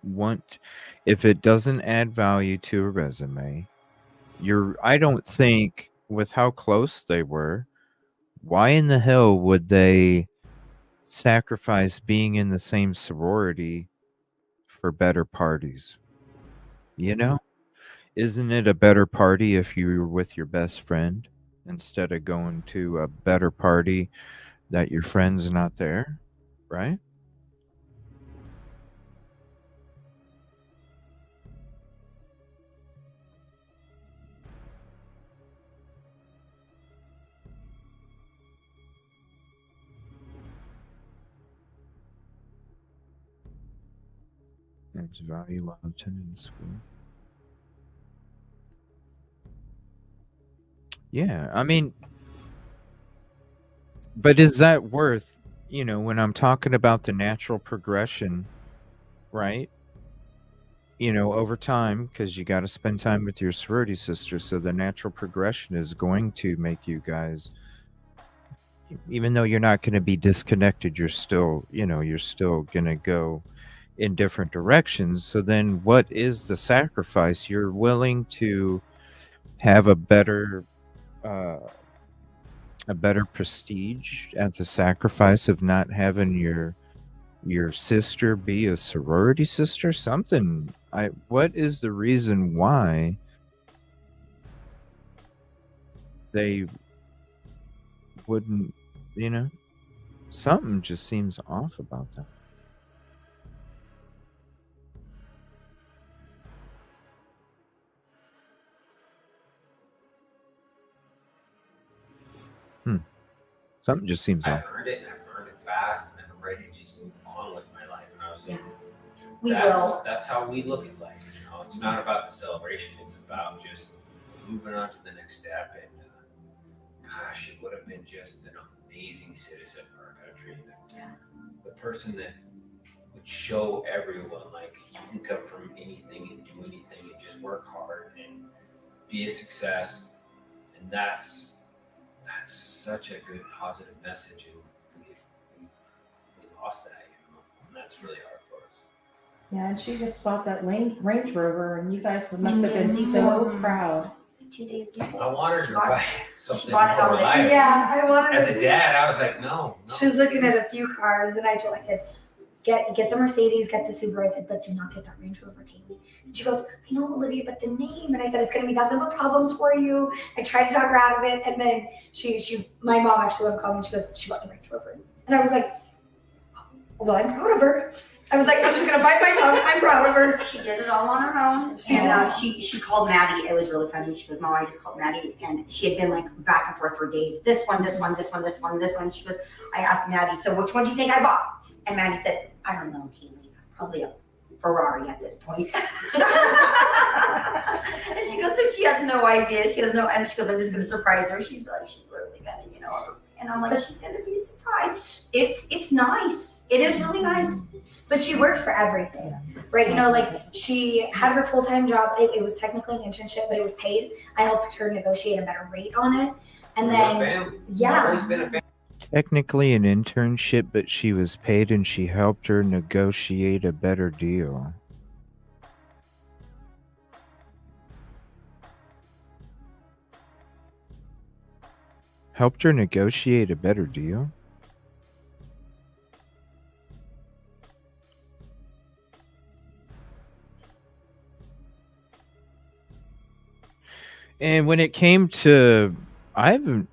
want, if it doesn't add value to a resume? I don't think, with how close they were, why in the hell would they sacrifice being in the same sorority for better parties? Isn't it a better party if you were with your best friend instead of going to a better party that your friend's not there, right? Adds value while attending school. Yeah, I mean, but is that worth, when I'm talking about the natural progression, right? over time, because you got to spend time with your sorority sister. So the natural progression is going to make you guys, even though you're not going to be disconnected, you're still going to go in different directions. So then what is the sacrifice? You're willing to have a better prestige at the sacrifice of not having your sister be a sorority sister? Something. What is the reason why they wouldn't, something just seems off about that. Something just seems I've off. earned it, and I've earned it fast, and I'm ready to just move on with my life. And I was like, We will. that's how we look at life. It's not about the celebration. It's about just moving on to the next step. And gosh, it would have been just an amazing citizen for our country. The person that would show everyone, like, you can come from anything and do anything and just work hard and be a success. And that's such a good positive message, and we lost that, and that's really hard for us. Yeah, and she just bought that Range Rover, and you guys must have been so proud. 2 days before. I wanted her to buy something bought it more on the- reliable. Yeah, I wanted As to- a dad, I was like, no. She was looking at a few cars, and I said, get the Mercedes, get the Subaru. I said, but do not get that Range Rover, Kaylee. And she goes, I know, Olivia, but the name. And I said, it's going to be nothing but problems for you. I tried to talk her out of it. And then my mom actually went and called me. She goes, she bought the Range Rover. And I was like, well, I'm proud of her. I was like, I'm just going to bite my tongue. I'm proud of her. She did it all on her own. And she called Maddie. It was really funny. She goes, Mom, I just called Maddie. And she had been like back and forth for days. This one, this one, this one, this one, this one. She goes, I asked Maddie, so which one do you think I bought? And Maddie said, I don't know, Keely. Probably a Ferrari at this point. And she goes, so she has no idea. She has no, and she goes, I'm just going to surprise her. She's like, she's really going to, And I'm like, she's going to be surprised. It's nice. It is really nice. But she worked for everything, right? Like she had her full-time job. It was technically an internship, but it was paid. I helped her negotiate a better rate on it. And then, yeah. Technically an internship, but she was paid and she helped her negotiate a better deal. Helped her negotiate a better deal? And when it came to, I've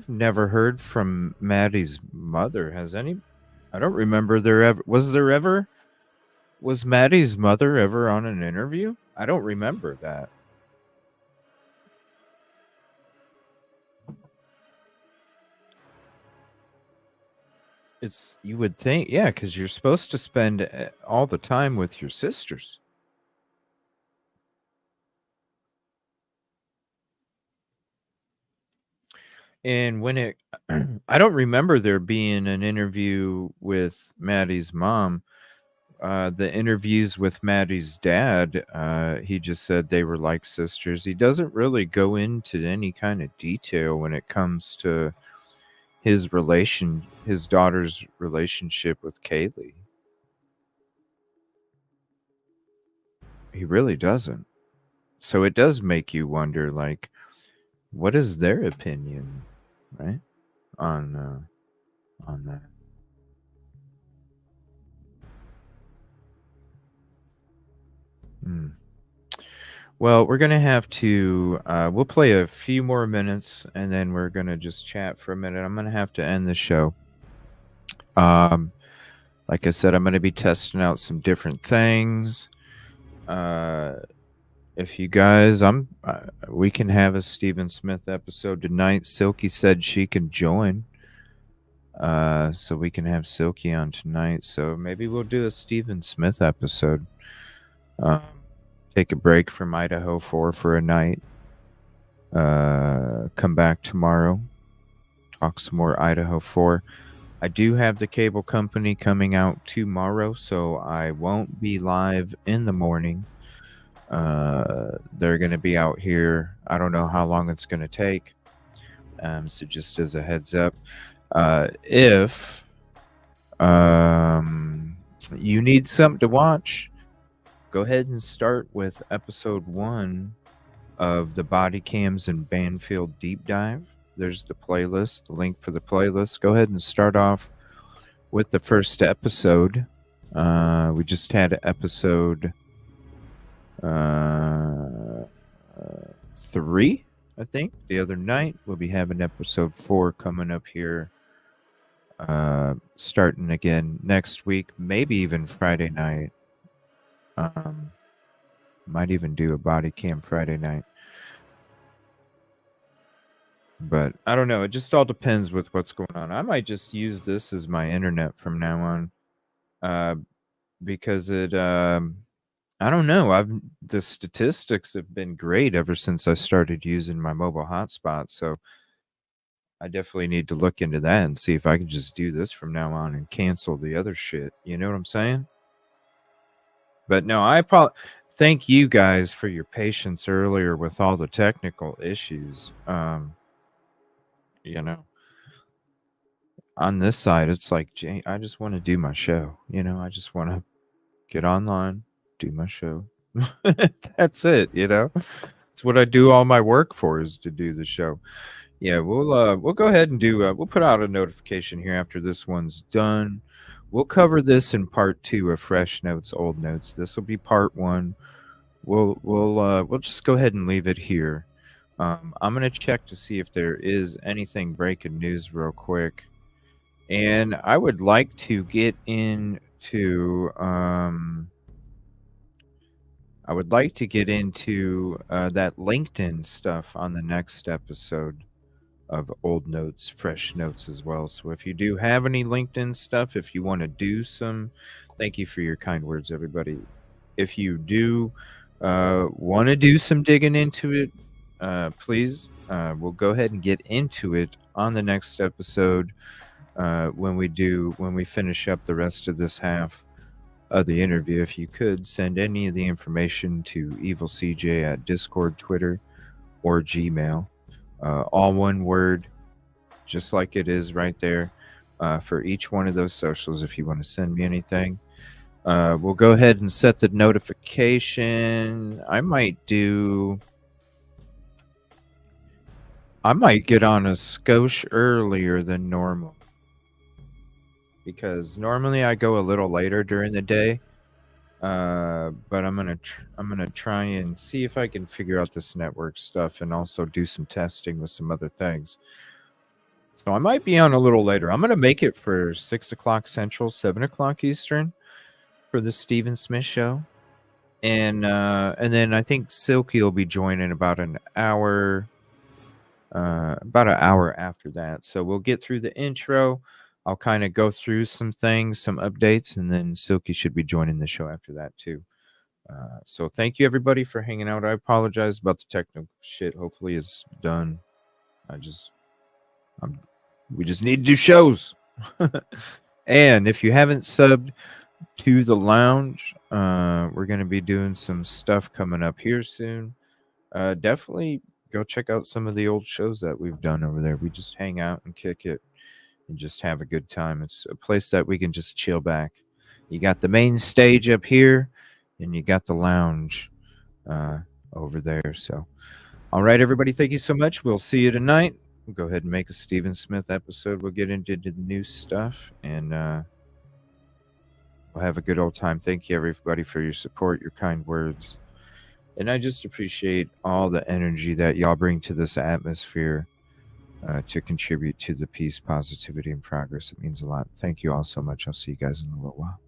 never heard from Maddie's mother. I don't remember was Maddie's mother ever on an interview? I don't remember that. You would think, yeah, because you're supposed to spend all the time with your sisters. And when I don't remember there being an interview with Maddie's mom. The interviews with Maddie's dad, he just said they were like sisters. He doesn't really go into any kind of detail when it comes to his daughter's relationship with Kaylee. He really doesn't. So it does make you wonder, like, what is their opinion, right, on that? Well, we're going to have to, we'll play a few more minutes and then we're going to just chat for a minute. I'm going to have to end the show. Like I said, I'm going to be testing out some different things. If you guys, we can have a Stephen Smith episode tonight. Silky said she can join. So we can have Silky on tonight. So maybe we'll do a Stephen Smith episode. Take a break from Idaho4 for a night. Come back tomorrow. Talk some more Idaho4. I do have the cable company coming out tomorrow, so I won't be live in the morning. They're going to be out here. I don't know how long it's going to take. So just as a heads up, if you need something to watch, go ahead and start with episode 1 of the Body Cams and Banfield Deep Dive. There's the playlist, the link for the playlist. Go ahead and start off with the first episode. We just had episode 3, I think, the other night. We'll be having episode 4 coming up here, starting again next week, maybe even Friday night. Might even do a body cam Friday night. But I don't know. It just all depends with what's going on. I might just use this as my internet from now on, because it. I don't know. The statistics have been great ever since I started using my mobile hotspot. So I definitely need to look into that and see if I can just do this from now on and cancel the other shit. You know what I'm saying? But no, I thank you guys for your patience earlier with all the technical issues. You know, on this side, it's like, Jay, I just want to do my show. You know, I just want to get online, do my show. That's it. You know, it's what I do all my work for, is to do the show. Yeah, we'll go ahead and do. We'll put out a notification here after this one's done. We'll cover this in part 2 of Fresh Notes, Old Notes. This will be part 1. We'll just go ahead and leave it here. I'm gonna check to see if there is anything breaking news real quick, and I would like to get into that LinkedIn stuff on the next episode of Old Notes, Fresh Notes as well. So if you do have any LinkedIn stuff, if you want to do some, thank you for your kind words, everybody. If you do want to do some digging into it, please, we'll go ahead and get into it on the next episode when we finish up the rest of this half of the interview. If you could send any of the information to EvilCJ at Discord, Twitter, or Gmail, all one word, just like it is right there, for each one of those socials. If you want to send me anything, we'll go ahead and set the notification. I might get on a skosh earlier than normal, because normally I go a little later during the day. But I'm gonna try and see if I can figure out this network stuff and also do some testing with some other things. So I might be on a little later. I'm gonna make it for 6 o'clock Central, 7 o'clock Eastern for the Stephen Smith Show, and then I think Silky will be joining about an hour after that. So we'll get through the intro. I'll kind of go through some things, some updates, and then Silky should be joining the show after that too. So thank you everybody for hanging out. I apologize about the technical shit. Hopefully it's done. We just need to do shows. And if you haven't subbed to the lounge, we're going to be doing some stuff coming up here soon. Definitely go check out some of the old shows that we've done over there. We just hang out and kick it and just have a good time. It's a place that we can just chill back. You got the main stage up here, and you got the lounge over there. So, all right, everybody, thank you so much. We'll see you tonight. We'll go ahead and make a Stephen Smith episode. We'll get into the new stuff, and we'll have a good old time. Thank you, everybody, for your support, your kind words. And I just appreciate all the energy that y'all bring to this atmosphere to contribute to the peace, positivity, and progress. It means a lot. Thank you all so much. I'll see you guys in a little while.